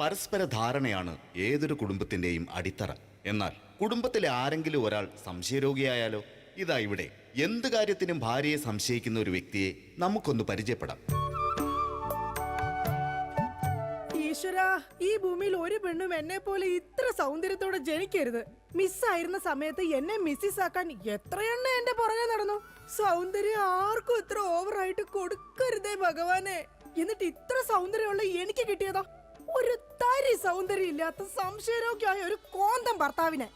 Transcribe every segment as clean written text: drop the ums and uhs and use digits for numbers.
പരസ്പര ധാരണയാണ് ഏതൊരു കുടുംബത്തിന്റെയും അടിത്തറ. എന്നാൽ കുടുംബത്തിലെ ആരെങ്കിലും ഒരാൾ സംശയരോഗിയായാലോ? ഇതാ ഇവിടെ എന്ത് കാര്യത്തിനും ഭാര്യയെ സംശയിക്കുന്ന ഒരു വ്യക്തിയെ നമുക്കൊന്ന് പരിചയപ്പെടാം. ഈശ്വരാ, ഈ ഭൂമിയിൽ ഒരു പെണ്ണും എന്നെ പോലെ ഇത്ര സൗന്ദര്യത്തോടെ ജനിക്കരുത്. മിസ്സായിരുന്ന സമയത്ത് എന്നെ മിസ്സിസ് ആക്കാൻ എത്രയെണ്ണ എന്റെ പുറകെ നടന്നു. സൗന്ദര്യം ആർക്കും ഇത്ര ഓവറായിട്ട് കൊടുക്കരുതേ ഭഗവാനെ. എന്നിട്ട് ഇത്ര സൗന്ദര്യമുള്ള എനിക്ക് കിട്ടിയതോ ഒരു തരി സൗന്ദര്യം ഇല്ലാത്ത സംശയരോഗ്യമായ ഒരു കോന്തം ഭർത്താവിനെ.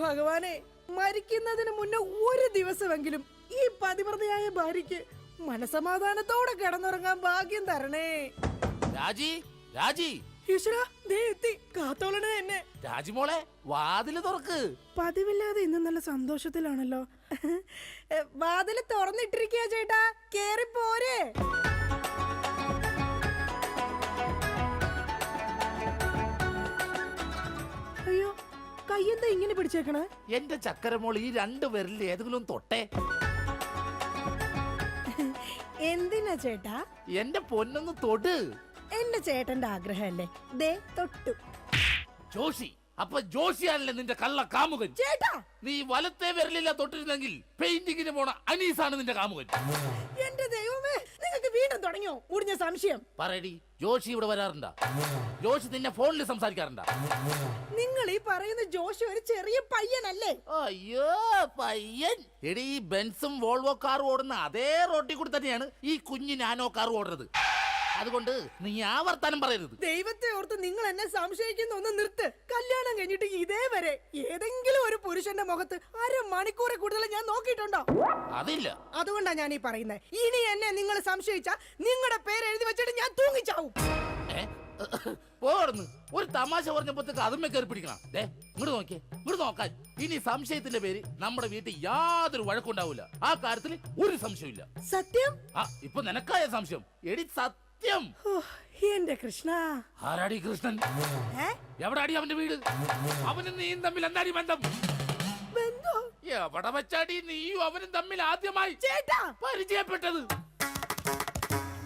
ഭഗവാനെ, മരിക്കുന്നതിന് മുന്നേ ഒരു ദിവസമെങ്കിലും ഈ പതിവ്രതയായ ഭാര്യയ്ക്ക് മനസമാധാനത്തോടെ കിടന്നുറങ്ങാൻ ഭാഗ്യം തരണേ. രാജി, രാജി, ഈശ്വരാ, ദേ എത്തി. കാത്തോളണേ എന്നെ. രാജിമോളെ, വാതില് തുറക്ക്. പതിവില്ലാതെ ഇന്ന് നല്ല സന്തോഷത്തിലാണല്ലോ. വാതില് തുറന്നിട്ടിരിക്കുക ചേട്ടാ, കേറി പോരെ. അയ്യോ, കയ്യെന്താ ഇങ്ങനെ പിടിച്ചേക്കണേ? എന്റെ ചക്കരമോൾ ഈ രണ്ടു പേരിൽ ഏതെങ്കിലും തൊട്ടെ. എന്തിനാ ചേട്ടാ? എന്റെ പൊന്നൊന്ന് തൊട്. എന്റെ ചേട്ടന്റെ ആഗ്രഹമല്ലേ, ദേ തൊട്ടു. ജോഷി, അപ്പൊ ജോഷിയാണല്ലേ നിന്റെ കള്ള കാമുകൻ? ചേട്ടാ, നീ വലത്തെ വിരലില്ല തൊട്ടിരുന്നെങ്കിൽ പെയിന്റിങ്ങിന് പോണ അനീസാണ് നിന്റെ കാമുകൻ. എന്റെ ദൈവമേ, നിങ്ങൾക്ക് വീണ്ടും തുടങ്ങിയോ മുടിഞ്ഞ സംശയം? പറയടി, ജോഷി ഇവിടെ വരാറുണ്ടാ? ജോഷി നിന്നെ ഫോണിൽ സംസാരിക്കാറുണ്ടാ? നിങ്ങൾ ഈ പറയുന്ന ജോഷി ഒരു ചെറിയ പയ്യനല്ലേ? അയ്യോ, പയ്യൻ. എടി, ഈ ബെൻസും വോൾവോ കാറും ഓടുന്ന അതേ റോട്ടിൽ കൂടി തന്നെയാണ് ഈ കുഞ്ഞു നാനോ കാർ ഓടുന്നത്. അതുകൊണ്ട് നീ ആവർത്തനം പറയരുത്. ദൈവത്തെ ഓർത്ത് നിങ്ങൾ എന്നെ സംശയിക്കുന്ന ഒന്ന് നിർത്ത്. കല്യാണം കഴിഞ്ഞിട്ട് ഇതേവരെ ഏതെങ്കിലും ഒരു പുരുഷന്റെ മുഖത്ത് അരമണിക്കൂറെ കൂടുതൽ ഞാൻ നോക്കിയിട്ടുണ്ടോ? അതില്ല. അതുകൊണ്ടാ ഞാൻ ഈ പറയുന്നത്. ഇനി എന്നെ നിങ്ങൾ സംശയിച്ച നിങ്ങളുടെ പേര് എഴുതി വെച്ചിട്ട് ഞാൻ തൂങ്ങിച്ചാവും. പോടുന്നു. ഒരു തമാശ പറഞ്ഞപ്പോഴത്തേക്ക് അതുമ്മ കയറി പിടിക്കണം. ഇങ്ങോട്ട് നോക്കിയേ, ഇങ്ങോട്ട് നോക്കാൻ. ഇനി സംശയത്തിന്റെ പേര് നമ്മുടെ വീട്ടിൽ യാതൊരു വഴക്കുണ്ടാവൂല. ആ കാര്യത്തിൽ ഒരു സംശയമില്ല. സത്യം? ഇപ്പൊ നിനക്കായ സംശയം. എടി സത്യം. എന്റെ കൃഷ്ണ. ആരാടി കൃഷ്ണൻ? എവിടാടി അവന്റെ വീട്? അവനും നീയും തമ്മിൽ എന്താടി ബന്ധം? എവിടെ വെച്ചാടി നീയും അവനും തമ്മിൽ ആദ്യമായി പരിചയപ്പെട്ടത്?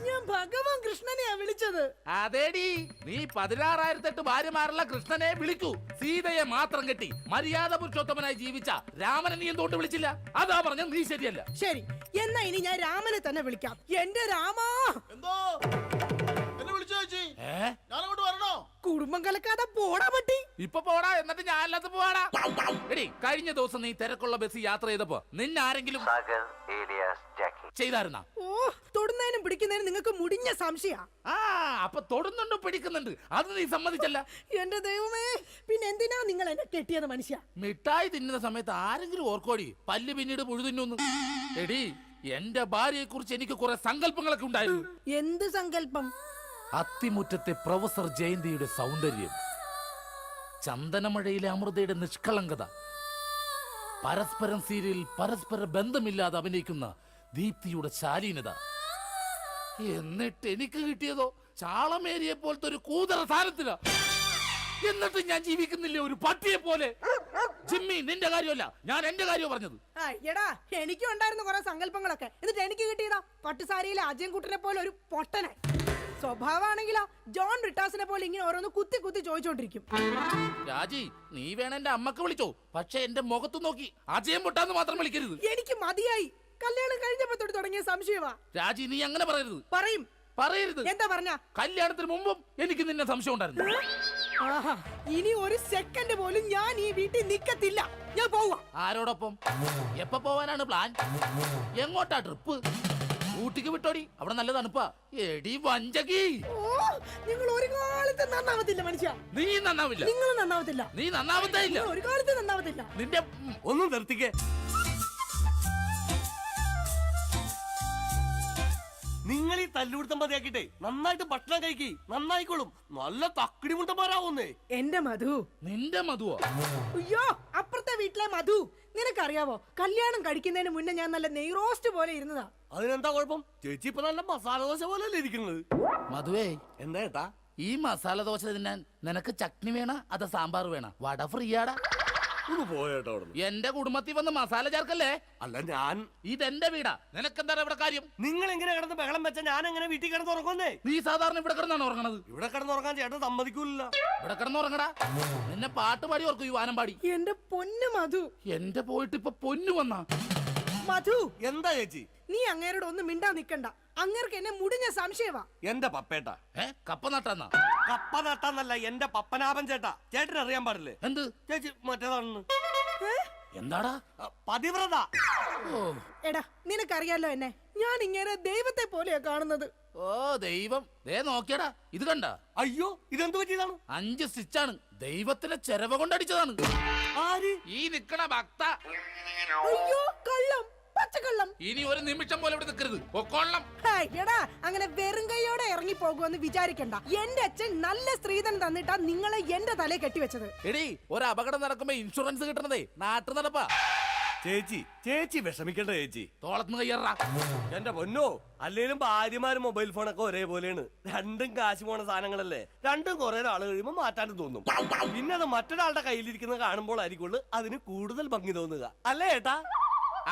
ഞാൻ ഭഗവാൻ കൃഷ്ണനെയാ വിളിച്ചത്. അതേടി, നീ 16,008 ഭാര്യമാരുള്ള കൃഷ്ണനെ വിളിക്കൂ. സീതയെ മാത്രം കെട്ടി മര്യാദ പുരുഷോത്തമനായി ജീവിച്ച രാമനെ നീ എന്തുകൊണ്ട് വിളിച്ചില്ല? അതാ പറഞ്ഞ നീ ശരിയല്ല. ശരി, എന്നാ ഇനി ഞാൻ രാമനെ തന്നെ വിളിക്കാം. എന്റെ രാമാ. എന്തോ എന്നെ വിളിച്ചു ചേച്ചി? ഞാനങ്ങോട്ട് വരണോ? കുടുംബം കലക്കാതെ പോടാ പട്ടി. ഇപ്പൊ പോടാ, എന്നിട്ട് ഞാൻ അല്ലാത്ത പോവാടാ. എടി, കഴിഞ്ഞ ദിവസം നീ തിരക്കുള്ള ബസ് യാത്ര ചെയ്തപ്പോ നിന്നെ ആരെങ്കിലും ചെയ്തായിരുന്നാ? ഓ, തൊടുന്നതിനും പിടിക്കുന്നതിനും നിങ്ങൾക്ക് മുടിഞ്ഞ സംശയ. അപ്പൊ തൊടുന്നുണ്ട്, പിടിക്കുന്നുണ്ട്, അത് നീ സമ്മതിച്ചല്ല. എന്റെ ദൈവമേ, പിന്നെ എന്തിനാ നിങ്ങൾ എന്നെ കെട്ടിയത് മനുഷ്യ? മിഠായി തിന്നുന്ന സമയത്ത് ആരെങ്കിലും ഓർക്കോടി പല്ല് പിന്നീട് പുഴുതിന്നു? എടി, എന്റെ ഭാര്യയെ കുറിച്ച് എനിക്ക് കുറെ സങ്കല്പങ്ങളൊക്കെ ഉണ്ടായിരുന്നു. എന്ത് സങ്കല്പം? അത്തിമുറ്റത്തെ പ്രൊഫസർ ജയന്തിയുടെ സൗന്ദര്യം, ചന്ദനമഴയിലെ അമൃതയുടെ നിഷ്കളങ്കത, പരസ്പരം സീരിയൽ പരസ്പര ബന്ധമില്ലാതെ അഭിനയിക്കുന്ന ദീപ്തിയുടെ ശാലീനത. എന്നിട്ട് എനിക്ക് കിട്ടിയതോ ചാളമേരിയെ പോലത്തെ ഒരു കൂതറ സാധനത്തില. എന്നിട്ട് ഞാൻ ജീവിക്കുന്നില്ലേ ഒരു പട്ടിയെ പോലെ? ജിമ്മി, നിന്റെ കാര്യമല്ല, ഞാൻ എന്റെ കാര്യം പറഞ്ഞത്. എടാ, എനിക്കും ഉണ്ടായിരുന്നു കുറെ സങ്കല്പങ്ങളൊക്കെ. എന്നിട്ട് എനിക്ക് കിട്ടിയതാ പട്ടുസാരിയിലെ അജയൻ കുട്ടനെ പോലെ ഒരു പൊട്ടനെ. സ്വഭാവമാണെങ്കിലോ ജോൺ ബ്രിട്ടാസിനെ പോലെ ഇങ്ങനെ ഓരോന്ന് കുത്തി കുത്തി ചോദിച്ചോണ്ടിരിക്കും. രാജി, നീ വേണം എന്റെ അമ്മക്ക് വിളിച്ചോ, പക്ഷെ എന്റെ മുഖത്ത് നോക്കി അജയം പൊട്ടാന്ന് മാത്രം വിളിക്കരുത്. എനിക്ക് മതിയായി. കല്യാണം കഴിഞ്ഞപ്പോ തൊട്ട് തുടങ്ങിയ സംശയമാ. രാജി, നീ അങ്ങനെ പറയരുത്. പറയരുത്. എന്താ പറഞ്ഞ? കല്യാണത്തിന് മുമ്പും എനിക്ക് നിന്നെ സംശയം ഉണ്ടായിരുന്നു. ഇനി ഒരു സെക്കൻഡ് പോലും ഞാൻ ഈ വീട്ടിൽ നിക്കത്തില്ല. ഞാൻ പോവാ. ആരോടൊപ്പം? എപ്പോ പോവാനാണ് പ്ലാൻ? എങ്ങോട്ടാ ട്രിപ്പ്? ഊട്ടിക്ക് വിട്ടോടി, അവിടെ നല്ല തണുപ്പാ. എടി വഞ്ചകി, നിങ്ങൾ ഒരു കാലത്ത് നന്നാവത്തില്ല മനുഷ്യ. നീ നന്നാവില്ല. നിങ്ങൾ നന്നാവത്തില്ല. നീ നന്നാവത്തേ ഇല്ല. ഒരു കാലത്ത് നന്നാവത്തില്ല. നിന്റെ ഒന്നും നിർത്തിക്കേ. നിങ്ങൾ ഈ തല്ലുപിടുത്തം മതിയാക്കിട്ടെ നന്നായിട്ട് ഭക്ഷണം കഴിക്കി, നന്നായിക്കോളും. നല്ല തക്കിടി മുണ്ടന്മാരാവുന്നേ. എന്റെ മധു. നിന്റെ മധുവോ? അയ്യോ, അപ്പുറത്തെ വീട്ടിലെ മധു. നിനക്കറിയാവോ, കല്യാണം കഴിക്കുന്നതിന് മുന്നേ ഞാൻ നല്ല നെയ് റോസ്റ്റ് പോലെ ഇരുന്നതാ. അതിനെന്താ കുഴപ്പം? ചേച്ചി ഇപ്പൊ നല്ല മസാല ദോശ പോലല്ലേ ഇരിക്കുന്നത്. മധുവേ, എന്താ ഏട്ടാ? ഈ മസാല ദോശ തിന്നാൻ നിനക്ക് ചട്നി വേണ അതോ സാമ്പാർ വേണ? വട ഫ്രീയാടാ. ഒന്ന് പോയേട്ടാ അവിടെ. എന്റെ കുടുംബത്തിൽ വന്ന് മസാല ചേർക്കല്ലേ. അല്ല ഞാൻ ഇതെന്റെ വീടാ, നിനക്കെന്താ ഇവിടെ കാര്യം? നിങ്ങൾ എങ്ങനെ കിടന്ന് ബഹളം വെച്ച ഞാൻ എങ്ങനെ വീട്ടിൽ കിടന്ന് ഉറങ്ങുന്നേ? നീ സാധാരണ ഇവിടെ കിടന്നാണ് ഉറങ്ങണത്. ഇവിടെ കിടന്നുറങ്ങാൻ ചേട്ടൻ സമ്മതിക്കൂല. ഇവിടെ കിടന്ന് ഉറങ്ങടാ. നിന്നെ പാട്ട് പാടി ഓർക്കും ഈ വാനം പാടി. എന്റെ പൊന്നു മധു. എന്റെ പോയിട്ട് ഇപ്പൊ പൊന്നു വന്നാ. മധു, എന്താ ചേച്ചി? നീ അങ്ങേരോട് ഒന്നും മിണ്ടാ നിക്കണ്ട. അങ്ങേർക്ക് എന്നെ മുടിഞ്ഞ സംശയവാ. എന്റെ പപ്പേട്ട കപ്പ നട്ടാന്നാ? കപ്പ നട്ടാന്നല്ല, എന്റെ പപ്പനാഭൻ ചേട്ടാ. ചേട്ടൻ അറിയാൻ പാടില്ലേ? എന്ത് ചേച്ചി മറ്റേതാണെന്ന്. എന്താടാ? പതിവ്രത. ഓ എടാ, നിനക്കറിയാലോ എന്നെ. ഞാൻ ഇങ്ങനെ ദൈവത്തെ പോലെയാ കാണുന്നത്. ഓ ദൈവം, ദേ നോക്കിയടാ, ഇത് കണ്ട? അയ്യോ, ഇതെന്ത് പറ്റിയതാണ്? 5 സ്റ്റിച്ചാണ്. ദൈവത്തിലെ ചെരവ കൊണ്ടടിച്ചതാണ്. ആര്? ഈ നിക്കണ ഭക്ത. അയ്യോ, കള്ളം, പച്ചക്കള്ളം. ഇനി ഒരു നിമിഷം പോലെ ഇവിടെ നിൽക്കരുത്, പൊക്കോളണം. ഹായ്, എടാ, അങ്ങനെ വെറും കൈയോടെ ഇറങ്ങി പോകുമെന്ന് വിചാരിക്കണ്ട. എന്റെ അച്ഛൻ നല്ല സ്ത്രീധനം തന്നിട്ടാ നിങ്ങളെ എന്റെ തലയെ കെട്ടിവെച്ചത്. എടി, ഒരു അപകടം നടക്കുമ്പോ ഇൻഷുറൻസ് കിട്ടണതേ നാട്ടു നടപ്പാ. ചേച്ചി വിഷമിക്കണ്ട ചേച്ചി. തോളത്തുനിന്ന് കയ്യറാ. എന്റെ പൊന്നോ, അല്ലേലും ഭാര്യമാരും മൊബൈൽ ഫോണൊക്കെ ഒരേപോലെയാണ്. രണ്ടും കാശ് പോണ സാധനങ്ങളല്ലേ. രണ്ടും കുറെ നാൾ കഴിയുമ്പോ മാറ്റാനും തോന്നും. പിന്നെ അത് മറ്റൊരാളുടെ കയ്യിലിരിക്കുന്നത് കാണുമ്പോൾ ആയിരിക്കുള്ളൂ അതിന് കൂടുതൽ ഭംഗി തോന്നുക, അല്ലേ ഏട്ടാ?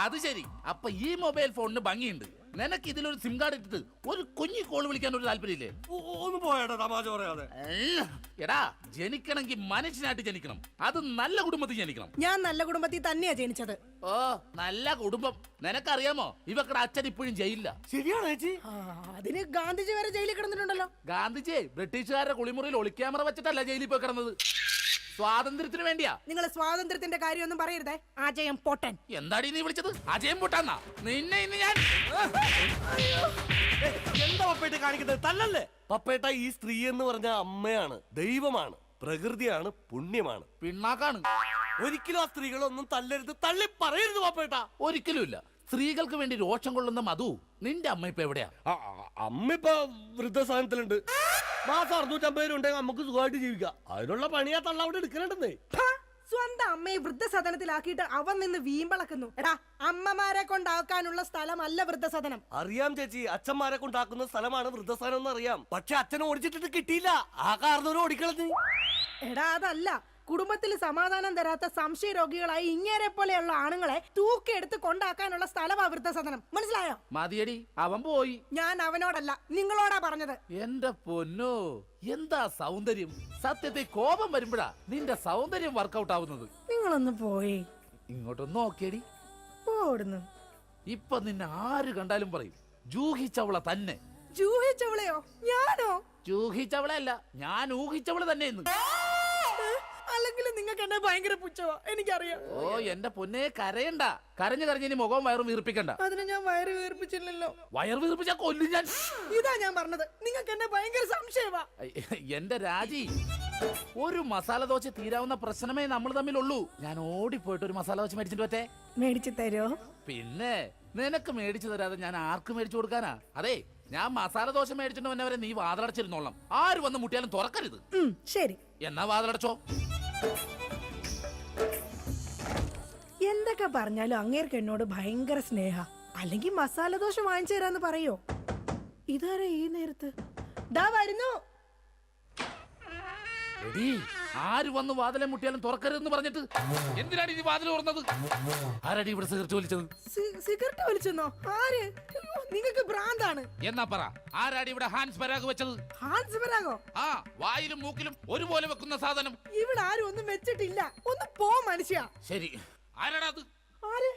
അത് ശരി. അപ്പൊ ഈ മൊബൈൽ ഫോണിന് ഭംഗിയുണ്ട്. നിനക്ക് ഇതിലൊരു സിം കാർഡ് ഇട്ടിട്ട് ഒരു കുഞ്ഞി കോൾ വിളിക്കാൻ ഒരു താല്പര്യമില്ലേ? ഒന്ന് പോയേട്ടാ, തമാശ പറയാതെ. എടാ, ജനിക്കണമെങ്കിൽ മനുഷ്യനായിട്ട് ജനിക്കണം. അത് നല്ല കുടുംബത്തിൽ ജനിക്കണം. ഞാൻ നല്ല കുടുംബത്തിൽ തന്നെയാ ജനിച്ചത്. ഓ, നല്ല കുടുംബം. നിനക്കറിയാമോ, ഇവക്കടെ അച്ഛൻ ഇപ്പോഴും ജയിലില്ല. ശരിയാണോ ചേച്ചി? അതിന് ഗാന്ധിജി വരെ ജയിലിൽ കിടന്നിട്ടുണ്ടല്ലോ. ഗാന്ധിജി ബ്രിട്ടീഷുകാരുടെ കുളിമുറിയിൽ ഒളിക്യാമറ വെച്ചിട്ടല്ല ജയിലിൽ പോയി കിടന്നത്. സ്വാതന്ത്ര്യത്തിന് വേണ്ടിയാ. നിങ്ങൾ സ്വാതന്ത്ര്യത്തിന്റെ കാര്യമൊന്നും പറയരുതേ. അജയം പൊട്ടൻ. എന്താടി നീ വിളിച്ചത്? അജയം പൊട്ടാന്നാ? നിന്നെ ഇന്ന് ഞാൻ. എന്താ പപ്പേട്ട കാണിക്കുന്നത്? തല്ലല്ലേ പപ്പേട്ട. ഈ സ്ത്രീ എന്ന് പറഞ്ഞ അമ്മയാണ്, ദൈവമാണ്, പ്രകൃതിയാണ്, പുണ്യമാണ്, പിണ്ണാക്കാണ്. ഒരിക്കലും ആ സ്ത്രീകളൊന്നും തല്ലരുത്, തള്ളി പറയരുത് പപ്പേട്ട. ഒരിക്കലും ഇല്ല. സ്ത്രീകൾക്ക് വേണ്ടി രോഷം കൊള്ളുന്ന മധു, നിന്റെ അമ്മ ഇപ്പൊ എവിടെയാ? അമ്മ ഇപ്പൊ വൃദ്ധസാധനത്തിലുണ്ട്. മാസം 650 രൂപ ഉണ്ടെങ്കിൽ നമുക്ക് സുഖമായിട്ട് ജീവിക്കാം. അതിനുള്ള പണിയാ തള്ള അവിടെ എടുക്കണുണ്ടെന്നേ. സ്വന്തം അമ്മയെ വൃദ്ധസദനത്തിലാക്കിയിട്ട് അവൻ നിന്ന് വീമ്പളക്കുന്നു. എടാ, അമ്മമാരെ കൊണ്ടാക്കാനുള്ള സ്ഥലമല്ല വൃദ്ധസദനം. അറിയാം ചേച്ചി, അച്ഛന്മാരെ കൊണ്ടാക്കുന്ന സ്ഥലമാണ് വൃദ്ധസ്ഥാനം എന്ന് അറിയാം. പക്ഷെ അച്ഛനെ ഓടിച്ചിട്ട് കിട്ടിയില്ല. ആ കാരണവരും ഓടിക്കളഞ്ഞ്. എടാ, അതല്ല. കുടുംബത്തിൽ സമാധാനം തരാത്ത സംശയ രോഗികളായി ഇങ്ങേരെ പോലെയുള്ള ആണുങ്ങളെ തൂക്കിയെടുത്ത് കൊണ്ടാക്കാനുള്ള സ്ഥലമാ വൃദ്ധസദനം. മനസ്സിലായോ? മതിയടി, അവൻ പോയി. ഞാൻ അവനോടല്ല, നിങ്ങളോടാ പറഞ്ഞത്. എന്റെ പൊന്നോ, എന്താ സൗന്ദര്യം! സത്യത്തെ കോപം വരുമ്പോഴാ നിന്റെ സൗന്ദര്യം വർക്കൗട്ട് ആവുന്നത്. നിങ്ങളൊന്ന് പോയി ഇങ്ങോട്ടൊന്ന് നോക്കിയടി. പോടുന്നു. ഇപ്പൊ നിന്നെ ആര് കണ്ടാലും പറയും ജൂഹിച്ചവള തന്നെ. ജൂഹിച്ചവളെയോ? ഞാനോ? ജൂഹിച്ചവളല്ല, ഞാൻ ഊഹിച്ചവള് തന്നെ ഇന്ന്. അല്ലെങ്കിൽ നിങ്ങൾക്ക് എന്നെ ഭയങ്കര പുച്ഛവാ, എനിക്കറിയാം. ഓ എന്റെ പൊന്നെ, കരയണ്ട. കരഞ്ഞു കരഞ്ഞ് ഇനി മുഖവും വയറും വീർപ്പിക്കണ്ട. അതിനെ ഞാൻ വയറ് വീർപ്പിച്ചില്ലല്ലോ. വയർ വീർപ്പിച്ചാ കൊല്ലും ഞാൻ. ഇതാ ഞാൻ പറഞ്ഞത്, നിങ്ങൾക്ക് എന്നെ ഭയങ്കര സംശയവാ. എന്റെ രാജി, ഒരു മസാല ദോശ തീരാവുന്ന പ്രശ്നമേ നമ്മൾ തമ്മിലുള്ളൂ. ഞാൻ ഓടിപ്പോയിട്ട് ഒരു മസാല ദോശ മേടിച്ചിട്ട് പറ്റേ? മേടിച്ചു തരോ? പിന്നെ നിനക്ക് മേടിച്ചു തരാതെ ഞാൻ ആർക്ക് മേടിച്ചു കൊടുക്കാനാ? അതെ, ഞാൻ മസാല ദോശ മേടിച്ചിട്ട് വന്നവരെ നീ വാതിലടച്ചിരുന്നോളാം. ആര് വന്ന് മുട്ടിയാലും തുറക്കരുത്. ശരി. എന്നാ വാതിലടച്ചോ. എന്തൊക്കെ പറഞ്ഞാലും അങ്ങേർക്ക് എന്നോട് ഭയങ്കര സ്നേഹ. അല്ലെങ്കിൽ മസാല ദോശ വാങ്ങിച്ചു തരാന്ന് പറയോ? ഇതാരാ ഈ നേരത്ത്? ദാ വരുന്നു. എടീ, ആര് വന്ന് വാതിലെ മുട്ടിയാലും തുറക്കരുതെന്ന് പറഞ്ഞിട്ട് എന്തിനാണ് ഈ വാതിൽ തുറന്നത്? ആരടി ഇവിടെ സിഗരറ്റ് വലിച്ചത്? സിഗരറ്റ് വലിച്ചെന്നോ? ആര്? നിങ്ങൾക്ക് ഭ്രാന്താണ്. എന്നാ പറ, ആരാടി ഇവിടെ ഹാൻസ് പരാഗ് വെച്ചത്? ഹാൻസ് പരാഗോ? ആ, വായിലും മൂക്കിലും ഒരുപോലെ വെക്കുന്ന സാധനം. ഇവിടെ ആരും ഒന്നും വെച്ചിട്ടില്ല. ഒന്ന് പോ മനുഷ്യ. ശരി, ആരാടാ അത്? ആര്?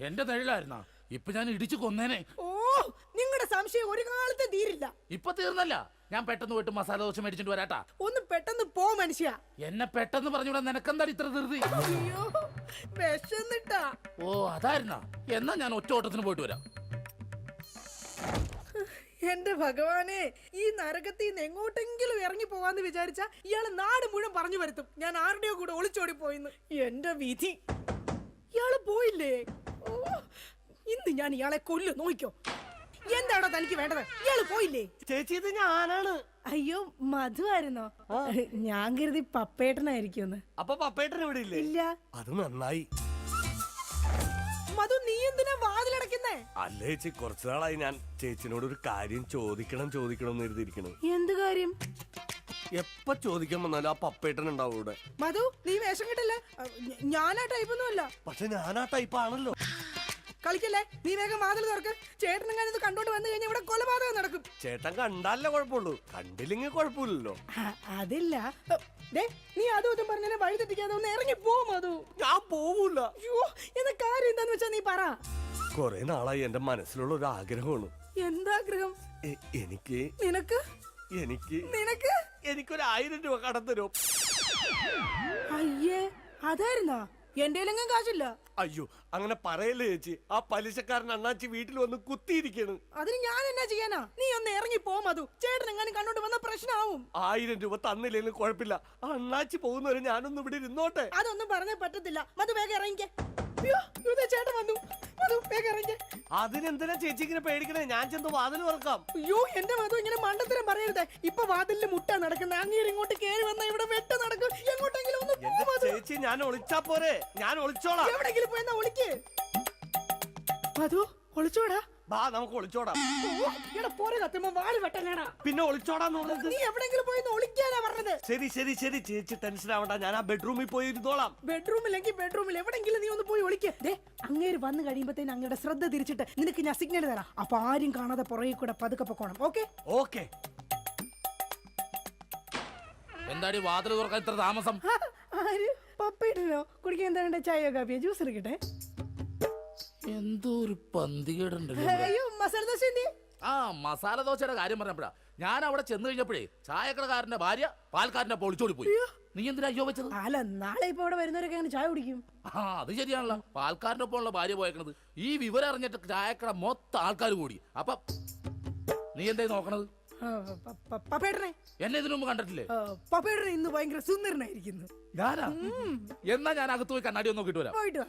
എന്റെ നിഴലായിരുന്നാ? ഇപ്പൊ ഞാൻ ഇടിച്ചു കൊന്നേനെ. ഓ, നിങ്ങളുടെ സംശയം ഒരു കാലത്ത് തീരില്ല. ഇപ്പൊ തീർന്നല്ല, ഞാൻ പെട്ടെന്ന് പോയിട്ട് മസാല ദോശ മേടിച്ചിട്ട് വരാട്ടാ. ഒന്ന് പെട്ടെന്ന് പോ മനുഷ്യ. എന്നെ പെട്ടെന്ന് പറഞ്ഞൂടാ, നിനക്കെന്താ ഇത്ര ധൃതി? അയ്യോ, വിശന്നിട്ടാ. ഓ അതായിരുന്നാ? എന്നാ ഞാൻ ഒറ്റ ഓട്ടത്തിന് പോയിട്ട് വരാം. എന്റെ ഭഗവാനെ, ഈ നരകത്തിൽ നിന്ന് എങ്ങോട്ടെങ്കിലും ഇറങ്ങി പോവാന്ന് വിചാരിച്ച ഇയാള് നാട് മുഴുവൻ പറഞ്ഞു വരുത്തും ഞാൻ ആരുടെയോ കൂടെ ഒളിച്ചോടി പോയിന്ന്. എന്റെ വിധി, ഇയാള് പോയില്ലേ? ഓ, ഇന്ന് ഞാൻ ഇയാളെ കൊല്ലു. നോക്കിക്കോ. എന്താണോ തനിക്ക് വേണ്ടത്? ഇയാള് പോയില്ലേ? ചേച്ചി, ഇത് ഞാനാണ്. അയ്യോ, മധു ആയിരുന്നോ? ഞാൻ കരുതി പപ്പേട്ടനായിരിക്കും. അപ്പൊ പപ്പേട്ടൻ ഇവിടെ ഇല്ലേ? ഇല്ല. അത് നന്നായി. മധു, നീ എന്തിനാ വാതിലടക്കുന്നേ? അല്ല ചേച്ചി, കുറച്ചു നാളായി ഞാൻ ചേച്ചിനോട് ഒരു കാര്യം ചോദിക്കണം എന്ന് എഴുതിയിരിക്കണം. എന്ത് കാര്യം? എപ്പ ചോദിക്കാൻ വന്നാലും ആ പപ്പേട്ടൻ ഉണ്ടാവും ഇവിടെ. മധു നീ വേഷം കിട്ടില്ല. ഞാനാ ടൈപ്പൊന്നും അല്ല. പക്ഷെ ഞാൻ ആ ടൈപ്പ് ആണല്ലോ. കളിക്കല്ലേ, നീ വേഗം വാതിൽ തുറക്ക്. ചേട്ടനെങ്ങാനും ഇത് കണ്ടോണ്ട് വന്നു കഴിഞ്ഞാൽ ഇവിടെ കൊലപാതകം നടക്കും. ചേട്ടൻ കണ്ടാലേ കുഴപ്പമുള്ളൂ, കണ്ടില്ലെങ്കിൽ കുഴപ്പമില്ലല്ലോ. അതില്ല. ദേ, നീ അതും ഇതും പറഞ്ഞാൽ വഴി തെറ്റിക്കാതെ ഒന്ന് ഇറങ്ങി പോ മധു. ഞാൻ പോവൂല. അയ്യോ, എന്ന കാര്യം എന്താന്ന് വെച്ചാ നീ പറ. കൊറേ നാളായി എന്റെ മനസ്സിലുള്ള ഒരു ആഗ്രഹമാണ്. എന്താഗ്രഹം? എനിക്ക് നിനക്ക് എനിക്ക് നിനക്ക് എനിക്കൊരു 1000 രൂപ കടം തരും. അയ്യേ, അതായിരുന്നാ? എന്റെ കയ്യിലെങ്ങും കാശില്ല. അയ്യോ അങ്ങനെ പറയല്ലേ ചേച്ചി, ആ പലിശക്കാരൻ അണ്ണാച്ചി വീട്ടിൽ വന്ന് കുത്തിയിരിക്കാണ്. അതിന് ഞാൻ എന്നാ ചെയ്യാനാ? നീ ഒന്ന് ഇറങ്ങി പോ മധു. ചേട്ടൻ എങ്ങാനും കണ്ടോണ്ട് വന്ന പ്രശ്നമാവും. 1000 രൂപ തന്നില്ലെങ്കിലും കുഴപ്പമില്ല, അണ്ണാച്ചി പോകുന്നവരെ ഞാനൊന്നും ഇവിടെ ഇരുന്നോട്ടെ. അതൊന്നും പറഞ്ഞേ പറ്റത്തില്ല. മധു വേഗം ഇറങ്ങിക്കേ. അയ്യോ, ഇതേ ചേട്ടൻ വന്നു. മധു വേഗം ഇറങ്ങിക്കേ. അതിനെന്തിനാ ചേച്ചി ഇങ്ങനെ പേടിക്കണേ? ഞാൻ ചെന്ന് വാതിൽ തുറക്കാം. അയ്യോ, എന്റെ മധു ഇങ്ങനെ മണ്ടത്തരം പറയരുത്. ഇപ്പൊ വാതിലിൽ മുട്ട നടക്കുന്നത്. അങ്ങേര് ഇങ്ങോട്ട് കേറി വന്ന ഇവിടെ വെട്ട നടക്കും. എങ്ങോട്ടെങ്കിലും ഒന്ന് പോ എന്റെ മധു. ചേച്ചി ഞാൻ ഒളിച്ചാ പോരെ? ഞാൻ ഒളിച്ചോളാം. എവിടെങ്കിലും പോയെന്നാ ഒളിക്ക്. മധു ഒളിച്ചോടാ. വാ നമുക്ക് ഒളിച്ചോടാം. ഇവിടെ പോരെ കത്തുമ്പോ വാല് വെട്ടല്ലേടാ. പിന്നെ ഒളിച്ചോടാന്ന് പറഞ്ഞത്? നീ എവിടെങ്കിലും പോയി ഒളിക്കാനാ പറഞ്ഞത്. ശരി ശരി ശരി ചേച്ചി ടെൻഷൻ ആവണ്ട, ഞാൻ ആ ബെഡ്റൂമിൽ പോയി ഇരുന്നോളാം. ബെഡ്റൂമില്ലെങ്കിൽ ബെഡ്റൂമിൽ എവിടെങ്കിലും നീ ഒന്ന് പോയി ഒളിക്ക്. ദേ, അങ്ങേര് വന്നു കഴിയുമ്പത്തേന് അങ്ങയുടെ ശ്രദ്ധ തിരിച്ചിട്ട് നിനക്ക് ഞാൻ സിഗ്നൽ തരാം. അപ്പൊ ആരും കാണാതെ പുറകെ കൂടെ പതുക്കെ പൊക്കോണം. ഓക്കെ? ഓക്കെ. എന്താടി വാതിൽ തുറക്കാൻ ഇത്ര താമസം? ആര്? പപ്പയിട്ടോ? കുടിക്കാൻ എന്താ? ചായയോ കാപ്പിയോ ജ്യൂസ് എടുക്കട്ടെ? എന്തോ ഒരു പന്തികേടുണ്ടല്ലോ. അയ്യോ, മസാല ദോശ എന്തി? ആ മസാല ദോശയുടെ കാര്യം പറഞ്ഞപ്പോഴാ ഞാൻ അവിടെ ചെന്ന് കഴിഞ്ഞപ്പോഴേ ചായക്കടക്കാരന്റെ ഭാര്യ പാൽക്കാരന്റെ പൊളിച്ചോടി പോയി. നീ എന്തിനാ അയ്യോ വെച്ചത്? അല്ല, നാളെ ഇപ്പൊ ഇവിടെ വരുന്നവരൊക്കെ അങ്ങനെ ചായ കുടിക്കും. ആ അത് ശരിയാണല്ലോ, പാൽക്കാരന്റെ ഒപ്പമുള്ള ഭാര്യ പോയേക്കണത്. ഈ വിവരം അറിഞ്ഞിട്ട് ചായക്കട മൊത്തം ആൾക്കാർ കൂടി. അപ്പൊ നീ എന്തായി നോക്കണത്? പപ്പേട്ടനെ എന്നെ ഇതിനു മുമ്പ് കണ്ടിട്ടില്ലേ? പപ്പേട്ടനെ ഇന്ന് ഭയങ്കര സുന്ദരനായിരിക്കുന്നു. ഞാനാ? എന്നാ ഞാൻ അകത്ത് പോയി കണ്ണാടി ഒന്ന് നോക്കിട്ട് വരാം. പോയിട്ട് വാ.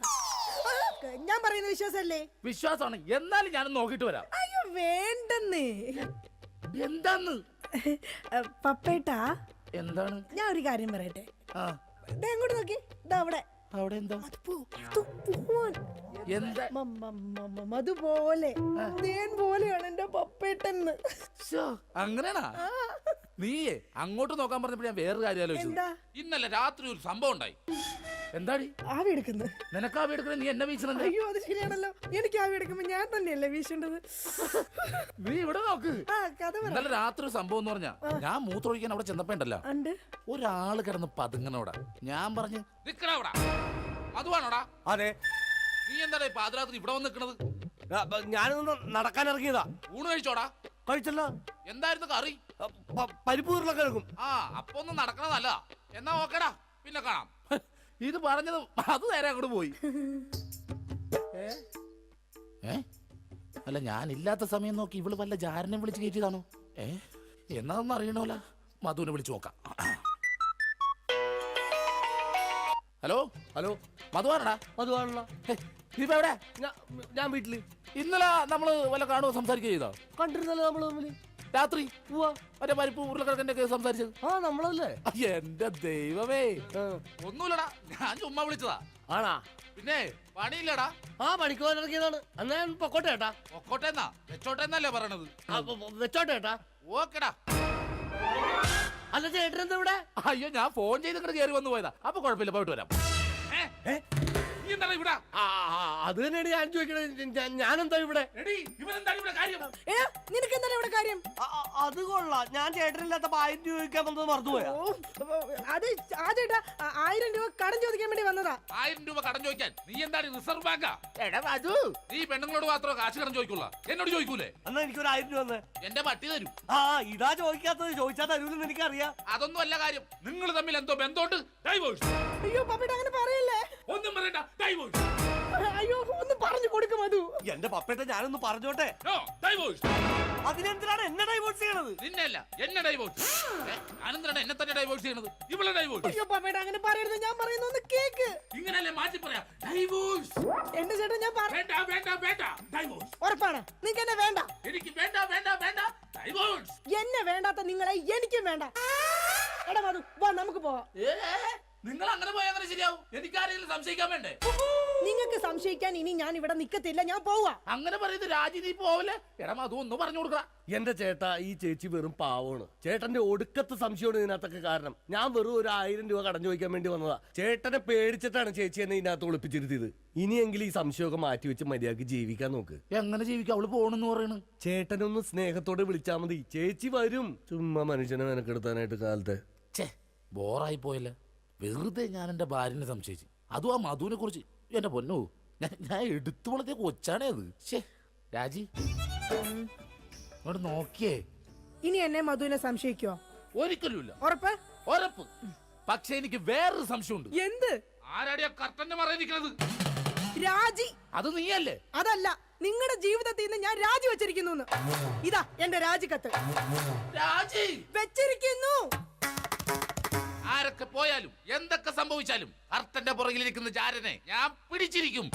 ഞാൻ പറയുന്ന വിശ്വാസല്ലേ? വിശ്വാസമാണ്, എന്നാലും ഞാനൊന്ന് നോക്കിട്ട് വരാം. അയ്യോ വേണ്ടെന്നേ. എന്താന്ന്? പപ്പേട്ടാ, എന്താണ്? ഞാൻ ഒരു കാര്യം പറയട്ടെ. ആ ദേ അങ്ങോട്ട് നോക്കി. ദാ അവിടെ. അവിടെ എന്താ? എന്താ? മധുപോലെ തേൻ പോലെയാണ് എന്റെ പപ്പേട്ടെന്ന്. അങ്ങനെയാണാ? നീയേ അങ്ങോട്ട് നോക്കാൻ പറഞ്ഞപ്പോ ഞാൻ വേറൊരു കാര്യം ആലോചിച്ചു. എന്താ? ഇന്നലെ രാത്രി ഒരു സംഭവം ഉണ്ടായി. എന്താടി? ആവി എടുക്കുന്നു. നിനക്കാ വീടുക്കണേ, നീ എന്നെ വീശണേ? അയ്യോ, അത് ശരിയാണല്ലോ. എനിക്ക് ആവി എടുക്കുമ്പോ ഞാൻ തന്നെയല്ലേ വീശേണ്ടത്. നീ ഇവിടെ നോക്ക്. ആ കഥ പറ. ഇന്നലെ രാത്രി ഒരു സംഭവം എന്ന് പറഞ്ഞാ, ഞാൻ മൂത്രമൊഴിക്കാൻ അവിടെ ചെന്നപ്പോ ഉണ്ടല്ലോ, ഉണ്ട് ഒരാള് കിടന്ന് പതുങ്ങനോടാ. ഞാൻ പറഞ്ഞു നിക്കണവിടെ. അതുവാണോടാ? അതെ. നീ എന്താടാ ഈ പാതിരാത്രി ഇവിടെ വന്ന് നിക്കണത്? ഞാനൊന്ന് നടക്കാൻ ഇറങ്ങിയതാ. ഊണ് കഴിച്ചോടാ? കഴിച്ചല്ലോ. എന്തായിരുന്നു കറി? പരിപ്പ് ഉരുളക്കിഴങ്ങും. ആ അപ്പൊ ഒന്നും നടക്കണതല്ല. എന്നാ ഓക്കേടാ, പിന്നെ കാണാം. ഇത് പറഞ്ഞത് അത് നേരെ അങ്ങോട്ട് പോയി. അല്ല ഞാൻ ഇല്ലാത്ത സമയം നോക്കി ഇവള് വല്ല ജാരനെ വിളിച്ച് കയറ്റിയതാണോ? എന്നാതൊന്നും അറിയണോല. മധുവിനെ വിളിച്ചു നോക്കാം. ഹലോ ഹലോ, മധുവാണടാ? മധുവാണല്ലോ. നീ ഇപ്പൊ എവിടെ? ഞാൻ വീട്ടില്. ഇന്നലെ നമ്മള് വല്ല കാണുമോ സംസാരിക്കുക ചെയ്തോ? കണ്ടിരുന്നല്ലോ നമ്മള് തമ്മില് രാത്രി. മറ്റേ പരിപ്പ് ഉരുളക്കിഴക്കൻ്റെ ഒക്കെ സംസാരിച്ചത്? ആ നമ്മളല്ലേ. എന്റെ ദൈവമേ, ഒന്നുമില്ലടാ, ഞാൻ ചുമ്മാ വിളിച്ചതാ. ആണാ? പിന്നെ പണിയില്ലടാ. ആ പണിക്ക് ഇറങ്ങിയതാണ്. എന്നാ ഞാൻ പൊക്കോട്ടെ ഏട്ടാ. പൊക്കോട്ടെന്നാ വെച്ചോട്ടെന്നല്ലേ പറയണത്? വെച്ചോട്ടെ ഏട്ടാ. ഓക്കെടാ. അല്ല ചേട്ടൻ എന്താ ഇവിടെ? അയ്യോ ഞാൻ ഫോൺ ചെയ്ത് ഇങ്ങോട്ട് കയറി വന്നു പോയതാ. അപ്പൊ കുഴപ്പമില്ല, പോയിട്ട് വരാം. നീ എന്താണ് ഇവിടെ? അത് തന്നെയാണ് ഞാൻ ചോദിക്കണത്. ഞാനെന്താ ഇവിടെ? ഇവനെന്താണ് ഇവിടെ കാര്യം? നിനക്ക് എന്താണ് ഇവിടെ കാര്യം? അത് കൊള്ളാം. ഞാൻ ചേട്ടനില്ലാത്തപ്പോ 1000 രൂപ ചോദിക്കാൻ വന്നത് മറന്നുപോയാ. അത് ആ ചേട്ടാ 1000 രൂപ കടം ചോദിക്കാൻ വേണ്ടി വന്നതാ. 1000 രൂപ കടം ചോദിക്കാൻ? നീ എന്താണ് റിസർവ് ബാങ്കാ? നീ പെണ്ണുങ്ങളോട് മാത്രമേ കാശ് കടം ചോദിക്കുള്ള, എന്നോട് ചോദിക്കൂലേ? എന്നാ എനിക്കൊരു 1000 രൂപ തന്നെ. എന്റെ പട്ടി തരും. ഇതാ ചോദിക്കാത്തത്. ചോദിച്ചാ തരൂലെന്ന് എനിക്കറിയാം. അതൊന്നും അല്ല കാര്യം. നിങ്ങൾ തമ്മിൽ എന്തോ ബന്ധമുണ്ട്. ഡൈവോഴ്സ്. അയ്യോ പപ്പേട്ട അങ്ങനെ പറയല്ലേ. ഒന്നും പറയണ്ട, ഡൈവോഴ്സ്. അയ്യോ ഒന്ന് പറഞ്ഞു കൊടുക്കും മധു. എന്റെ പപ്പേട്ട ഞാനൊന്ന് പറഞ്ഞോട്ടെ. ഡൈവോഴ്സ്. അതിനെന്തിനാണ് എന്നെ ഡൈവോഴ്സ് ചെയ്യണത്? നിന്നല്ല, എന്നെ ഡൈവോഴ്സ്. ഞാനെന്തിനാണ് എന്നെ തന്നെ ഡൈവോഴ്സ് ചെയ്യണത്? ഇവളെ ഡൈവോഴ്സ്. അയ്യോ പപ്പേട്ട അങ്ങനെ പറയരുത്. ഞാൻ പറയുന്ന ഒന്ന് കേക്ക്. ഇങ്ങനല്ലേ മാറ്റി പറയാ? ഡൈവോഴ്സ്. എന്റെ ചേട്ടാ ഞാൻ വേണ്ട വേണ്ട വേണ്ട, ഡൈവോഴ്സ്. ഉറപ്പാണ് നിങ്ങൾക്ക് എന്നെ വേണ്ട? എനിക്ക് വേണ്ട വേണ്ട വേണ്ട, ഡൈവോഴ്സ്. എന്നെ വേണ്ടാത്ത നിങ്ങളെ എനിക്കും വേണ്ട. എടാ മധു വാ നമുക്ക് പോവാം. നിങ്ങൾ അങ്ങനെ പോയാൽ അങ്ങനെ ശരിയാവും. എനിക്കാരെങ്കിലും സംശയിക്കാൻ വേണ്ടേ? നിങ്ങൾക്ക് സംശയിക്കാൻ ഇനി ഞാൻ ഇവിടെ നിക്കത്തില്ല, ഞാൻ പോവാ. അങ്ങനെ പറയുന്നത് രാജി, നീ പോവല്ലേ? എടാ മധു ഒന്ന് പറഞ്ഞു കൊടുക്ക. എന്റെ ചേട്ടാ, ഈ ചേച്ചി വെറും പാവമാണ്. ചേട്ടന്റെ ഒടുക്കത്തെ സംശയമാണ് ഇതിനകത്തൊക്കെ കാരണം. ഞാൻ വെറും ഒരു 1000 രൂപ കടം ചോദിക്കാൻ വേണ്ടി വന്നതാ. ചേട്ടനെ പേടിച്ചിട്ടാണ് ചേച്ചി എന്നെ ഇതിനകത്ത് ഒളിപ്പിച്ചിരുത്തിയത്. ഇനിയെങ്കിലും ഈ സംശയമൊക്കെ മാറ്റി വെച്ച് മര്യാദക്ക് ജീവിക്കാൻ നോക്ക്. എങ്ങനെ ജീവിക്കാം? അവള് പോണെന്ന് പറയണ്. ചേട്ടനൊന്ന് സ്നേഹത്തോടെ വിളിച്ചാ മതി, ചേച്ചി വരും. ചുമ്മാ മനുഷ്യനെ മെനക്കെടുത്താനായിട്ട് കാലത്തെ. ഛേ, ബോറായി പോയല്ലേ. വെറുതെ ഞാൻ എന്റെ ഭാര്യനെ സംശയിച്ചു, അതും ആ മധുവിനെ കുറിച്ച്. എന്റെ പൊന്നോ, ഞാൻ എടുത്തു വളർത്തിയ കൊച്ചാണേ അത്. ഛേ രാജി, ഇങ്ങോട്ട് നോക്കിയേ. ഇനി എന്നെ മധുവിനെ സംശയിക്കോ? ഒരിക്കലുമില്ല. ഉറപ്പ്? ഉറപ്പ്. പക്ഷെ എനിക്ക് വേറൊരു സംശയമുണ്ട്. എന്ത്? ആരാടിയാ കർട്ടന്റെ മറയിരിക്കുന്നത്? രാജി. അത് നീയല്ലേ? അതല്ല, നിങ്ങളുടെ ജീവിതത്തിൽ നിന്ന് ഞാൻ രാജി വെച്ചിരിക്കുന്നു. ഇതാ എന്റെ രാജിക്കത്ത്. രാജി വെച്ചിരിക്കുന്നു. ആരൊക്കെ പോയാലും എന്തൊക്കെ സംഭവിച്ചാലും കർട്ടന്റെ പുറകിലിരിക്കുന്ന ജാരനെ ഞാൻ പിടിച്ചിരിക്കും.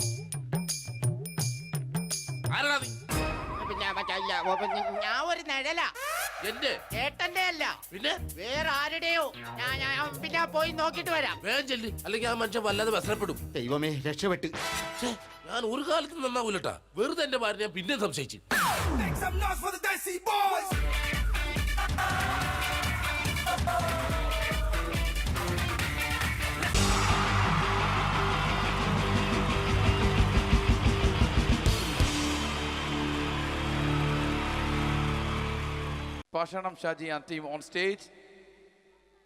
ആരാ നീ? ഞാൻ ഒരു നിഴല, എന്റെ ഏട്ടന്റെ അല്ല, പിന്നെ വേറെ ആരുടെയോ. ഞാൻ പിന്നെ പോയി നോക്കിട്ട് വരാം. വേഗം ചെല്ലി, അല്ലെങ്കിൽ ആ മനുഷ്യൻ വല്ലാതെ വ്യസനപ്പെടും. ദൈവമേ, രക്ഷപ്പെട്ട്. ഛേ, ഞാൻ ഒരു കാലത്ത് നന്നാവൂലട്ടാ. വെറുതെ എന്റെ ഭാര്യ ഞാൻ പിന്നെ സംശയിച്ചു. Pashanam Shaji and team on stage.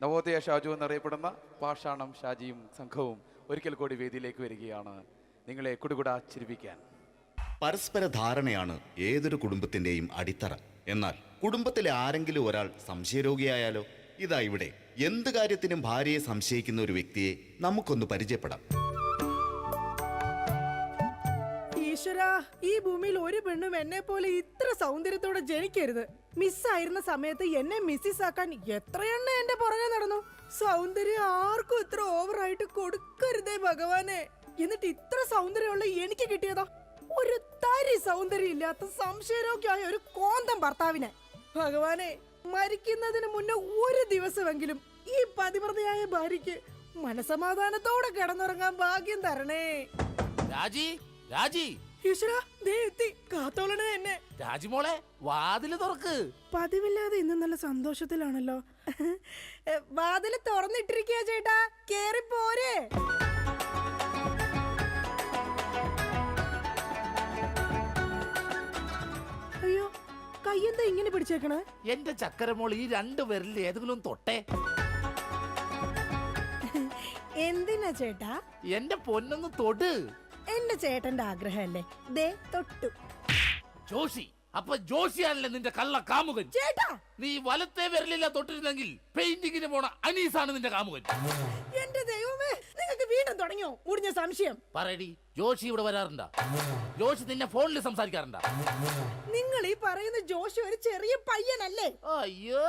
Navodaya Shaju എന്നറിയപ്പെടുന്ന പാഷാണം ഷാജിയും സംഘവും ഒരിക്കൽ കൂടി വേദിയിലേക്ക് വരികയാണ് നിങ്ങളെ കുടുകുടാ ചിരിപ്പിക്കാൻ. പരസ്പര ധാരണയാണ് ഏതൊരു കുടുംബത്തിന്റെയും അടിത്തറ. എന്നാൽ കുടുംബത്തിലെ ആരെങ്കിലും ഒരാൾ സംശയരോഗിയായാലോ? ഇതാ ഇവിടെ എന്ത് കാര്യത്തിനും ഭാര്യയെ സംശയിക്കുന്ന ഒരു വ്യക്തിയെ നമുക്കൊന്ന് പരിചയപ്പെടാം. ഈശ്വരാ, ഈ ഭൂമിയിൽ ഒരു പെണ്ണും എന്നെ പോലെ ഇത്ര സൗന്ദര്യത്തോടെ ജനിക്കരുത്. മിസ്സായിരുന്ന സമയത്ത് എന്നെ മിസ്സിസ് ആക്കാൻ എത്രയെണ്ണ എന്റെ പുറകെ നടന്നു. സൗന്ദര്യം ആർക്കും ഇത്ര ഓവറായിട്ട് കൊടുക്കരുതേ ഭഗവാനെ. എന്നിട്ട് ഇത്ര സൗന്ദര്യമുള്ള എനിക്ക് കിട്ടിയതോ ഒരു തരി സൗന്ദര്യം ഇല്ലാത്ത സംശയരോഗ്യമായ ഒരു കോന്തം ഭർത്താവിനെ. ഭഗവാനെ, മരിക്കുന്നതിന് മുന്നേ ഒരു ദിവസമെങ്കിലും ഈ പതിവ്രതയായ ഭാര്യയ്ക്ക് മനസമാധാനത്തോടെ കിടന്നുറങ്ങാൻ ഭാഗ്യം തരണേ. രാജി, രാജി, ഈശ്വരാ, ദേ എത്തി. കാത്തോളണേ എന്നെ. രാജിമോളെ, വാതില് തുറക്ക്. പതിവില്ലാതെ ഇന്ന് നല്ല സന്തോഷത്തിലാണല്ലോ. വാതില് തുറന്നിട്ടിരിക്കുക ചേട്ടാ, കേറി പോരെ. അയ്യോ, കയ്യെന്താ ഇങ്ങനെ പിടിച്ചേക്കണേ? എന്റെ ചക്കരമോൾ, ഈ 2 വിരലിൽ ഏതെങ്കിലും തൊട്ടേ. എന്തിനാ ചേട്ടാ? എന്റെ പൊന്നൊന്ന് തൊട്. എന്റെ ചേട്ടന്റെ ആഗ്രഹമല്ലേ, ദേ തൊട്ടു. ജോഷി, അപ്പൊ ജോഷിയാണല്ലേ നിന്റെ കള്ള കാമുകൻ? ചേട്ടാ, നീ വലത്തെ വിരലില്ല തൊട്ടിരുന്നെങ്കിൽ പെയിന്റിങ്ങിന് പോണ അനീസാണ് നിന്റെ കാമുകൻ. എന്റെ ദൈവമേ, നിങ്ങൾക്ക് വീണ്ടും തുടങ്ങിയോ മുടിഞ്ഞ സംശയം? പറയടി, ജോഷി ഇവിടെ വരാറുണ്ടാ? ജോഷി നിന്നെ ഫോണിൽ സംസാരിക്കാറുണ്ടാ? നിങ്ങൾ ഈ പറയുന്ന ജോഷി ഒരു ചെറിയ പയ്യനല്ലേ? അയ്യോ,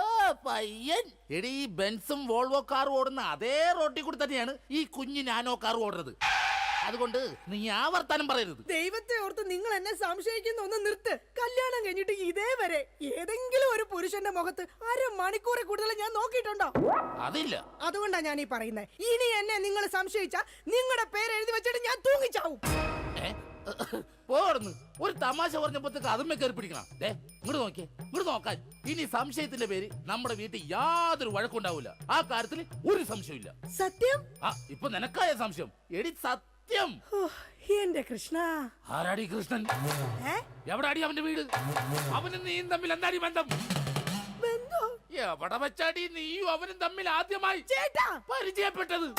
പയ്യൻ. എടി, ഈ ബെൻസും വോൾവോ കാറും ഓടുന്ന അതേ റോട്ടിൽ കൂടി തന്നെയാണ് ഈ കുഞ്ഞു നാനോ കാർ ഓടുന്നത്. അതുകൊണ്ട് നീ ആവർത്തനം പറയരുത്. ദൈവത്തെ ഓർത്ത് നിങ്ങൾ എന്നെ സംശയിക്കുന്ന ഒന്ന് നിർത്ത്. കല്യാണം കഴിഞ്ഞിട്ട് ഇതേവരെ ഏതെങ്കിലും ഒരു പുരുഷന്റെ മുഖത്ത് 1/2 മണിക്കൂറിൽ കൂടുതൽ ഞാൻ നോക്കിയിട്ടുണ്ടോ? അതില്ല. അതുകൊണ്ടാ ഞാൻ ഈ പറയുന്നത്. ഇനി എന്നെ നിങ്ങൾ സംശയിച്ച നിങ്ങളുടെ പേര് എഴുതി വെച്ചിട്ട് ഞാൻ തൂങ്ങിച്ചാവും. പോടുന്നു. ഒരു തമാശ പറഞ്ഞപ്പോഴത്തേക്ക് അതുമ്മ കയറി പിടിക്കണം. ഇങ്ങോട്ട് നോക്കിയേ, ഇങ്ങോട്ട് നോക്കാൻ. ഇനി സംശയത്തിന്റെ പേര് നമ്മുടെ വീട്ടിൽ യാതൊരു വഴക്കുണ്ടാവൂല. ആ കാര്യത്തിൽ ഒരു സംശയമില്ല. സത്യം? ആ, ഇപ്പൊ നിനക്കായ സംശയം. എടി സത്യം. ഓ, എന്റെ കൃഷ്ണ. ആരാടി കൃഷ്ണൻ? എവിടാടി അവന്റെ വീട്? അവനും നീയും തമ്മിൽ എന്താടി ബന്ധം? ബന്ധോ? എവിടെ വെച്ചാടി നീയും അവനും തമ്മിൽ ആദ്യമായി ചേട്ടാ പരിചയപ്പെട്ടത്?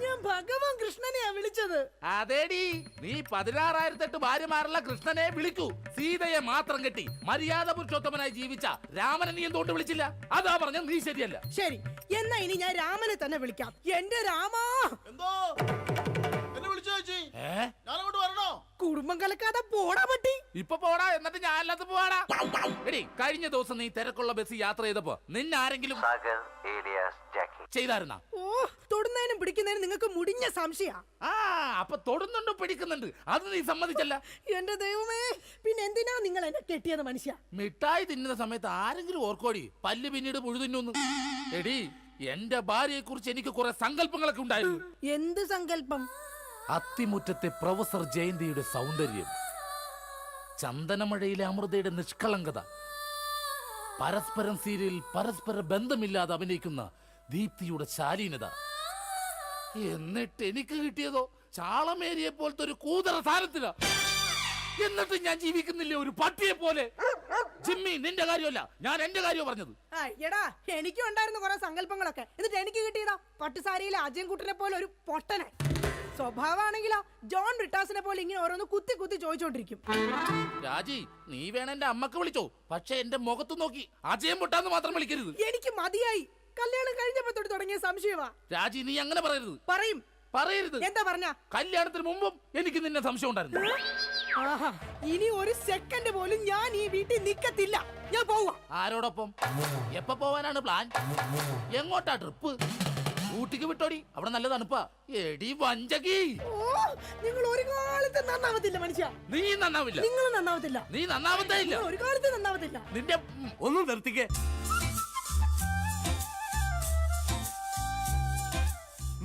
ഞാൻ ഭഗവാൻ കൃഷ്ണനെയാ വിളിച്ചത്. അതേടി, നീ 16,008 ഭാര്യമാരുള്ള കൃഷ്ണനെ വിളിക്കൂ. സീതയെ മാത്രം കെട്ടി മര്യാദ പുരുഷോത്തമനായി ജീവിച്ച രാമനെ നീ എന്തുകൊണ്ട് വിളിച്ചില്ല? അതാ പറഞ്ഞ നീ ശരിയല്ല. ശരി, എന്നാ ഇനി ഞാൻ രാമനെ തന്നെ വിളിക്കാം. എന്റെ രാമാ. എന്തോ എന്നെ വിളിച്ചു ചേച്ചി, ഞാനങ്ങോട്ട് വരണോ? കുടുംബം കലക്കാതെ പോടാ പട്ടി. ഇപ്പൊ പോടാ, എന്നിട്ട് ഞാൻ അല്ലാത്ത പോവാടാ. എടി, കഴിഞ്ഞ ദിവസം നീ തിരക്കുള്ള ബസ് യാത്ര ചെയ്തപ്പോ നിന്നെ ആരെങ്കിലും ചെയ്തായിരുന്നാ? ഓ, തൊടുന്നതിനും പിടിക്കുന്നതിനും നിങ്ങൾക്ക് മുടിഞ്ഞ സംശയ. ആ, അപ്പൊ തൊടുന്നുണ്ട് പിടിക്കുന്നുണ്ട്, അത് നീ സമ്മതിച്ചല്ല. എന്റെ ദൈവമേ, പിന്നെ എന്തിനാ നിങ്ങൾ എന്നെ കെട്ടിയത് മനുഷ്യ? മിഠായി തിന്നുന്ന സമയത്ത് ആരെങ്കിലും ഓർക്കോടി പല്ല് പിന്നീട് പുഴുതിന്നു? എടി, എന്റെ ഭാര്യയെ കുറിച്ച് എനിക്ക് കുറെ സങ്കല്പങ്ങളൊക്കെ ഉണ്ടായിരുന്നു. എന്ത് സങ്കല്പം? അത്തിമുറ്റത്തെ പ്രൊഫസർ ജയന്തിയുടെ സൗന്ദര്യം, ചന്ദനമഴയിലെ അമൃതയുടെ നിഷ്കളങ്കത, പരസ്പരം സീരിയൽ പരസ്പര ബന്ധമില്ലാതെ അഭിനയിക്കുന്ന ദീപ്തിയുടെ ശാലീനത. എന്നിട്ട് എനിക്ക് കിട്ടിയതോ ചാളമേരിയെ പോലത്തെ ഒരു കൂതറ സാധനത്തില. എന്നിട്ട് ഞാൻ ജീവിക്കുന്നില്ലേ ഒരു പട്ടിയെ പോലെ. ജിമ്മി, നിന്റെ കാര്യമല്ല, ഞാൻ എന്റെ കാര്യം പറഞ്ഞത്. എടാ, എനിക്കും ഉണ്ടായിരുന്നു കുറെ സങ്കല്പങ്ങളൊക്കെ. എന്നിട്ട് എനിക്ക് കിട്ടിയതാ പട്ടുസാരിയിലെ അജയൻ കുട്ടനെ പോലെ ഒരു പൊട്ടനെ. സ്വഭാവമാണെങ്കിലോ ജോൺ ബ്രിട്ടാസിനെ പോലെ ഇങ്ങനെ ഓരോന്ന് കുത്തി കുത്തി ചോദിച്ചോണ്ടിരിക്കും. രാജി, നീ വേണം എന്റെ അമ്മക്ക് വിളിച്ചോ, പക്ഷെ എന്റെ മുഖത്ത് നോക്കി അജയം പൊട്ടാന്ന് മാത്രം വിളിക്കരുത്. എനിക്ക് മതിയായി. കല്യാണം കഴിഞ്ഞപ്പോ തൊട്ട് തുടങ്ങിയ സംശയമാ. രാജി, നീ അങ്ങനെ പറയരുത്. പറയരുത്. എന്താ പറഞ്ഞ? കല്യാണത്തിന് മുമ്പും എനിക്ക് നിന്നെ സംശയം ഉണ്ടായിരുന്നു. ആഹാ, ഇനി ഒരു സെക്കൻഡ് പോലും ഞാൻ ഈ വീട്ടിൽ നിക്കത്തില്ല. ഞാൻ പോവാ. ആരോടൊപ്പം? എപ്പോ പോവാനാണ് പ്ലാൻ? എങ്ങോട്ടാ ട്രിപ്പ്? ഊട്ടിക്ക് വിട്ടോടി, അവിടെ നല്ല തണുപ്പാ. എടി വഞ്ചകി, നിങ്ങൾ ഒരു കാലത്ത് നന്നാവത്തില്ല മനുഷ്യ. നീ നന്നാവില്ല. നിങ്ങൾ നന്നാവത്തില്ല. നീ നന്നാവത്തേ ഇല്ല. ഒരു കാലത്ത് നന്നാവത്തില്ല. നിന്റെ ഒന്നും നിർത്തിക്കേ.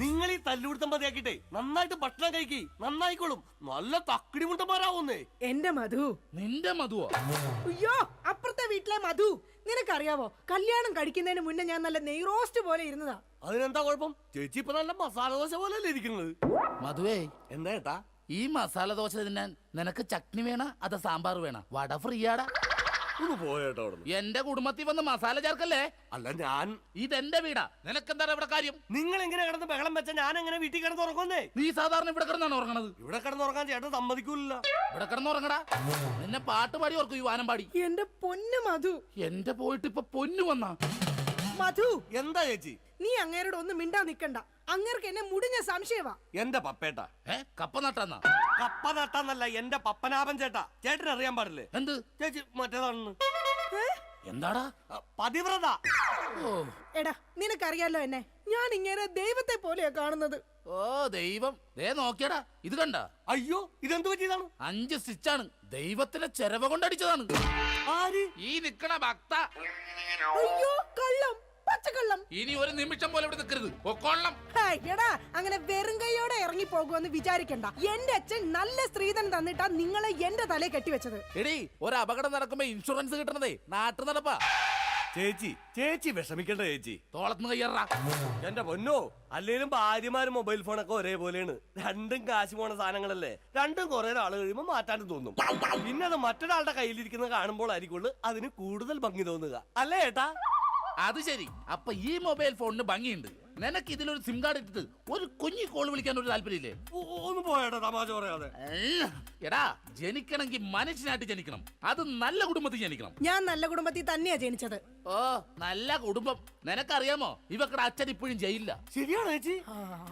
നിങ്ങൾ ഈ തല്ലുപിടുത്തം മതിയാക്കിട്ടെ നന്നായിട്ട് ഭക്ഷണം കഴിക്കി, നന്നായിക്കോളും. നല്ല തക്കിടി മുണ്ടന്മാരാവുന്നേ. എന്റെ മധു. നിന്റെ മധുവോ? അയ്യോ, അപ്പുറത്തെ വീട്ടിലെ മധു. നിനക്കറിയാവോ, കല്യാണം കഴിക്കുന്നതിന് മുന്നേ ഞാൻ നല്ല നെയ് റോസ്റ്റ് പോലെ ഇരുന്നതാ. അതിനെന്താ കുഴപ്പം? ചേച്ചി ഇപ്പൊ നല്ല മസാല ദോശ പോലെയല്ലേ ഇരിക്കുന്നത്. മധുവേ, എന്താ ഏട്ടാ? ഈ മസാല ദോശ തിന്നാൻ നിനക്ക് ചട്നി വേണ അതോ സാമ്പാർ വേണ? വട ഫ്രീയാടാ. ഒന്ന് പോയേട്ടാ അവിടെ. എന്റെ കുടുംബത്തിൽ വന്ന് മസാല ചേർക്കല്ലേ. അല്ല, ഞാൻ ഇതെന്റെ വീടാ, നിനക്കെന്താ ഇവിടെ കാര്യം? നിങ്ങൾ എങ്ങനെ കിടന്ന് ബഹളം വെച്ച ഞാൻ എങ്ങനെ വീട്ടിൽ കിടന്ന് ഉറങ്ങുന്നേ? നീ സാധാരണ ഇവിടെ കിടന്നാണ് ഉറങ്ങണത്. ഇവിടെ കിടന്ന് ഉറങ്ങാൻ ചേട്ടൻ സമ്മതിക്കൂല. ഇവിടെ കിടന്ന് ഉറങ്ങടാ. നിന്നെ പാട്ട് പാടി ഓർക്കും, ഈ വാനം പാടി. എന്റെ പൊന്നു മധു. എന്റെ പോയിട്ട് ഇപ്പൊ പൊന്നു വന്നാ. മധു, എന്താ ചേച്ചി? നീ അങ്ങേരോട് ഒന്നും മിണ്ടാ നിക്കണ്ട. അങ്ങേർക്ക് എന്നെ മുടിഞ്ഞ സംശയവാ. എന്റെ പപ്പേട്ട കപ്പ നട്ടാന്നാ? കപ്പ നട്ടാന്നല്ല, എന്റെ പപ്പനാഭൻ ചേട്ടാ. ചേട്ടൻ അറിയാൻ പാടില്ലേ? എന്ത്? ചേച്ചി മറ്റേതാണെന്ന്. എന്താടാ? പതിവ്രത. ഓ, എടാ, നിനക്കറിയാലോ എന്നെ. ഞാൻ ഇങ്ങനെ ദൈവത്തെ പോലെയാ കാണുന്നത്. ഓ ദൈവം, ദേ നോക്കിയടാ, ഇത് കണ്ട? അയ്യോ, ഇതെന്ത് പറ്റിയതാണ്? 5 സ്റ്റിച്ചാണ്. ദൈവത്തിലെ ചെരവ കൊണ്ടടിച്ചതാണ്. ആര്? ഈ നിക്കണ ഭക്ത. അയ്യോ, കള്ളം, പച്ചക്കള്ളം. ഇനി ഒരു നിമിഷം പോലെ ഇവിടെ നിൽക്കരുത്, പൊക്കോളണം. എടാ, അങ്ങനെ വെറും കൈയോടെ ഇറങ്ങി പോകുമെന്ന് വിചാരിക്കണ്ട. എന്റെ അച്ഛൻ നല്ല സ്ത്രീധനം തന്നിട്ടാ നിങ്ങളെ എന്റെ തലയെ കെട്ടിവെച്ചത്. എടി, ഒരു അപകടം നടക്കുമ്പോ ഇൻഷുറൻസ് കിട്ടണതേ നാട്ടു നടപ്പാ. ചേച്ചി വിഷമിക്കണ്ട ചേച്ചി. തോളത്തുനിന്ന് കയ്യറാ. എന്റെ പൊന്നോ, അല്ലേലും ഭാര്യമാരും മൊബൈൽ ഫോണൊക്കെ ഒരേപോലെയാണ്. രണ്ടും കാശ് പോണ സാധനങ്ങളല്ലേ. രണ്ടും കുറെ നാൾ കഴിയുമ്പോ മാറ്റാണ്ട് തോന്നും. പിന്നെ അത് മറ്റൊരാളുടെ കയ്യിലിരിക്കുന്നത് കാണുമ്പോൾ ആയിരിക്കുള്ളൂ അതിന് കൂടുതൽ ഭംഗി തോന്നുക, അല്ലേ ഏട്ടാ? അത് ശരി. അപ്പൊ ഈ മൊബൈൽ ഫോണിന് ഭംഗിയുണ്ട്. നിനക്ക് ഇതിലൊരു സിം കാർഡ് ഇട്ടിട്ട് ഒരു കുഞ്ഞി കോൾ വിളിക്കാൻ ഒരു താല്പര്യമില്ലേ? ഒന്ന് പോയേട്ടാ, തമാശ പറയാതെ. എടാ, ജനിക്കണമെങ്കിൽ മനുഷ്യനായിട്ട് ജനിക്കണം. അത് നല്ല കുടുംബത്തിൽ ജനിക്കണം. ഞാൻ നല്ല കുടുംബത്തിൽ തന്നെയാ ജനിച്ചത്. ഓ, നല്ല കുടുംബം. നിനക്കറിയാമോ, ഇവക്കടെ അച്ഛൻ ഇപ്പോഴും ജയിലില്ല. ശരിയാണോ ചേച്ചി?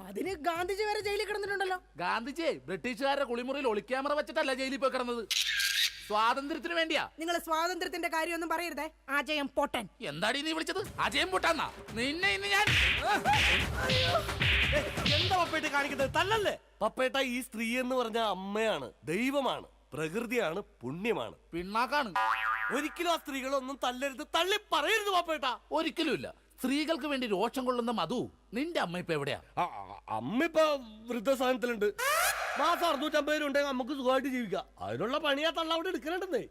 അതിന് ഗാന്ധിജി വരെ ജയിലിൽ കിടന്നിട്ടുണ്ടല്ലോ. ഗാന്ധിജി ബ്രിട്ടീഷുകാരുടെ കുളിമുറിയിൽ ഒളിക്യാമറ വെച്ചിട്ടല്ല ജയിലിൽ പോയി കിടന്നത്. സ്വാതന്ത്ര്യത്തിന് വേണ്ടിയാ. നിങ്ങൾ സ്വാതന്ത്ര്യത്തിന്റെ കാര്യമൊന്നും പറയരുതേ. അജയം പൊട്ടൻ. എന്താടി നീ വിളിച്ചത്? അജയം പൊട്ടാന്നാ? നിന്നെ ഇന്ന് ഞാൻ. എന്താ പപ്പേട്ട കാണിക്കുന്നത്? തല്ലല്ലേ പപ്പേട്ട. ഈ സ്ത്രീ എന്ന് പറഞ്ഞ അമ്മയാണ്, ദൈവമാണ്, പ്രകൃതിയാണ്, പുണ്യമാണ്, പിണ്ണാക്കാണ്. ഒരിക്കലും ആ സ്ത്രീകളൊന്നും തല്ലരുത്, തള്ളി പറയരുത് പപ്പേട്ട. ഒരിക്കലും ഇല്ല. സ്ത്രീകൾക്ക് വേണ്ടി രോഷം കൊള്ളുന്ന മധു, നിന്റെ അമ്മ ഇപ്പൊ എവിടെയാ? അമ്മ ഇപ്പൊ വൃദ്ധസാധനത്തിലുണ്ട്. മാസം 650 രൂപ ഉണ്ടെങ്കിൽ നമുക്ക് സുഖമായിട്ട് ജീവിക്കാം. അതിനുള്ള പണിയാ തള്ള അവിടെ എടുക്കണുണ്ടെന്നേ.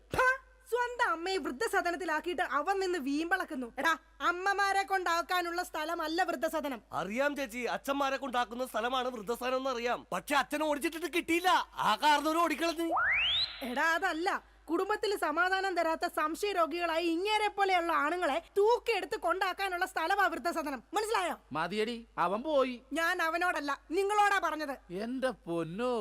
സ്വന്തം അമ്മയെ വൃദ്ധസദനത്തിലാക്കിയിട്ട് അവൻ നിന്ന് വീമ്പളക്കുന്നു. എടാ, അമ്മമാരെ കൊണ്ടാക്കാനുള്ള സ്ഥലമല്ല വൃദ്ധസദനം. അറിയാം ചേച്ചി, അച്ഛന്മാരെ കൊണ്ടാക്കുന്ന സ്ഥലമാണ് വൃദ്ധസ്ഥാനം എന്ന് അറിയാം. പക്ഷെ അച്ഛനെ ഓടിച്ചിട്ട് കിട്ടിയില്ല. ആ കാരണവരും ഓടിക്കളഞ്ഞ്. എടാ, അതല്ല. കുടുംബത്തിൽ സമാധാനം തരാത്ത സംശയ രോഗികളായി ഇങ്ങേരെ പോലെയുള്ള ആണുങ്ങളെ തൂക്കിയെടുത്ത് കൊണ്ടാക്കാനുള്ള സ്ഥലമാ വൃദ്ധസദനം. മനസ്സിലായോ? മതിയടി, അവൻ പോയി. ഞാൻ അവനോടല്ല, നിങ്ങളോടാ പറഞ്ഞത്. എന്റെ പൊന്നോ,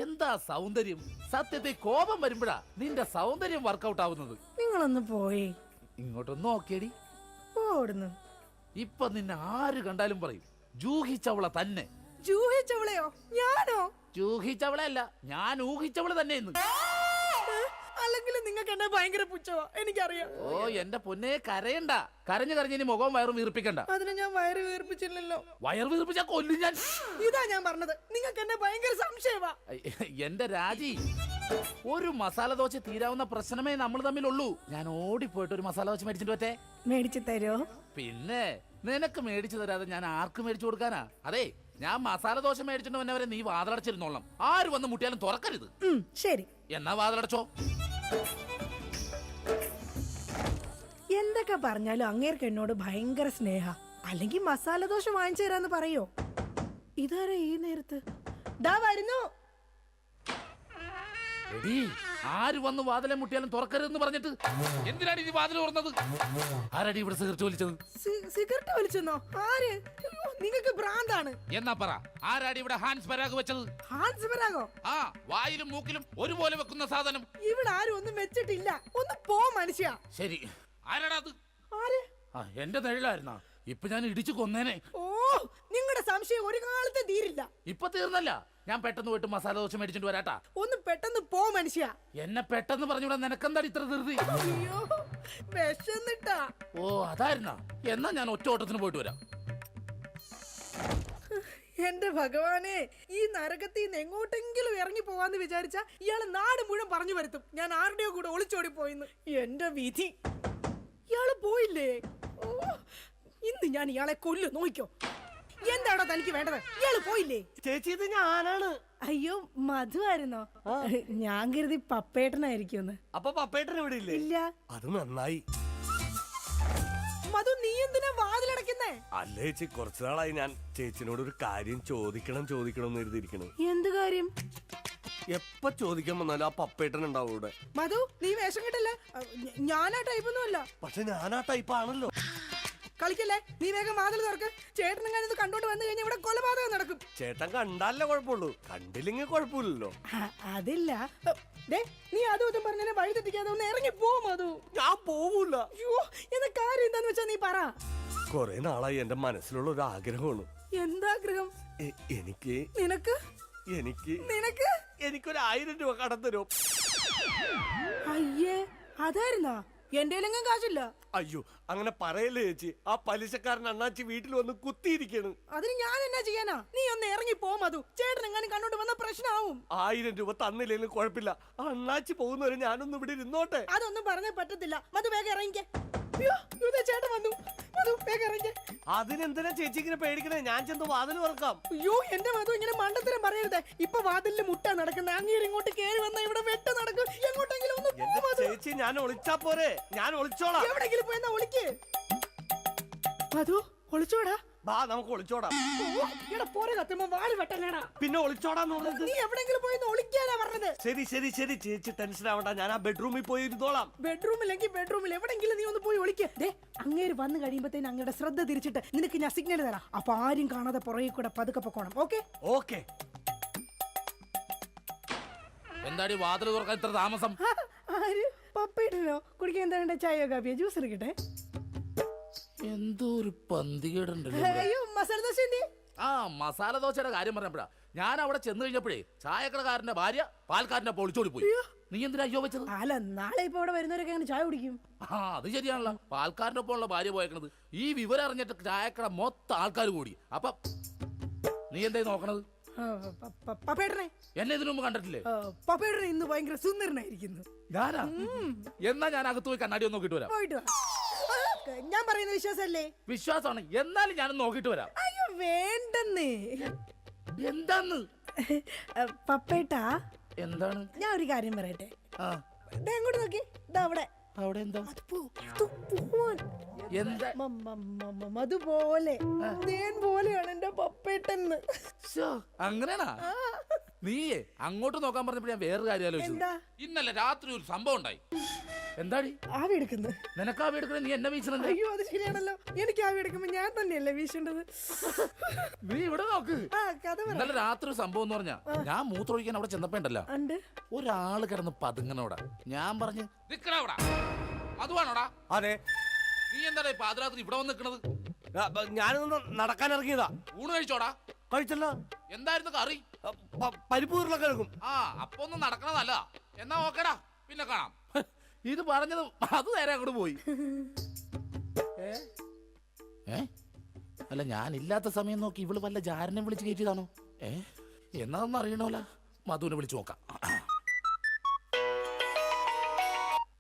എന്താ സൗന്ദര്യം! സത്യത്തെ കോപം വരുമ്പോഴാ നിന്റെ സൗന്ദര്യം വർക്കൗട്ട് ആവുന്നത്. നിങ്ങളൊന്ന് പോയി ഇങ്ങോട്ടൊന്ന് നോക്കിയടി. ഓടുന്നു. ഇപ്പൊ നിന്നെ ആര് കണ്ടാലും പറയും ജൂഹിച്ചവള തന്നെ. ജൂഹിച്ചവളെയോ? ഞാനോ? ജൂഹിച്ചവളല്ല, ഞാൻ ഊഹിച്ചവള് തന്നെ ഇന്ന്. അല്ലെങ്കിൽ നിങ്ങൾക്ക് എന്നെ ഭയങ്കര പുച്ഛവാ, എനിക്കറിയാം. ഓ എന്റെ പൊന്നെ, കരയണ്ട. കരഞ്ഞു കരഞ്ഞ് ഇനി മുഖവും വയറും വീർപ്പിക്കണ്ട. അതിന് ഞാൻ വയറ് വീർപ്പിച്ചില്ലല്ലോ. വയർ വീർപ്പിച്ചാ കൊല്ലും ഞാൻ. ഇതാ ഞാൻ പറഞ്ഞത്, നിങ്ങൾക്ക് എന്നെ ഭയങ്കര സംശയവാ. എന്റെ രാജി, ഒരു മസാല ദോശ തീരാവുന്ന പ്രശ്നമേ നമ്മൾ തമ്മിലുള്ളൂ. ഞാൻ ഓടിപ്പോയിട്ട് ഒരു മസാല ദോശ മേടിച്ചിട്ട് പറ്റേ? മേടിച്ചു തരോ? പിന്നെ നിനക്ക് മേടിച്ചു തരാതെ ഞാൻ ആർക്ക് മേടിച്ചു കൊടുക്കാനാ? അതെ, ഞാൻ മസാല ദോശ മേടിച്ചിട്ട് വന്നവരെ നീ വാതിലടച്ചിരുന്നോളാം. ആര് വന്ന് മുട്ടിയാലും തുറക്കരുത്. ശരി. എന്നാ വാതിലടച്ചോ. എന്തൊക്കെ പറഞ്ഞാലും അങ്ങേർക്ക് എന്നോട് ഭയങ്കര സ്നേഹ. അല്ലെങ്കിൽ മസാല ദോശ വാങ്ങിച്ചു തരാന്ന് പറയോ? ഇതാരാ ഈ നേരത്ത്? ദാ വരുന്നു. എടീ, ആര് വന്ന് വാതിലെ മുട്ടിയാലും തുറക്കരുതെന്ന് പറഞ്ഞിട്ട് എന്തിനാണ് ഈ വാതിൽ തുറന്നത്? ആരടി ഇവിടെ സിഗരറ്റ് വലിച്ചത്? സിഗരറ്റ് വലിച്ചെന്നോ? ആര്? നിങ്ങൾക്ക് ഭ്രാന്താണ്. എന്നാ പറ, ആരാടി ഇവിടെ ഹാൻസ് പരാഗ് വെച്ചത്? ഹാൻസ് പരാഗോ? ആ, വായിലും മൂക്കിലും ഒരുപോലെ വെക്കുന്ന സാധനം. ഇവിടെ ആരും ഒന്നും വെച്ചിട്ടില്ല. ഒന്ന് പോ മനുഷ്യ. ശരി, ആരാടാ അത്? ആര്? ആ, എന്റെ നിഴലായിരുന്നാ? ഇപ്പൊ ഞാൻ ഇടിച്ചു കൊന്നേനെ. ഓ, നിങ്ങളുടെ സംശയം ഒരു കാലത്തെ തീരില്ല. ഇപ്പൊ തീർന്നല്ല, ഞാൻ പെട്ടെന്ന് പോയിട്ട് മസാല ദോശ മേടിച്ചിട്ട് വരാട്ടാ. ഒന്ന് പെട്ടെന്ന് പോ മനുഷ്യ. എന്നെ പെട്ടെന്ന് പറഞ്ഞൂടാ, നിനക്കെന്താ ഇത്ര ധൃതി? അയ്യോ, വിശന്നിട്ടാ. ഓ, അതായിരുന്നാ? എന്നാ ഞാൻ ഒറ്റ ഓട്ടത്തിന് പോയിട്ട് വരാം. എന്റെ ഭഗവാനെ, ഈ നരകത്തിൽ നിന്ന് എങ്ങോട്ടെങ്കിലും ഇറങ്ങി പോവാന്ന് വിചാരിച്ച ഇയാള് നാട് മുഴുവൻ പറഞ്ഞു വരുത്തും ഞാൻ ആരുടെയോ കൂടെ ഒളിച്ചോടി പോയിന്ന്. എന്റെ വിധി. ഇയാള് പോയില്ലേ? ഓ, ഇന്ന് ഞാൻ ഇയാളെ കൊല്ലു. നോക്കിക്കോ. എന്താണോ തനിക്ക് വേണ്ടത്? ഇയാള് പോയില്ലേ? ചേച്ചി ഇത് ഞാനാണ്. അയ്യോ, മധു ആയിരുന്നോ? ഞാൻ കരുതി പപ്പേട്ടനായിരിക്കും. അപ്പൊ പപ്പേട്ടൻ ഇവിടെ ഇല്ലേ? ഇല്ല. അത് നന്നായി. മധു, നീ എന്തിനാ വാതിലടക്കുന്നേ? അല്ല ചേച്ചി, കുറച്ചു നാളായി ഞാൻ ചേച്ചിനോട് ഒരു കാര്യം ചോദിക്കണം എന്ന് എഴുതിയിരിക്കണു. എന്ത് കാര്യം? എപ്പ ചോദിക്കാൻ വന്നാലും ആ പപ്പേട്ടൻ ഉണ്ടാവും ഇവിടെ. മധു, നീ വേഷം കിട്ടല്ല. ഞാനാ ടൈപ്പൊന്നും അല്ല. പക്ഷെ ഞാൻ ആ ടൈപ്പ് ആണല്ലോ. കളിക്കല്ലേ. നീ വേഗം വാതിൽ തുറക്ക്. ചേട്ടനെങ്ങാനും ഇത് കണ്ടോണ്ട് വന്നു കഴിഞ്ഞാൽ ഇവിടെ കൊലപാതകം നടക്കും. ചേട്ടൻ കണ്ടാലേ കുഴപ്പമുള്ളൂ, കണ്ടില്ലെങ്കിൽ കുഴപ്പമില്ലല്ലോ. അതില്ല. ദേ, നീ അതും ഇതും പറഞ്ഞാൽ വഴി തെറ്റിക്കാതെ ഒന്ന് ഇറങ്ങി പോ മധു. ഞാൻ പോവൂല. അയ്യോ, എന്ന കാര്യം എന്താന്ന് വെച്ചാ നീ പറ. കൊറേ നാളായി എന്റെ മനസ്സിലുള്ള ഒരു ആഗ്രഹമാണ്. എന്താഗ്രഹം? എനിക്ക് നിനക്ക് എനിക്ക് നിനക്ക് എനിക്കൊരു 1000 രൂപ കടം തരും. അയ്യേ, അതായിരുന്നാ? എന്റെ കാശില്ല. അയ്യോ, അങ്ങനെ പറയല്ലേ ചേച്ചി. ആ പലിശക്കാരൻ അണ്ണാച്ചി വീട്ടിൽ വന്ന് കുത്തിയിരിക്കാണ്. അതിന് ഞാൻ എന്നാ ചെയ്യാനാ? നീ ഒന്ന് ഇറങ്ങി പോ മധു. ചേട്ടൻ എങ്ങാനും കണ്ടോണ്ട് വന്ന പ്രശ്നമാവും. 1000 രൂപ തന്നില്ലെങ്കിലും കുഴപ്പമില്ല. ആ അണ്ണാച്ചി പോകുന്നവരെ ഞാനൊന്നും ഇവിടെ ഇരുന്നോട്ടെ. അതൊന്നും പറഞ്ഞേ പറ്റത്തില്ല. മധു വേഗം ഇറങ്ങിക്കേ. അയ്യോ, ഇതാ ചേട്ടൻ വന്നു. മധു വേഗം ഇറങ്ങിക്കേ. അതിനെന്തിനാ ചേച്ചി ഇങ്ങനെ പേടിക്കണേ? ഞാൻ ചെന്ന് വാതിൽ തുറക്കാം. അയ്യോ, എന്റെ മധു ഇങ്ങനെ മണ്ടത്തരം പറയരുത്. ഇപ്പൊ വാതിലില് മുട്ട നടക്കുന്നത്. അങ്ങേര് ഇങ്ങോട്ട് കേറി വന്ന ഇവിടെ വെട്ട നടക്കും. എങ്ങോട്ടെങ്കിലും ഒന്ന് പോ എന്റെ മധു. ചേച്ചി, ഞാൻ ഒളിച്ചാ പോരെ? ഞാൻ ഒളിച്ചോളാം. എവിടെങ്കിലും പോയെന്നാ ഒളിക്ക്. മധു, ഒളിച്ചോടാ. വാ, നമുക്ക് ഒളിച്ചോടാം. ഓ, എടാ പോരെ കത്തുമ്പോ വാല് വെട്ടല്ലേടാ. പിന്നെ ഒളിച്ചോടാന്ന് പറഞ്ഞത്? നീ എവിടെങ്കിലും പോയെന്ന് ഒളിക്കാനാ പറഞ്ഞത്. ശരി ശരി ശരി, ചേച്ചി ടെൻഷൻ ആവണ്ട. ഞാൻ ആ ബെഡ്റൂമിൽ പോയി ഇരുന്നോളാം. ബെഡ്റൂമില്ലെങ്കിൽ ബെഡ്റൂമിൽ എവിടെങ്കിലും നീ ഒന്ന് പോയി ഒളിക്ക്. ദേ, അങ്ങേര് വന്നു കഴിയുമ്പത്തേന് അങ്ങയുടെ ശ്രദ്ധ തിരിച്ചിട്ട് നിനക്ക് ഞാൻ സിഗ്നൽ തരാം. അപ്പൊ ആരും കാണാതെ പുറകെ കൂടെ പതുക്കെ പൊക്കോണം. ഓക്കെ? ഓക്കെ. എന്താടി വാതിൽ തുറക്കാൻ ഇത്ര താമസം? ആര്? പപ്പയിട്ടോ? കുടിക്കാൻ എന്താ? ചായയോ കാപ്പിയോ ജ്യൂസ് എടുക്കട്ടെ? എന്തോ ഒരു പന്തികേടുണ്ടല്ലോ. അയ്യോ, മസാല ദോശ എന്തി? ആ, മസാല ദോശയുടെ കാര്യം പറഞ്ഞപ്പോഴാ ഞാൻ അവിടെ ചെന്ന് കഴിഞ്ഞപ്പോഴേ ചായക്കടക്കാരന്റെ ഭാര്യ പാൽക്കാരന്റെ പൊളിച്ചോടി പോയി. നീ എന്തിനാ അയ്യോ വെച്ചത്? അല്ല, നാളെ ഇപ്പൊ ഇവിടെ വരുന്നവരൊക്കെ അങ്ങനെ ചായ കുടിക്കും. ആ, അത് ശരിയാണല്ലോ. പാൽക്കാരന്റെ ഒപ്പം ഉള്ള ഭാര്യ പോയേക്കണത്. ഈ വിവരം അറിഞ്ഞിട്ട് ചായക്കട മൊത്തം ആൾക്കാർ കൂടി. അപ്പൊ നീ എന്തായി നോക്കണത്? പപ്പേട്ടനെ എന്നെ ഇതിനു മുമ്പ് കണ്ടിട്ടില്ലേ? പപ്പേട്ടനെ ഇന്ന് ഭയങ്കര സുന്ദരനായിരിക്കുന്നു. ഞാനാ? എന്നാ ഞാൻ അകത്ത് പോയി കണ്ണാടി ഒന്ന് നോക്കിട്ട് വരാം. പോയിട്ട് വാ. ഞാൻ പറയുന്ന വിശ്വാസല്ലേ? വിശ്വാസമാണ്. എന്നാലും ഞാനൊന്ന് നോക്കിട്ട് വരാം. അയ്യോ, വേണ്ടെന്നേ. എന്താന്ന്? പപ്പേട്ടാ, എന്താണ്? ഞാൻ ഒരു കാര്യം പറയട്ടെ. ആ, എങ്ങോട്ട് നോക്കി? അവിടെ അവിടെ എന്താ? എന്താ? അതുപോലെ തേൻ പോലെയാണ് എന്റെ പപ്പേട്ടെന്ന്. അങ്ങനെയാണാ? നീയേ അങ്ങോട്ട് നോക്കാൻ പറഞ്ഞപ്പോ ഞാൻ വേറൊരു കാര്യം ആലോചിച്ചു. എന്താ? ഇന്നലെ രാത്രി ഒരു സംഭവം ഉണ്ടായി. എന്താടി? ആവി എടുക്കുന്നു. നിനക്കാ വീടുക്കണേ, നീ എന്നെ വീശണേ? അയ്യോ, അത് ശരിയാണല്ലോ. എനിക്ക് ആവി എടുക്കുമ്പോ ഞാൻ തന്നെയല്ലേ വീശേണ്ടത്. നീ ഇവിടെ നോക്ക്. കഥ പറ. ഇന്നലെ രാത്രി ഒരു സംഭവം എന്ന് പറഞ്ഞാ, ഞാൻ മൂത്രമൊഴിക്കാൻ അവിടെ ചെന്നപ്പോ ഉണ്ടല്ലോ, ഒരാള് കിടന്ന് പതുങ്ങനോടാ. ഞാൻ പറഞ്ഞു നിക്കണവിടെ. അതുവാണോടാ? അതെ. നീ എന്താ പാതിരാത്രി ഇവിടെ വന്ന് നിക്കണത്? ഞാനൊന്ന് നടക്കാൻ ഇറങ്ങിയതാ. ഊണ് കഴിച്ചോടാ? കഴിച്ചല്ലോ. എന്തായിരുന്നു കറി? പരിപ്പ് ഉരുളക്കിഴങ്ങും. ആ, അപ്പൊ ഒന്നും നടക്കണതല്ല. എന്നാ ഓക്കേടാ, പിന്നെ കാണാം. ഇത് പറഞ്ഞതും അത് നേരെ അങ്ങോട്ട് പോയി. അല്ല, ഞാൻ ഇല്ലാത്ത സമയം നോക്കി ഇവള് വല്ല ജാരനെ വിളിച്ച് കയറ്റിയതാണോ? എന്നാന്ന് അറിയണോല. മധുവിനെ വിളിച്ചു നോക്കാം.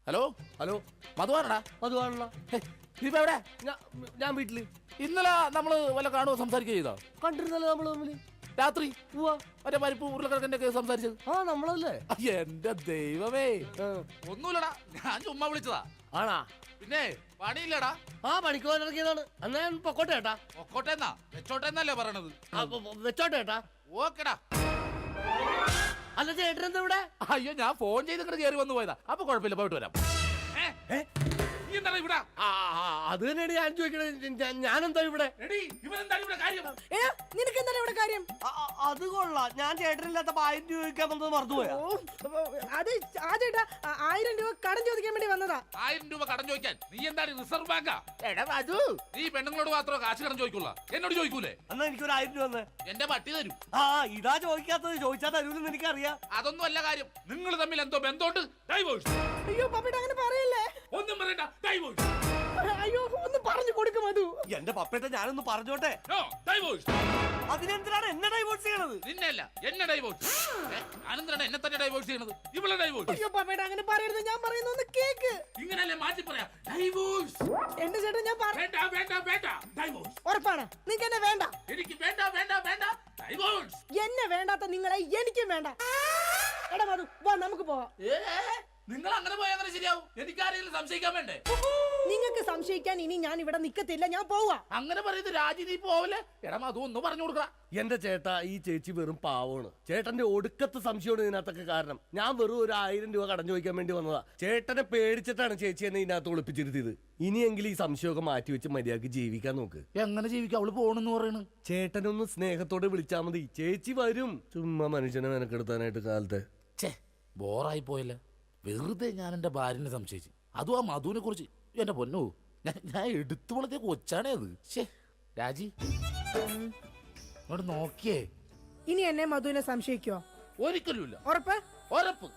ഹലോ ഹലോ, മധുവാണടാ? മധുവാണല്ലോ. നീ ഇപ്പൊ എവിടെ? ഞാൻ വീട്ടില്. ഇന്നലെ നമ്മള് വല്ല കാണുമോ സംസാരിക്കുക ചെയ്തോ? കണ്ടിരുന്നല്ലോ നമ്മള് തമ്മില് രാത്രി മറ്റേ പരിപ്പ് ഉരുളക്കിഴക്കൻ്റെ ഒക്കെ സംസാരിച്ചത്. ആ നമ്മളല്ലേ? എന്റെ ദൈവമേ, ഒന്നുമില്ലടാ, ഞാൻ ചുമ്മാ വിളിച്ചതാ. ആണാ? പിന്നെ പണിയില്ലടാ. ആ പണിക്ക് പോകാനിറങ്ങിയതാണ്. എന്നാ ഞാൻ പൊക്കോട്ടെ ഏട്ടാ. ഒക്കോട്ടെന്നാ വെച്ചോട്ടെന്നല്ലേ പറയണത്? വെച്ചോട്ടെ ഏട്ടാ. ഓക്കെടാ. അല്ല ചേട്ടൻ എന്താ ഇവിടെ? അയ്യോ, ഞാൻ ഫോൺ ചെയ്ത് ഇങ്ങോട്ട് കയറി വന്നു പോയതാ. അപ്പൊ കുഴപ്പമില്ല, പോയിട്ട് വരാം. ഇവിടെ അത് തന്നെയാണ് ഞാൻ ചോദിക്കണത്. ഞാനെന്താ ഇവിടെ? ഏ, നിനക്ക് എന്താണ് ഇവിടെ കാര്യം? അത് കൊള്ളാം. ഞാൻ ചേട്ടനില്ലാത്ത 1000 രൂപ ചോദിക്കാൻ വന്നത് മറന്നുപോയാ. ഓ, അത് ആ ചേട്ടാ 1000 രൂപ കടം ചോദിക്കാൻ വേണ്ടി വന്നതാ. 1000 രൂപ കടം ചോദിക്കാൻ നീ എന്താണ് റിസർവ് ബാങ്കാ? എടാ അത് നീ പെണ്ണുങ്ങളോട് മാത്രമേ കാശ് കടം ചോദിക്കുള്ള, എന്നോട് ചോദിക്കൂലേ? എന്നാ എനിക്കൊരു 1000 രൂപ തന്നെ. എന്റെ പട്ടി തരും. ഇതാ ചോദിക്കാത്തത്. ചോദിച്ചാ തരൂലെന്ന് എനിക്കറിയാം. അതൊന്നും അല്ല കാര്യം. നിങ്ങൾ തമ്മിൽ എന്തോ ബന്ധമുണ്ട്. ഡൈവോഴ്സ്. അയ്യോ പപ്പേട്ട അങ്ങനെ പറയല്ലേ. ഒന്നും പറയണ്ട, ഡൈവോഴ്സ്. അയ്യോ ഒന്ന് പറഞ്ഞു കൊടുക്കും അത്. എന്റെ പപ്പേട്ട ഞാനൊന്ന് പറഞ്ഞോട്ടെ. No, divorce. അതിനെന്തിനാണ് എന്നെ ഡൈവോഴ്സ് ചെയ്യണത്? നിന്നല്ല, എന്നെ ഡൈവോഴ്സ്. ആനന്ദനാണ് എന്നെ തന്നെ ഡൈവോഴ്സ് ചെയ്യണത്. ഇവളെ ഡൈവോഴ്സ്. അയ്യോ പപ്പേട്ട അങ്ങനെ പറയരുത്, ഞാൻ പറയുന്നൊന്ന് കേക്ക്. ഇങ്ങനല്ലേ മാറ്റി പറയാ. ഡൈവോഴ്സ്. എന്റെ ചേട്ടൻ ഞാൻ വേണ്ട വേണ്ട വേണ്ട, ഡൈവോഴ്സ്. ഉറപ്പാണ് നിങ്ങൾക്ക് എന്നെ വേണ്ട. എനിക്ക് വേണ്ട വേണ്ട വേണ്ട, ഡൈവോഴ്സ്. എന്നെ വേണ്ടാത്ത നിങ്ങളെ എനിക്കും വേണ്ട. എടാ മധു വാ നമുക്ക് പോവാം. നിങ്ങൾ അങ്ങനെ പോയാൽ അങ്ങനെ ശരിയാവും. എനിക്കാരെങ്കിലും സംശയിക്കാൻ വേണ്ടേ? നിങ്ങൾക്ക് സംശയിക്കാൻ ഇനി ഞാൻ ഇവിടെ നിക്കത്തില്ല, ഞാൻ പോവാ. അങ്ങനെ പറയുന്നത് രാജി, നീ പോവല്ലേ? എടാ അത് ഒന്ന് പറഞ്ഞു കൊടുക്ക. എന്റെ ചേട്ടാ, ഈ ചേച്ചി വെറും പാവമാണ്. ചേട്ടന്റെ ഒടുക്കത്തെ സംശയമാണ് ഇതിനകത്തൊക്കെ കാരണം. ഞാൻ വെറും ഒരു 1000 രൂപ കടം ചോദിക്കാൻ വേണ്ടി വന്നതാ. ചേട്ടനെ പേടിച്ചിട്ടാണ് ചേച്ചി എന്നെ ഇതിനകത്ത് ഒളിപ്പിച്ചിരുത്തിയത്. ഇനിയെങ്കിലും ഈ സംശയമൊക്കെ മാറ്റിവെച്ച് മര്യാദക്ക് ജീവിക്കാൻ നോക്ക്. എങ്ങനെ ജീവിക്കാം? അവള് പോണെന്ന് പറയണ്. ചേട്ടനൊന്ന് സ്നേഹത്തോടെ വിളിച്ചാ മതി, ചേച്ചി വരും. ചുമ്മാ മനുഷ്യനെ മെനക്കെടുത്താനായിട്ട് കാലത്തെ. ഛേ, ബോറായി പോയല്ലേ. വെറുതെ ഞാൻ എന്റെ ഭാര്യനെ സംശയിച്ചു. അതും ആ മധുവിനെ കുറിച്ച്. എന്റെ പൊന്നോ, ഞാൻ എടുത്തു വളർത്തിയ കൊച്ചാണേ അത്. ശേ രാജി, നോക്കിയേ. ഇനി എന്നെ മധുവിനെ സംശയിക്കോ? ഒരിക്കലുമില്ല. ഉറപ്പ്? ഉറപ്പ്.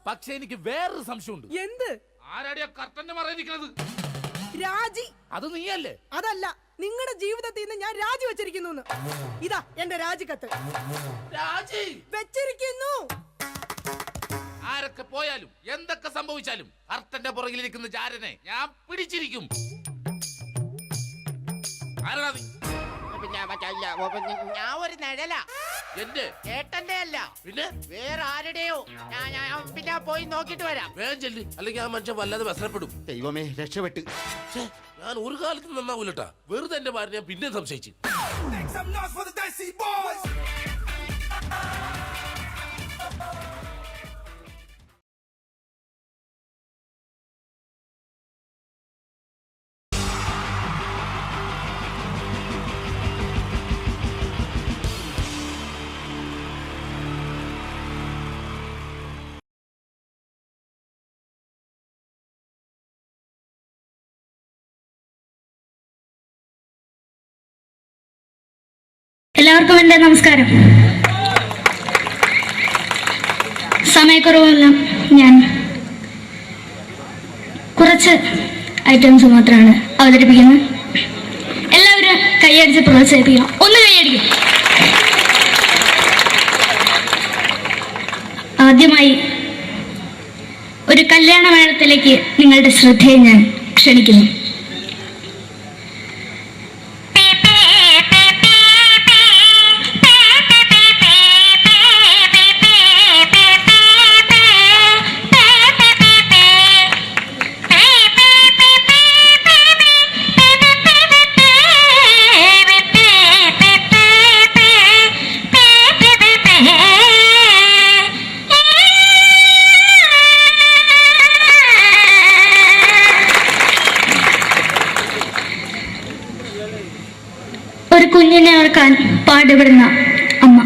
പക്ഷെ എനിക്ക് വേറൊരു സംശയമുണ്ട്. എന്ത്? ആരാടിയാ കർട്ടന്റെ മറയിരിക്കുന്നത്? രാജി. അത് നീയല്ലേ? അതല്ല, നിങ്ങളുടെ ജീവിതത്തിൽ നിന്ന് ഞാൻ രാജി വെച്ചിരിക്കുന്നു. ഇതാ എന്റെ രാജിക്കത്ത്. രാജി വെച്ചിരിക്കുന്നു. ആരൊക്കെ പോയാലും എന്തൊക്കെ സംഭവിച്ചാലും കർട്ടന്റെ പുറകിലിരിക്കുന്ന ജാരനെ ഞാൻ പിടിച്ചിരിക്കും. ആരാ നീ? പിന്നെ ഞാൻ ഒരു നിഴല. എന്റെ ചേട്ടന്റെ അല്ല, പിന്നെ വേറെ ആരുടെയോ. ഞാൻ പിന്നെ പോയി നോക്കിട്ട് വരാം. വേഗം ചെല്ലി, അല്ലെങ്കിൽ ആ മനുഷ്യൻ വല്ലാതെ വ്യസനപ്പെടും. ദൈവമേ രക്ഷപ്പെട്ട്. ഞാൻ ഒരു കാലത്ത് നന്നാവൂലട്ടാ. വെറുതെ എന്റെ ഭാര്യ ഞാൻ പിന്നെ സംശയിച്ചു. എല്ലാവർക്കും എൻ്റെ നമസ്കാരം. സമയക്കുറവെല്ലാം ഞാൻ കുറച്ച് ഐറ്റംസ് മാത്രമാണ് അവതരിപ്പിക്കുന്നത്. എല്ലാവരും കൈയടിച്ച് പ്രോത്സാഹിപ്പിക്കണം. ഒന്ന് കൈയടിക്കും. ആദ്യമായി ഒരു കല്യാണ മേളത്തിലേക്ക് നിങ്ങളുടെ ശ്രദ്ധയെ ഞാൻ ക്ഷണിക്കുന്നു. ഒരു കുഞ്ഞിനെ ഓർക്കാൻ പാടുപെടുന്ന അമ്മ.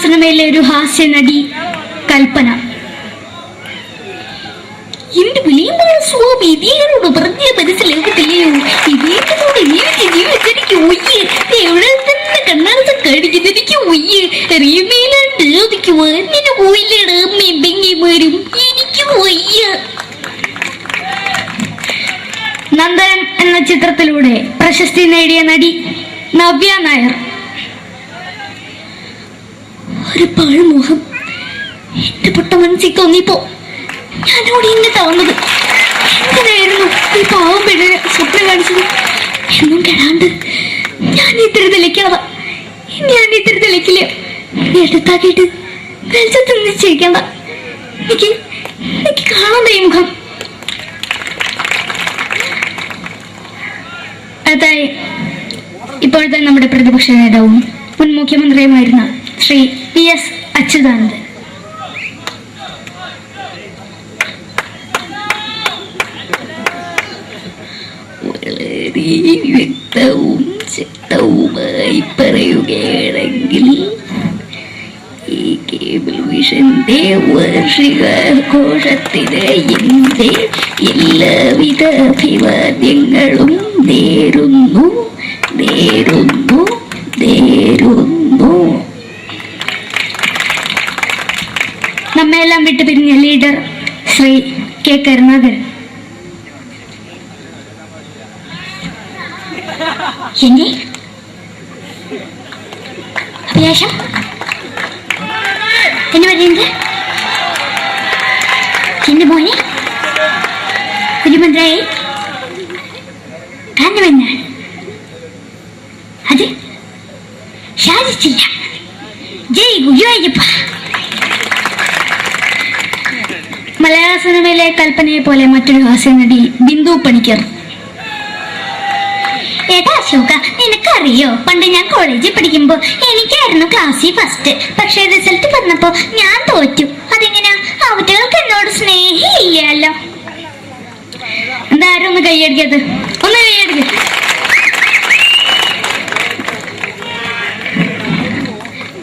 സിനിമയിലെ ഒരു ഹാസ്യ നടി കൽപ്പന. ഒരു വിളിയമാണ് സ്വാമി ഇതിനോട് പറഞ്ഞ മനസ്സിലാക്കത്തില്ലയോ ഈ വീട്ടിനോട് ജീവിച്ചെനിക്ക് ഒയ്യ് എവിടെ തന്നെ കണ്ണാടത്ത് കാണിക്കുന്നത് എനിക്ക് ഒയ്യ് റീമയിലാണ്ട് എനിക്ക് വന്നിന് പോയില്ലേടാ അമ്മയും പെങ്ങിമാരും എനിക്ക് വയ്യ. നന്ദനം എന്ന ചിത്രത്തിലൂടെ പ്രശസ്തി നേടിയ നടി നവ്യ നായർ. ഒരു പാഴ്മോഹം എന്റെ പൊട്ട മനസ്സിൽ തോന്നിയപ്പോ ഞാനോട് ഇങ്ങോട്ടാ വന്നത്. എങ്ങനെയായിരുന്നു ഈ പാവം പെണ്ണിനെ സ്വപ്നം കാണിച്ചത്? എന്നും കെടാണ്ട് ഞാൻ ഇത്തിരി തെളിക്കണതാ. ഞാൻ ഇത്തിരി തെളിക്കില്ല. എടുത്താക്കിയിട്ട് വെളിച്ചത്തിൽ നിശ്ചയിക്കണ്ട. എനിക്ക് കാണാൻ ഈ മുഖം. അടുത്തായി ഇപ്പോഴത്തെ നമ്മുടെ പ്രതിപക്ഷ നേതാവും മുൻ മുഖ്യമന്ത്രിയുമായിരുന്ന ശ്രീ PS അച്യുതാനന്ദൻ. വളരെ വ്യക്തവും ശക്തവുമായി പറയുകയാണെങ്കിൽ ഈ കേബിൾ വിഷന്റെ വാർഷികാഘോഷത്തിന് എന്റെ എല്ലാവിധ അഭിവാദ്യങ്ങളും നേരുന്നു. നമ്മെല്ലാം വിട്ടുപിരിഞ്ഞ ലീഡർ ശ്രീ K കരുണാകരൻ. എന്റെ അഭിലാഷം എന്ന് പറയുന്നത് എന്റെ മോനെ കുരുമന്ത്രായി കാരണമെന്നാണ്. അത് സാധിച്ചില്ല. ജയ് ഗുരുവായൂരപ്പ. മലയാള സിനിമയിലെ കൽപ്പനയെ പോലെ മറ്റൊരു ഹാസ്യ നടി ബിന്ദു പണിക്കർ. ഏട്ടാ അശോക, നിനക്കറിയോ പണ്ട് ഞാൻ കോളേജിൽ പഠിക്കുമ്പോ എനിക്കായിരുന്നു ക്ലാസ്സിൽ ഫസ്റ്റ്. പക്ഷെ റിസൾട്ട് വന്നപ്പോ ഞാൻ തോറ്റു. അതെങ്ങനെയാ? അവറ്റകൾക്ക് എന്നോട് സ്നേഹമില്ലല്ലോ. എന്താരും ഒന്ന് കൈയടിക്കത്? ഒന്ന് കൈയടിക്ക.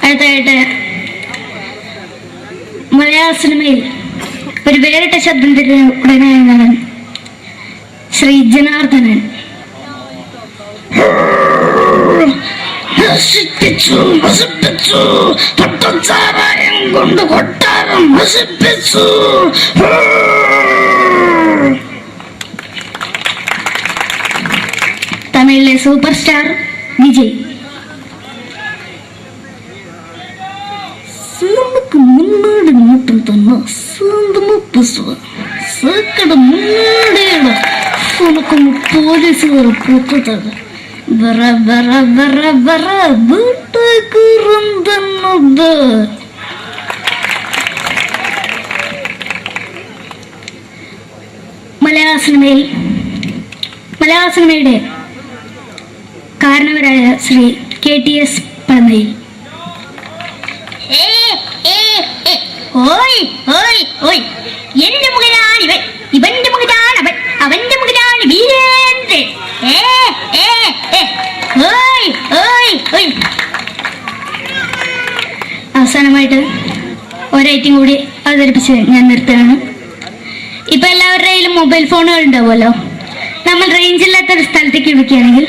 അടുത്തായിട്ട് മലയാള സിനിമയിൽ ഒരു വേറിട്ട ശബ്ദത്തിന്റെ ഉടനായ നടൻ ശ്രീ ജനാർദ്ദനൻ. നശിപ്പിച്ചു പട്ടച്ചാരായം കൊണ്ട് കൊട്ടാരം നശിപ്പിച്ചു. തമിഴിലെ സൂപ്പർ സ്റ്റാർ വിജയ്. നമുക്ക് മുന്നോട്ട് നോട്ടം തന്നെ സ്വന്തമാ പുസ്തകം സക്കട മുന്നോടിയാണ് ഉനക്കൊന്ന് പോലീസുകാർ പൊത്തത് വറ വറ വറ വറ വീട്ടുകുറുന്നത്. മലയാള സിനിമയുടെ കാരണവരായ ശ്രീ KTS പഴമയിൽ. എന്റെ മകനാണിവൻ, ഇവന്റെ മകനാണവൻ, അവന്റെ മകനാണ് വീരേന്ദ്രൻ. അവസാനമായിട്ട് ഒരൈറ്റം കൂടി അവതരിപ്പിച്ച് ഞാൻ നിർത്തുകയാണ്. ഇപ്പൊ എല്ലാവരുടെ കയ്യിലും മൊബൈൽ ഫോണുകൾ ഉണ്ടാവുമല്ലോ. നമ്മൾ റേഞ്ച് ഇല്ലാത്ത ഒരു സ്ഥലത്തേക്ക് വിളിക്കുകയാണെങ്കിൽ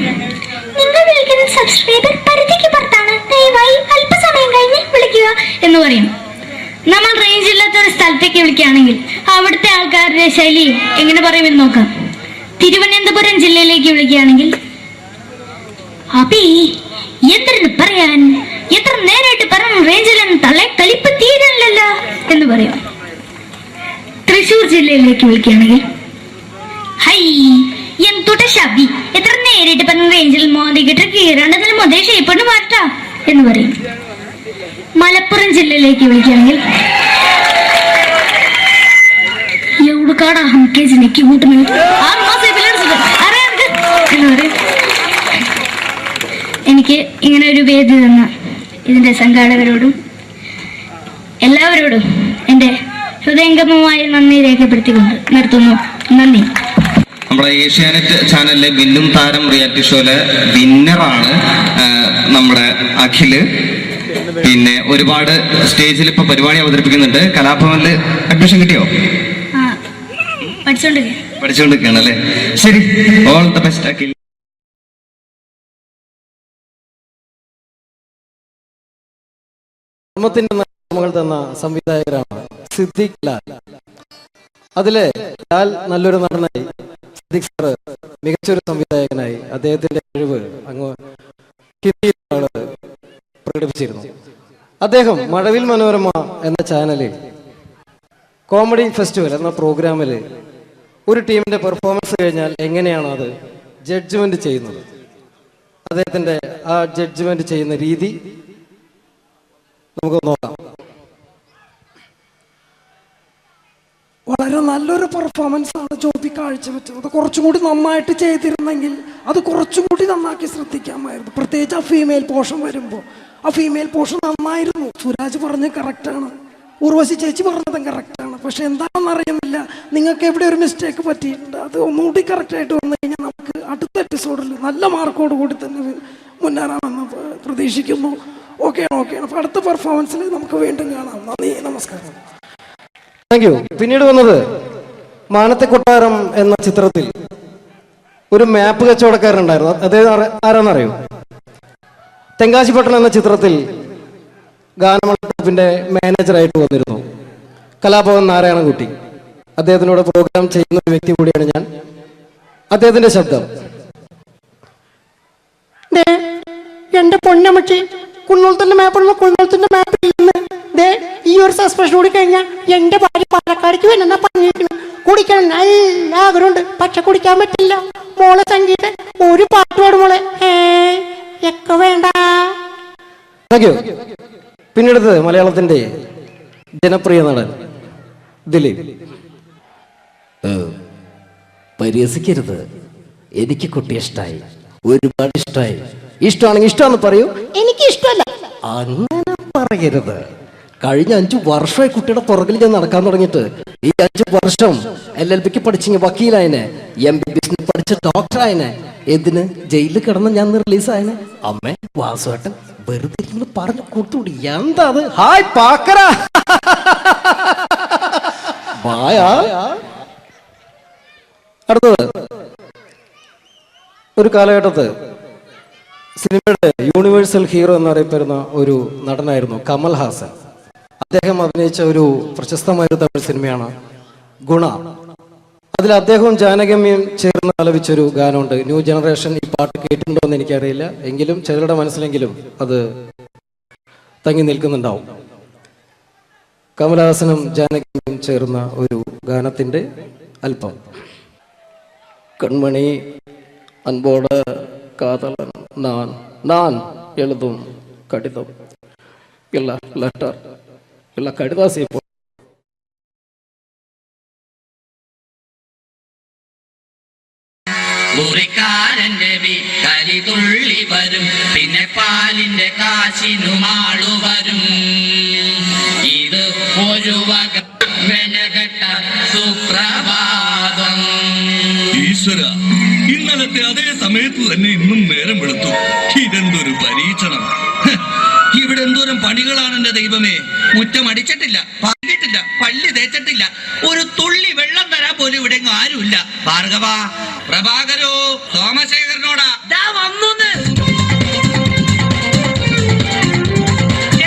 നിങ്ങൾ വിളിക്കുന്ന സബ്സ്ക്രൈബർ പരിധിക്ക് പുറത്താണ്, ദയവായി അല്പസമയം കഴിഞ്ഞ് വിളിക്കുക എന്ന് പറയും. നമ്മൾ റേഞ്ച് ഇല്ലാത്ത ഒരു സ്ഥലത്തേക്ക് വിളിക്കുകയാണെങ്കിൽ അവിടുത്തെ ആൾക്കാരുടെ ശൈലി എങ്ങനെ പറയുമെന്ന് നോക്കാം. തിരുവനന്തപുരം ജില്ലയിലേക്ക് വിളിക്കുകയാണെങ്കിൽ അപ്പി എന്തിനു പറയാൻ, എത്ര നേരായിട്ട് പറഞ്ഞു റേഞ്ചിലെന്ന് തള്ളെ കളിപ്പ് തീരല്ലോ എന്ന് പറയും. തൃശൂർ ജില്ലയിലേക്ക് വിളിക്കുകയാണെങ്കിൽ ഹൈ എന്തുട്ട ശബി, എത്ര നേരിട്ട് പറഞ്ഞ റേഞ്ചിൽ മോദിക്കിട്ട് കീറേണ്ടതിന് മുതൽ ഷേപ്പണ് മാറ്റാ എന്ന് പറയും. മലപ്പുറം ജില്ലയിലേക്ക് വിളിക്കുകയാണെങ്കിൽ എവിടുക്കാടാ ഹംകേജിലേക്ക് കൂട്ടുന്നത് എന്ന് പറയും. എനിക്ക് ഇങ്ങനെ ഒരു വേദി തന്ന ഇതിന്റെ സംഘാടകരോടും എല്ലാവരോടും എൻ്റെ ഹൃദയംഗമമായ നന്ദി രേഖപ്പെടുത്തിക്കൊണ്ട് നിർത്തുന്നു. നന്ദി. നമ്മുടെ ഏഷ്യാനെറ്റ് ചാനലിലെ വിന്നും താരം റിയാലിറ്റി ഷോയിലെ വിന്നറാണ് നമ്മുടെ അഖില്. പിന്നെ ഒരുപാട് സ്റ്റേജിൽ ഇപ്പൊ പരിപാടി അവതരിപ്പിക്കുന്നുണ്ട്. കലാഭവനിൽ അഡ്മിഷൻ കിട്ടിയോ? പഠിച്ചുകൊണ്ടിരിക്കുകയാണ് അല്ലേ? ശരി, ഓൾ ദ ബെസ്റ്റ് അഖിൽ. നമ്മൾ തന്ന സംവിധായകരാണ് സിദ്ദിഖ് ലാൽ. അതിലെ ലാൽ നല്ലൊരു നടനായി, സിദ്ദിഖ് സാറ് മികച്ചൊരു സംവിധായകനായി അദ്ദേഹത്തിന്റെ കഴിവ് അങ്ങ് ഹിന്ദിയിലാണ് പ്രകടിപ്പിച്ചിരുന്നു. അദ്ദേഹം മഴവിൽ മനോരമ എന്ന ചാനലിൽ കോമഡി ഫെസ്റ്റിവൽ എന്ന പ്രോഗ്രാമിൽ ഒരു ടീമിന്റെ പെർഫോമൻസ് കഴിഞ്ഞാൽ എങ്ങനെയാണോ അത് ജഡ്ജ്മെന്റ് ചെയ്യുന്നത്, അദ്ദേഹത്തിന്റെ ആ ജഡ്ജ്മെന്റ് ചെയ്യുന്ന രീതി നമുക്ക് നോക്കാം. വളരെ നല്ലൊരു പെർഫോമൻസ് ആണ് ജോബി കാഴ്ചവെച്ചത്. അത് കുറച്ചും കൂടി നന്നായിട്ട് ചെയ്തിരുന്നെങ്കിൽ അത് കുറച്ചും കൂടി നന്നാക്കി ശ്രദ്ധിക്കാമായിരുന്നു. പ്രത്യേകിച്ച് ആ ഫീമെയിൽ പോർഷൻ വരുമ്പോൾ ആ ഫീമെയിൽ പോർഷൻ നന്നായിരുന്നു. സുരാജ് പറഞ്ഞത് കറക്റ്റാണ്, ഉർവശി ചേച്ചി പറഞ്ഞതും കറക്റ്റാണ്. പക്ഷെ എന്താണെന്ന് അറിയുന്നില്ല, നിങ്ങൾക്ക് എവിടെ ഒരു മിസ്റ്റേക്ക് പറ്റിയിട്ടുണ്ട്. അത് ഒന്നുകൂടി കറക്റ്റായിട്ട് വന്നു കഴിഞ്ഞാൽ നമുക്ക് അടുത്ത എപ്പിസോഡിൽ നല്ല മാർക്കോട് കൂടി തന്നെ മുന്നേറാമെന്ന് പ്രതീക്ഷിക്കുന്നു. ഓക്കെയാണ്. അപ്പോൾ അടുത്ത പെർഫോമൻസിൽ നമുക്ക് വീണ്ടും കാണാം. നന്ദി, നമസ്കാരം. Thank you. പിന്നീട് വന്നത് മാനത്തെ കൊട്ടാരം എന്ന ചിത്രത്തിൽ ഒരു മാപ്പ് കച്ചവടക്കാരനുണ്ടായിരുന്നു. അദ്ദേഹം ആരാന്നറിയോ? തെങ്കാശിപട്ടണം എന്ന ചിത്രത്തിൽ ഗാനമണ്ഡലത്തിന്റെ മാനേജറായിട്ട് വന്നിരുന്നു കലാഭവൻ നാരായണൻകുട്ടി. അദ്ദേഹത്തിനോട് പ്രോഗ്രാം ചെയ്യുന്ന ഒരു വ്യക്തി കൂടിയാണ് ഞാൻ. അദ്ദേഹത്തിന്റെ ശബ്ദം. എന്റെ പൊന്നമ്മച്ചി, കുന്നോളത്തിന്റെ മാപ്പുള്ള കുന്നോളത്തിന്റെ മാപ്പിൽ നിന്ന് ഈ ഒരു സസ്പെൻഷൻ കൂടി കഴിഞ്ഞാൽ എന്റെ ഭാര്യ പാലക്കാടിക്ക് വേണമെന്ന പറഞ്ഞിരിക്കുന്നു. കുടിക്കണം നല്ല ആഗ്രഹമുണ്ട്, പക്ഷെ കുടിക്കാൻ പറ്റില്ല. മോളെ സംഗീത ഒരു പാട്ട് പാടും മോളെ. ഒക്കെ വേണ്ട. Thank you. പിന്നീട് മലയാളത്തിന്റെ ജനപ്രിയ നടൻ ദിലീപ്. പരിഹസിക്കരുത്, എനിക്ക് കുട്ടിയെ ഇഷ്ടമായി, ഒരുപാട് ഇഷ്ടമായി. ഇഷ്ടമാണെങ്കിൽ ഇഷ്ടമാണെന്ന് പറയൂ, എനിക്ക് ഇഷ്ടമല്ല അങ്ങനെ പറയരുത്. കഴിഞ്ഞ 5 വർഷമായി കുട്ടിയുടെ പുറകിൽ ഞാൻ നടക്കാൻ തുടങ്ങിയിട്ട്. ഈ 5 വർഷം LLBക്ക് പഠിച്ച വക്കീലായനെ, MBBS പഠിച്ച ഡോക്ടറായനെ, എന്തിന് ജയിലിൽ കിടന്ന് ഞാൻ റിലീസായനെ. അമ്മേ വാസുവേട്ടൻ വെറുതെ പറഞ്ഞു കൊടുത്തുകൂടി. എന്താ അത്? ഹായ് പാക്കര വായാ. അടുത്തത് ഒരു കാലഘട്ടത്ത് സിനിമയുടെ യൂണിവേഴ്സൽ ഹീറോ എന്നറിയപ്പെടുന്ന ഒരു നടനായിരുന്നു കമൽ ഹാസൻ. അദ്ദേഹം അഭിനയിച്ച ഒരു പ്രശസ്തമായ തമിഴ് സിനിമയാണ് ഗുണ. അതിൽ അദ്ദേഹവും ജാനകമ്യയും ചേർന്ന് ആലപിച്ചൊരു ഗാനമുണ്ട്. ന്യൂ ജനറേഷൻ ഈ പാട്ട് കേട്ടിട്ടുണ്ടോ എന്ന് എനിക്കറിയില്ല, എങ്കിലും ചിലരുടെ മനസ്സിലെങ്കിലും അത് തങ്ങി നിൽക്കുന്നുണ്ടാവും. കമൽഹാസനും ജാനകിയും ചേർന്ന ഒരു ഗാനത്തിന്റെ അല്പം. കൺമണി അൻപോട് കാതലൻ நான் எழுதும் கடிதம் இல்ல லெட்டர் இல்ல கடிதாசி മുറിക്കാരന്റെ വീട്ടലി തുള്ളി വരും, പിന്നെ പാലിന്റെ കാശിനുമാളു വരും. ഇത് ഒരു വക വെനകെട്ട സുപ്രഭാതം. ഈശ്വര, ഇന്നലത്തെ അതേ സമയത്ത് തന്നെ ഇന്നും നേരം വെളുത്തു. ഇതെന്തൊരു പരീക്ഷണം! ഇവിടെ എന്തോരം പണികളാണ് എന്റെ ദൈവമേ. മുറ്റം അടിച്ചിട്ടില്ല, പറഞ്ഞിട്ടില്ല, പള്ളി തേച്ചിട്ടില്ല, ഒരു തുള്ളി വെള്ളം തരാൻ പോലും ഇവിടെ ആരുമില്ല. ഭാർഗവ, പ്രഭാകരോ, സോമശേഖരനോടാ വന്നു.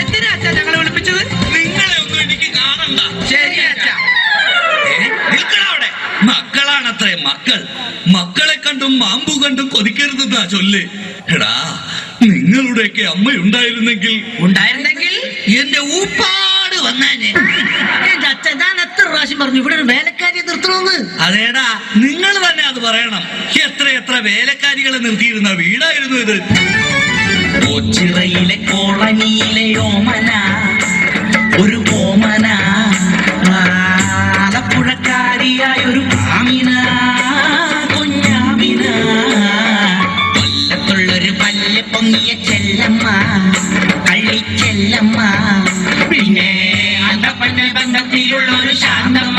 എന്തിനാ അച്ഛാ ഞങ്ങളെ വിളിപ്പിച്ചത്? നിങ്ങളെ ഒന്നും എനിക്ക് കാണണ്ട. ശരി അച്ഛാ. നിൽക്കണവിടെ. മക്കളാണത്രേ മക്കൾ. മക്കളെ കണ്ടും മാമ്പു കണ്ടും കൊതിക്കരുതെന്നാ ചൊല്ല്. എടാ, നിങ്ങളുടെയൊക്കെ അമ്മയുണ്ടായിരുന്നെങ്കിൽ എന്റെ ഊപ്പാട് വന്നേനെ. എന്റെ അച്ഛൻ ഞാൻ എത്ര പ്രാവശ്യം പറഞ്ഞു ഇവിടെ ഒരു വേലക്കാരിയെ നിർത്തണമെന്ന്. അതേടാ, നിങ്ങൾ തന്നെ അത് പറയണം. എത്ര വേലക്കാരികളെ നിർത്തിയിരുന്ന വീടായിരുന്നു ഇത്. ഓച്ചിറയിലെ കോളനിയിലെ ഓമന, ഒരു ഓമന, ആലപ്പുഴക്കാരിയായ ഒരു ആമിന, കുഞ്ഞാമിന, കൊല്ലത്തുള്ളൊരു പല്ല് പൊങ്ങിയ ചെല്ലമ്മ, കള്ളിച്ചെല്ലമ്മ, പിന്നെ അന്തപ്പന്റെ ബന്ധത്തിലുള്ള ഒരു ശാന്തമ്മ.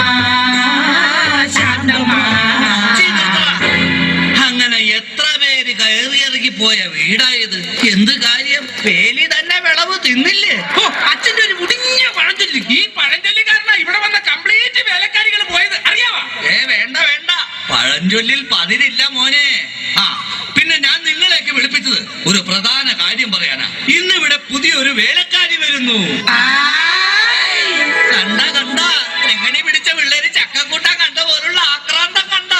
അങ്ങനെ എത്ര പേര് കയറിയിറങ്ങി പോയ വീടായത്. എന്ത് കാര്യം, വേലി തന്നെ വിളവ് തിന്നില്ലേ? അച്ഛന്റെ ഒരു മുടിഞ്ഞ പഴഞ്ചൊല്ലി. ഈ പഴഞ്ചൊല്ലി കാരണം ഇവിടെ വന്ന കംപ്ലീറ്റ് വേലക്കാരികൾ പോയത് അറിയാവാ? വേണ്ട, പഴഞ്ചൊല്ലിൽ പതിരില്ല മോനെ. ആ പിന്നെ ഞാൻ നിങ്ങളെയൊക്കെ വിളിപ്പിച്ചത് ഒരു പ്രധാന കാര്യം പറയാനാ. ഇന്നിവിടെ പുതിയൊരു വേലക്കാരി വരുന്നു. കണ്ട കണ്ട എങ്ങനെ പിടിച്ച പിള്ളേര് ചക്കക്കൂട്ടം കണ്ട പോലുള്ള ആക്രാന്തം കണ്ട.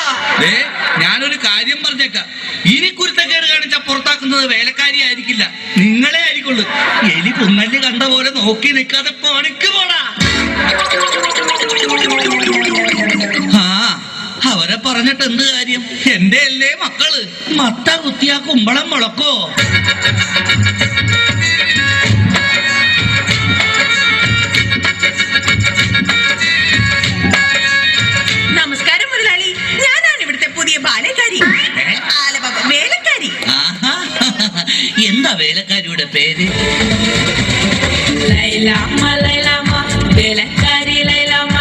ഞാനൊരു കാര്യം പറഞ്ഞേക്കാം, ഇനി കുരുത്തക്കേട് കാണിച്ച പുറത്താക്കുന്നത് വേലക്കാരി ആയിരിക്കില്ല, നിങ്ങളെ ആയിരിക്കുള്ളൂ. എലി പുന്നല് കണ്ട പോലെ നോക്കി നിൽക്കാതെ പണിക്ക് പോടാ. ആ അവരെ പറഞ്ഞിട്ട് എന്ത് കാര്യം? എന്റെ അല്ലേ മക്കള്. മത്ത കുത്തിയാ കുമ്പളം മുളക്കോ? നമസ്കാരം മുതലാളി, ഞാനാണ് ഇവിടുത്തെ പുതിയ ബാലക്കാരി, വേലക്കാരി. എന്താ വേലക്കാരിയുടെ പേര്? ലൈലാമ്മ ലൈലാമ്മ വേലക്കാരി ലൈലാമ്മ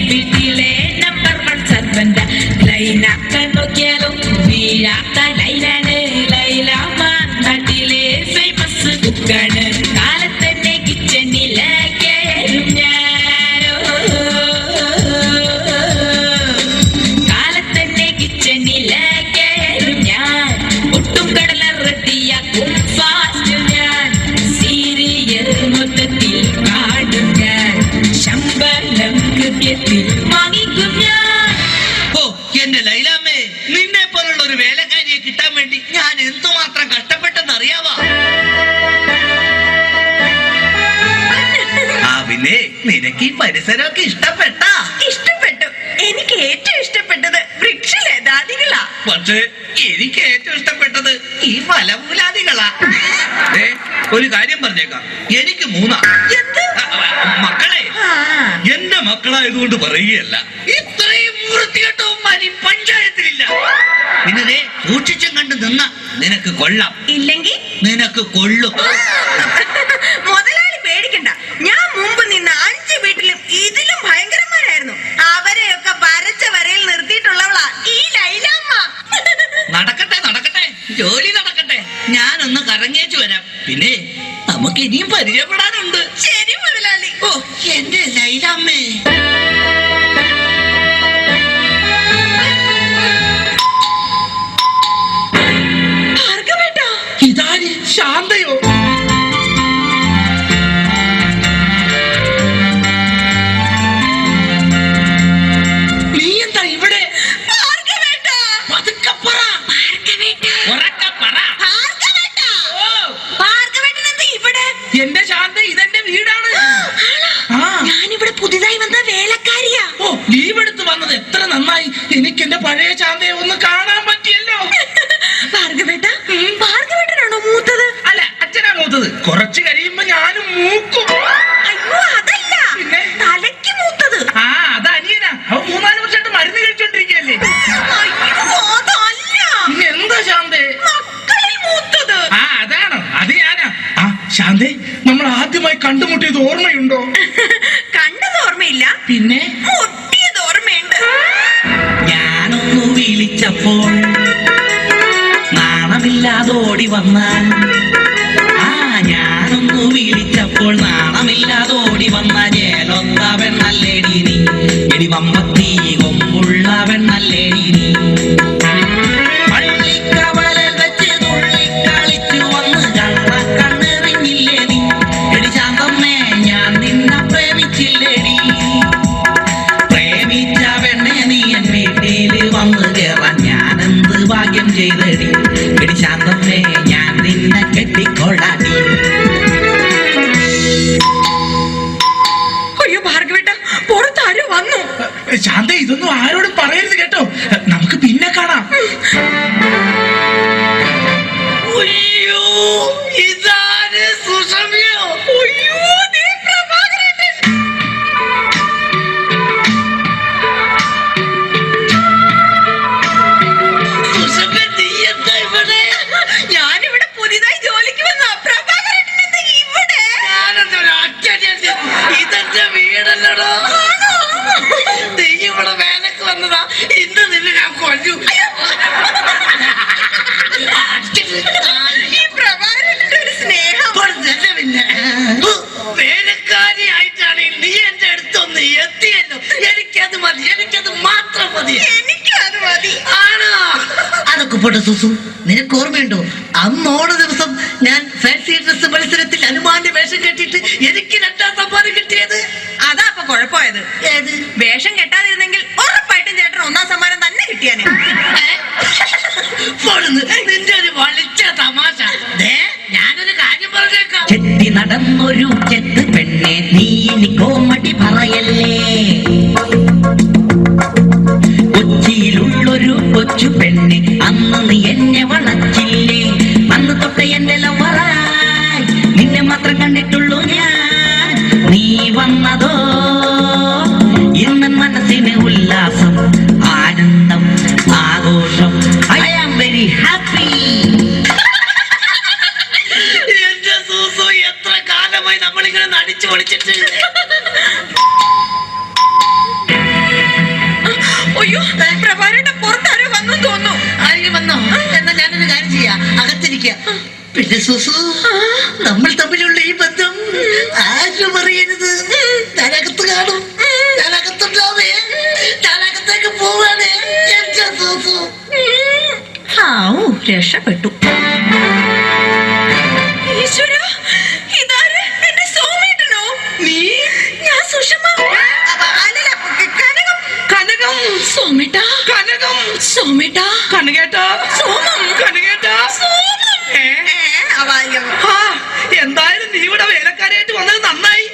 വീട്ടിലെ നമ്പർ 1 സർവന്റ്. ലൈനാക്കാൻ നോക്കിയാലും വീഴാത്ത ലൈലാണ് ലൈലാമ്മ. നാട്ടിലെ ഫേമസ് കുക്കാണ്. കാലത്തന്നെ കിച്ചണിലേക്കും ഞാനോ, കാലത്തന്നെ കിച്ചണിലേക്കും ഞാൻ. ഒട്ടും കടല റെഡിയാക്കും ഫാസ്റ്റ് ഞാൻ. സീരിയൽ മൊത്തത്തിൽ കാണും ഞാൻ. ശമ്പളം കൃത്യത്തിൽ വാങ്ങിക്കും ഞാൻ. ഓ എന്റെ ലൈലാമ്മേ, നിന്നെ പോലുള്ള ഒരു വേലക്കാരിയെ കിട്ടാൻ വേണ്ടി ഞാൻ എന്തുമാത്രം കഷ്ടപ്പെട്ടെന്ന് അറിയാവാ. ആ പിന്നെ നിനക്ക് ഈ പരിസരമൊക്കെ ഇഷ്ടപ്പെട്ടാ? ഇഷ്ടപ്പെട്ടു. എനിക്ക് ഏറ്റവും ഇഷ്ടപ്പെട്ടത് വൃക്ഷലതാദികളാ. പക്ഷേ എനിക്ക് ഏറ്റവും ഇഷ്ടപ്പെട്ടത് ഈ ഫലമൂലാദികളാ. ഒരു കാര്യം പറഞ്ഞേക്കാം, എനിക്ക് 3 മക്കളെ. എന്റെ മക്കളായതുകൊണ്ട് പറയുകയല്ല, ഇത്രയും വൃത്തികെട്ടവന്മാർ ഈ പഞ്ചായത്തിലില്ല. പിന്നെ സൂക്ഷിച്ചും കണ്ട് നിന്ന നിനക്ക് കൊള്ളാം, ഇല്ലെങ്കിൽ നിനക്ക് കൊള്ളും. മുതലാളി പേടിക്കണ്ട, ഞാൻ മുമ്പ് നിന്ന 5 വീട്ടിലും ഇതിലും ഭയങ്കരന്മാരായിരുന്നു. അവരെയൊക്കെ വരച്ച വരയിൽ നിർത്തിയിട്ടുള്ളവളാ ഈ ലൈലാമ്മ. നടക്കട്ടെ നടക്കട്ടെ, ജോലി നടക്കട്ടെ. ഞാനൊന്ന് കറങ്ങിയേച്ചു വരാം. പിന്നെ നമുക്ക് ഇനിയും പരിചയപ്പെടാനുണ്ട്. ശരി മുതലാളി. ഓ എന്റെ ലൈലാമ്മേ. ഭാർഗവേട്ടാ, ഇതാര്? ശാന്തയോ? നീ എന്താ ഇവിടെ? ഭാർഗവേട്ടാ, പതുക്കെ പറ. ഉറക്കെ പറ. ഭാർഗവേട്ടാ. ഓ, ഭാർഗവേട്ടൻ എന്താ ഇവിടെ? എന്റെ ശാന്ത, ഇതെന്റെ വീടാണ്. ഞാനിവിടെ പുതിയതായി വന്ന വേലക്കാരിയാ. ഓ ലീവ് എടുത്ത് വന്നത് എത്ര നന്നായി. എനിക്ക് എന്റെ പഴയ ശാന്തയെ ഒന്ന് കാണാൻ പറ്റിയല്ലോ. ഭാർഗവേട്ടാ, ഭാർഗവേട്ടനാണോ മൂത്തത്? അല്ല, അച്ഛനാ മൂത്തത്. കുറച്ച് കഴിയുമ്പോ ഞാനും മൂക്കും. അയ്യോ അതല്ല, പിന്നെ? തലയ്ക്ക് മൂത്തത്. ആ അത് അനിയനാ. അവൻ 3-4 വർഷമായിട്ട് മരുന്ന് കഴിച്ചോണ്ടിരിക്കല്ലേ. അയ്യോ അതല്ല, പിന്നെ എന്താ ശാന്തേ? മക്കളിൽ മൂത്തത്. ആ അതാണോ? അത് ഞാനാ. ആ ശാന്തേ, നമ്മൾ ആദ്യമായി കണ്ടുമുട്ടിയത് ഓർമ്മയുണ്ടോ? കണ്ടത് ഓർമ്മയില്ല, പിന്നെ മുട്ടിയത് ഓർമ്മയുണ്ട്. ഞാനൊന്നു വിളിച്ചപ്പോൾ നാണമില്ലാതോടി വന്നാൽ. ആ ഞാനൊന്നു വിളിച്ചപ്പോൾ നാണമില്ലാതോടി വന്ന ജേലൊത്തവൻ നല്ലേടി നീ. എടി വമ്പത്തി കൊമ്പുള്ളവൻ നല്ലേടി നീ. പള്ളിക്കവലൽ വെച്ച് തുള്ളിക്കളിച്ചു വന്ന് കണ്ണെറിഞ്ഞില്ലേ നീ. എടി ശാന്തമ്മേ, ഞാൻ നിന്നെ പ്രേമിച്ചില്ലേടി. പ്രേമിച്ച പെണ്ണെ നീ എൻ വീട്ടിൽ വന്ന് കേറാൻ ഞാനെന്ത് ഭാഗ്യം ചെയ്തടി. എടി ശാന്തമ്മേ, ഞാൻ നിന്നെ കെട്ടിക്കൊള്ളാടി. അയ്യോ ഭാർഗവേട്ടാ, പുറത്താരോ വന്നു. ശാന്ത, ഇതൊന്നും ആരോടും പറയരുത് കേട്ടോ. നമുക്ക് പിന്നെ കാണാം. അയ്യോ, ഇതാര്? സുഷമയോ? അയ്യോ ദേ പ്രഭാകരേട്ടൻ. സുഷമ, നീ എന്താ ഇവിടെ? ഞാനിവിടെ പുതിയതായി ജോലിക്ക് വന്ന പ്രഭാകരേട്ടൻ എന്താ ഇവിടെ? ഞാനെന്തൊരു അച്ഛനെ, ഇതെന്റെ വീടല്ലടോ. നീ ഇവിടെ വേലക്ക് വന്നതാ. ഇന്ന് നിന്നെ ഞാൻ കൊല്ലു. ഈ പ്രഭാകരേട്ടന്റെ ഒരു സ്നേഹം. പിന്നെ വേലക്കാരിയായിട്ടാണെങ്കിൽ നീ എന്റെ അടുത്തൊന്ന് എത്തിയല്ലോ. എനിക്കത് മതി, എനിക്കത് മാത്രം മതി. പോട്ടെ സുസു, നിനക്ക് ഓർമ്മയുണ്ടോ അന്ന് ഓണ ദിവസം ഞാൻ ഫാൻസി ഡ്രസ് മത്സരത്തിൽ ഹനുമാന്റെ വേഷം കെട്ടിയിട്ട് എനിക്ക് 2ാം സമ്മാനം കിട്ടിയത്? അതാ അപ്പൊ കുഴപ്പമായത്. ഏത് വേഷം കെട്ടാതിരുന്നെങ്കിൽ ഉറപ്പായിട്ടും ചേട്ടൻ 1ാം സമ്മാനം തന്നെ കിട്ടിയാനെ. നിന്റെ ഒരു വളിച്ച തമാശ. ഞാനൊരു കാര്യം പറഞ്ഞേക്കാം. ചെത്തി നടന്നൊരു ചെത്ത് പെണ്ണെ, നീ ഇനി കോമഡി പറയല്ലേ. കൊച്ചിയിലുള്ളൊരു കൊച്ചു പെണ്ണെ, അന്ന് നീ എന്നെ വളച്ചില്ലേ. അന്ന് തൊട്ട് എന്റെ ലവറായി നിന്നെ മാത്രം കണ്ടിട്ടുള്ളൂ ഞാൻ. നീ വന്നതോ ഇന്ന് മനസ്സിന് ഉല്ലാസം, ആനന്ദം, ആഘോഷം. I am very happy. എന്റെ സൂസു, എത്ര കാലമായി നമ്മളിങ്ങനെ നടിച്ചു പൊളിച്ചിട്ട്. അയ്യോ, പ്രഭാരേട്ടൻ പുറത്താരോ വന്നു തോന്നുന്നു. ആരെങ്കിലും വന്നോ? എന്നാ ഞാനൊരു കാര്യം ചെയ്യാം, അകത്തിരിക്കാം. പിന്നെ സുസു, നമ്മൾ തമ്മിലുള്ള ഈ ബന്ധം ആരും അറിയരുത്. ഞാനകത്ത് കാണും, ഞാനകത്തുണ്ടാവേ, ഞാനകത്തേക്ക് പോവാനേ. എന്റെ സുസു രക്ഷപ്പെട്ടു. ഈശ്വര, ഇതാര്? എന്റെ സോമേട്ടനോ? നീ? ഞാൻ സുഷമ. അല്ലല്ല, കനകം. കനകം. സോമേട്ട. കനകം. സോമേട്ട. കനകേട്ടാ. സോമം. കനകേട്ടാ. സോമം. എന്തായാലും നീ ഇവിടെ വേലക്കാരായിട്ട് വന്നത് നന്നായി.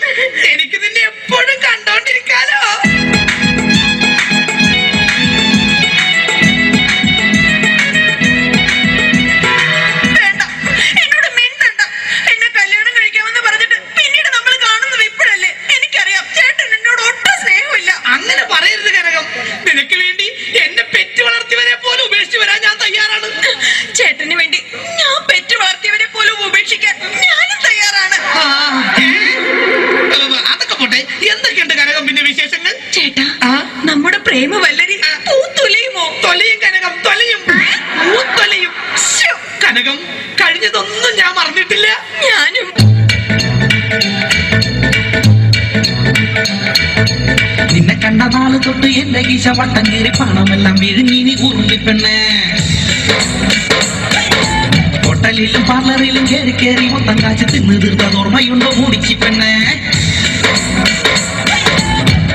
എനിക്ക് നിന്നെ എപ്പോഴും കണ്ടോണ്ടിരിക്കാലോ. വേണ്ട, എന്നോട് മിണ്ടണ്ട. എന്നെ കല്യാണം കഴിക്കാമെന്ന് പറഞ്ഞിട്ട് പിന്നീട് നമ്മൾ കാണുന്നത് ഇപ്പോഴല്ലേ. എനിക്കറിയാം ചേട്ടൻ എന്നോട് ഒട്ടും സ്നേഹമില്ല. അങ്ങനെ പറയരുത് കനകം. നിനക്ക് വേണ്ടി എന്നെ പെറ്റു വളർത്തിയവരെ പോലും ഉപേക്ഷിച്ച് വരാൻ ഞാൻ തയ്യാറാണ്. ചേട്ടന് വേണ്ടി ഞാൻ പെറ്റു വളർത്തിയവരെ പോലും ഉപേക്ഷിക്കാൻ ഞാനും തയ്യാറാണ്. അതൊക്കെ പോട്ടെ, എന്തൊക്കെയുണ്ട് കനകം പിന്നെ വിശേഷങ്ങൾ? ചേട്ടാ, നമ്മുടെ പ്രേമ വല്ലരി പൂത്തൊലിയുമോ? തൊലയും കനകം, തൊലയും, പൂത്തൊലയും. കനകം, കഴിഞ്ഞതൊന്നും ഞാൻ മറന്നിട്ടില്ല. ഞാനും. നിന്നെ കണ്ട നാള് തൊട്ട് എന്റെ ഗീശ വട്ടം കീറി പണമെല്ലാം വിഴുങ്ങി ഉരുളിപ്പെണ്ണേ. ഹോട്ടലിലും പാർലറിലും കയറി കയറി മൊത്തം കാശ് തിന്ന് തീർത്ത ഓർമ്മയുണ്ടോ മൂടിച്ചി പെണ്ണേ?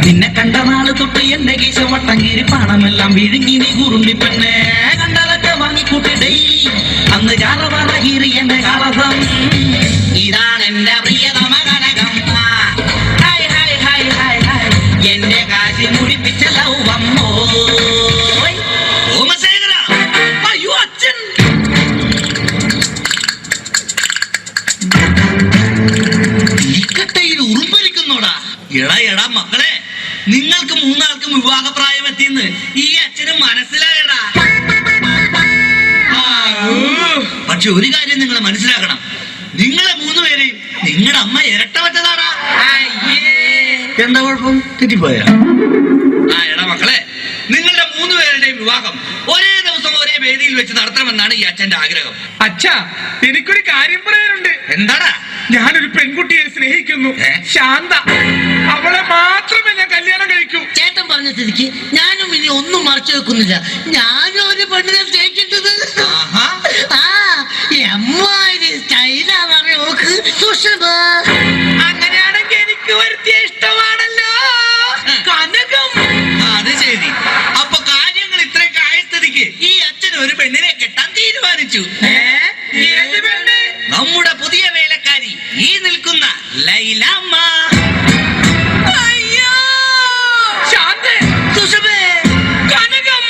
നിന്നെ കണ്ട നാള് തൊട്ട് എന്റെ ഗീശ വട്ടം കീറി പണമെല്ലാം വിഴുങ്ങി നീ ഉരുളി പെണ്ണേ. കണ്ടതൊക്കെ വാങ്ങിക്കൂട്ടി ഡെയിലി അന്ന് ചാറവാറ കീറി എന്റെ കളസം. ഇതാണ് എന്റെ പ്രിയതമ Kanakam. Hi hi hi hi hi, എന്റെ കാശി മുടിപ്പിച്ച ലൗവമ്മോ. അയ്യോ അച്ഛൻ. ഇക്കട്ടയിൽ ഉറുമ്പരിക്കുന്നോടാ. എടാ എടാ മക്കളെ, നിങ്ങൾക്ക് 3 ആൾക്കും വിവാഹപ്രായം എത്തിയെന്ന് ഈ അച്ഛന് മനസ്സിലായടാ. പക്ഷെ ഒരു കാര്യം നിങ്ങൾ മനസ്സിലാക്കണം, നിങ്ങളെ 3 പേരെയും നിങ്ങളുടെ അമ്മ ഇരട്ട വെച്ചതാടാ. എന്താ കുഴപ്പം? തെറ്റിപ്പോയ? എടാ മക്കളെ, നിങ്ങളുടെ 3 പേരുടെയും വിവാഹം ഒരേ ദിവസം ഒരേ വേദിയിൽ വെച്ച് നടത്തണമെന്നാണ് ഈ അച്ഛന്റെ ആഗ്രഹം. അച്ഛാ, എനിക്കൊരു കാര്യം പറയാനുണ്ട്. എന്താടാ? ഞാനൊരു പെൺകുട്ടിയെ സ്നേഹിക്കുന്നു, ശാന്ത. അവളെ മാത്രമേ ഞാൻ കല്യാണം കഴിക്കൂ. ചേട്ടൻ പറഞ്ഞ സ്ഥിതിക്ക് ഞാനും ഇനി ഒന്നും മറച്ചു വെക്കുന്നില്ല. ഞാനും ഒരു പെണ്ണിനെ സ്നേഹിക്കുന്നത്. സ്റ്റൈലാണെന്ന് നോക്ക് സുഷമ. അങ്ങനെയാണെങ്കിൽ എനിക്ക് വരുത്തിയ ഇഷ്ടമാണല്ലോ കനകം. അത് ശരി. അപ്പൊ കാര്യങ്ങൾ ഇത്രയൊക്കെ ആയ സ്ഥിതിക്ക് ഈ അച്ഛൻ ഒരു പെണ്ണിനെ കെട്ടാൻ തീരുമാനിച്ചു. നമ്മുടെ പുതിയ വേലക്കാരി ഈ നിൽക്കുന്ന ലൈലാമ്മ. അയ്യോ, ശാന്തേ, സുഷമേ, കനകം.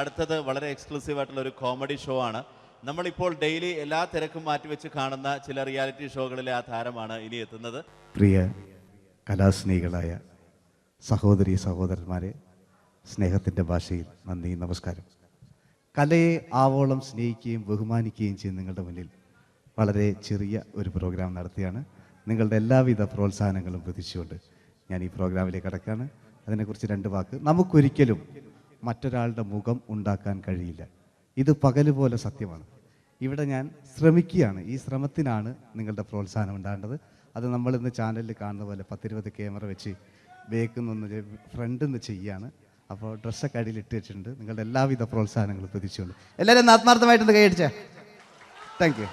അടുത്തത് വളരെ എക്സ്ക്ലൂസീവ് ആയിട്ടുള്ള ഒരു കോമഡി ഷോ ആണ്. നമ്മളിപ്പോൾ ഡെയിലി എല്ലാ തിരക്കും മാറ്റിവെച്ച് കാണുന്ന ചില റിയാലിറ്റി ഷോകളിലെ ആ താരമാണ് ഇനി എത്തുന്നത്. പ്രിയ കലാസ്നേഹികളായ സഹോദരി സഹോദരന്മാരെ, സ്നേഹത്തിൻ്റെ ഭാഷയിൽ നന്ദി, നമസ്കാരം. കലയെ ആവോളം സ്നേഹിക്കുകയും ബഹുമാനിക്കുകയും ചെയ്യുന്ന നിങ്ങളുടെ മുന്നിൽ വളരെ ചെറിയ ഒരു പ്രോഗ്രാം നടത്തിയാണ്. നിങ്ങളുടെ എല്ലാവിധ പ്രോത്സാഹനങ്ങളും പ്രതീക്ഷിച്ചുകൊണ്ട് ഞാൻ ഈ പ്രോഗ്രാമിലേക്ക് കടക്കുകയാണ്. അതിനെക്കുറിച്ച് 2 വാക്ക്. നമുക്കൊരിക്കലും മറ്റൊരാളുടെ മുഖം ഉണ്ടാക്കാൻ കഴിയില്ല. ഇത് പകല് പോലെ സത്യമാണ്. ഇവിടെ ഞാൻ ശ്രമിക്കുകയാണ്. ഈ ശ്രമത്തിനാണ് നിങ്ങളുടെ പ്രോത്സാഹനം ഉണ്ടാകേണ്ടത്. അത് നമ്മളിന്ന് ചാനലിൽ കാണുന്ന പോലെ 10-20 ക്യാമറ വെച്ച് ബേക്കുന്നൊന്ന് ഫ്രണ്ടിൽ നിന്ന് ചെയ്യുകയാണ്. അപ്പോൾ ഡ്രസ്സൊക്കെ അടിയിൽ ഇട്ട് വെച്ചിട്ടുണ്ട്. നിങ്ങളുടെ എല്ലാവിധ പ്രോത്സാഹനങ്ങളും പ്രതീക്ഷിച്ചുകൊണ്ട് എല്ലാവരും ഒന്ന് ആത്മാർത്ഥമായിട്ടൊന്ന് കൈയടിച്ചേ. Thank you.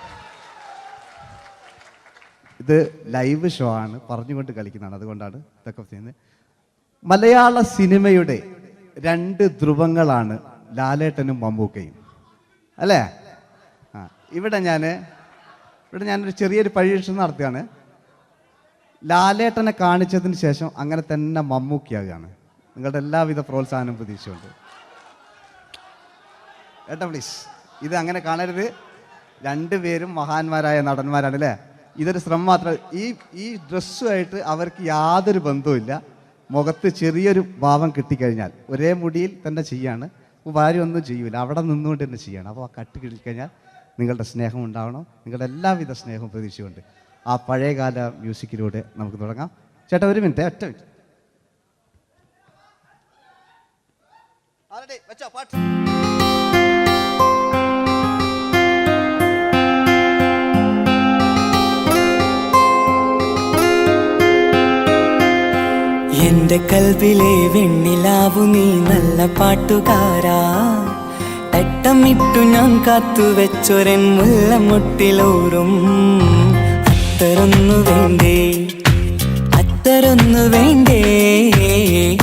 ഇത് ലൈവ് ഷോ ആണ്, പറഞ്ഞുകൊണ്ട് കളിക്കുന്നതാണ്. അതുകൊണ്ടാണ് ഇതൊക്കെ ചെയ്യുന്നത്. മലയാള സിനിമയുടെ 2 ധ്രുവങ്ങളാണ് ലാലേട്ടനും മമ്മൂക്കയും, അല്ലേ? ഇവിടെ ഞാനൊരു ചെറിയൊരു പരീക്ഷണം നടത്തുകയാണ്. ലാലേട്ടനെ കാണിച്ചതിന് ശേഷം അങ്ങനെ തന്നെ മമ്മൂക്കയാകുകയാണ്. നിങ്ങളുടെ എല്ലാവിധ പ്രോത്സാഹനം പ്രതീക്ഷിച്ചുകൊണ്ട് ഏട്ടാ പ്ലീസ്, ഇത് അങ്ങനെ കാണരുത്. 2 പേരും മഹാന്മാരായ നടന്മാരാണ്, അല്ലേ? ഇതൊരു ശ്രമം മാത്രം. ഈ ഡ്രസ്സുമായിട്ട് അവർക്ക് യാതൊരു ബന്ധവുമില്ല. മുഖത്ത് ചെറിയൊരു ഭാവം കിട്ടിക്കഴിഞ്ഞാൽ ഒരേ മുടിയിൽ തന്നെ ചെയ്യാണ്. ഭാര്യ ഒന്നും ചെയ്യൂല, അവിടെ നിന്നുകൊണ്ട് തന്നെ ചെയ്യണം. അപ്പോൾ ആ കട്ട് കിട്ടിക്കഴിഞ്ഞാൽ നിങ്ങളുടെ സ്നേഹം ഉണ്ടാവണം. നിങ്ങളുടെ എല്ലാവിധ സ്നേഹവും പ്രതീക്ഷിച്ചുകൊണ്ട് ആ പഴയകാല മ്യൂസിക്കിലൂടെ നമുക്ക് തുടങ്ങാം. ചേട്ടാ ഒരു മിനിറ്റ്, ഒറ്റ മിനിറ്റ്. എന്റെ കൽവിലെ വെണ്ണിലാവു നീ നല്ല പാട്ടുകാരാ, തട്ടമിട്ടു ഞാൻ കാത്തുവെച്ചൊരൻ മുല്ലമുട്ടിലൂറും. അത്തരൊന്നു വേണ്ടേ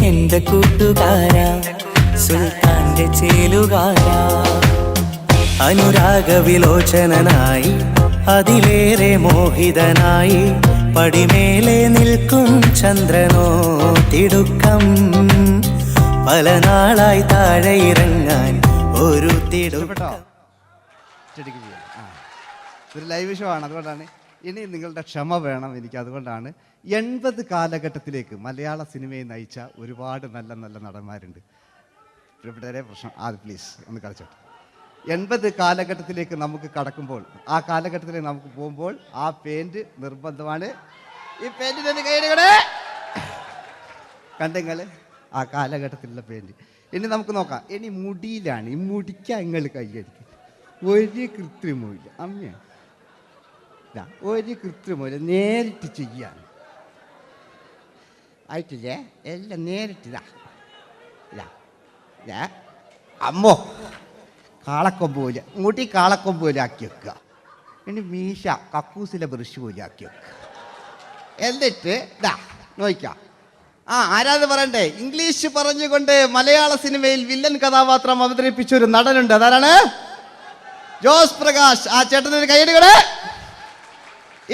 എന്റെ കൂട്ടുകാരാ, സുൽത്താന്റെ ചേലുകാരാ. അനുരാഗവിലോചനായി അതിലേറെ മോഹിതനായി പടിമേലെ നിൽക്കും ചന്ദ്രനോ തിടുക്കം. പല നാളായി താഴെ ഇറങ്ങാൻ ഒരു തിടുക്കം. ഒരു ലൈവ് ഷോ ആണ്, അതുകൊണ്ടാണ്. ഇനി നിങ്ങളുടെ ക്ഷമ വേണം എനിക്ക്. അതുകൊണ്ടാണ് 80 കാലഘട്ടത്തിലേക്ക് മലയാള സിനിമയെ നയിച്ച ഒരുപാട് നല്ല നല്ല നടന്മാരുണ്ട്. ഇവിടെ പ്രശ്നം പ്ലീസ് ഒന്ന് കളിച്ചോട്ടെ. 80 കാലഘട്ടത്തിലേക്ക് നമുക്ക് കടക്കുമ്പോൾ, ആ കാലഘട്ടത്തിലേക്ക് നമുക്ക് പോകുമ്പോൾ ആ പെയിന്റ് നിർബന്ധമാണ്. ഈ പെയിന്റിന് കൈയ്യടികളെ കണ്ടെങ്കിൽ ആ കാലഘട്ടത്തിലുള്ള പെയിന്റ്. ഇനി നമുക്ക് നോക്കാം. ഇനി മുടിയിലാണ്. ഈ മുടിക്കാൻ നിങ്ങൾ കൈയ്യടിക്കും. ഒരു കൃത്രിമവുമില്ല അമ്മ, ഒരു കൃത്രിമവുമില്ല. നേരിട്ട് ചെയ്യാൻ ആയിട്ടില്ലേ? എല്ലാം നേരിട്ടിതാ അമ്മോ. കാളക്കൊമ്പ് പോലെ മുടി കാളക്കൊമ്പ് പോലെ ആക്കി വെക്കുക. ഇനി മീശ കക്കൂസിലെ ബ്രഷ് പോലെ ആക്കി വെക്കുക. എന്നിട്ട് നോക്കാം. ആരാത് പറയണ്ടേ? ഇംഗ്ലീഷ് പറഞ്ഞുകൊണ്ട് മലയാള സിനിമയിൽ വില്ലൻ കഥാപാത്രം അവതരിപ്പിച്ച ഒരു നടനുണ്ട്. അതാരാണ്? ജോസ് പ്രകാശ്. ആ ചേട്ടനൊരു കൈയ്യടികള്.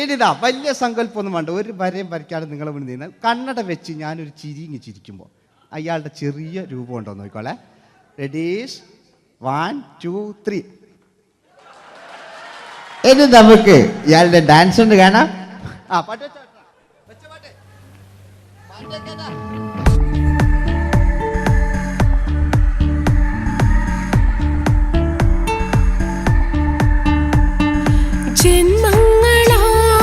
ഇനിതാ വലിയ സങ്കല്പമൊന്നും വേണ്ട, ഒരു വരയും വരയ്ക്കാതെ നിങ്ങളെ മുന്നിൽ നിന്ന് കണ്ണട വെച്ച് ഞാനൊരു ചിരിങ്ങി ചിരിക്കുമ്പോൾ അയാളുടെ ചെറിയ രൂപം ഉണ്ടോ നോക്കിക്കോളെ. റെഡീസ് 1 2 3. ഇനി നമുക്ക് ഇയാളുടെ ഡാൻസ് ഒന്ന് കാണാം. പാട്ട് വെച്ച പാട്ട് ജന്മങ്ങളായി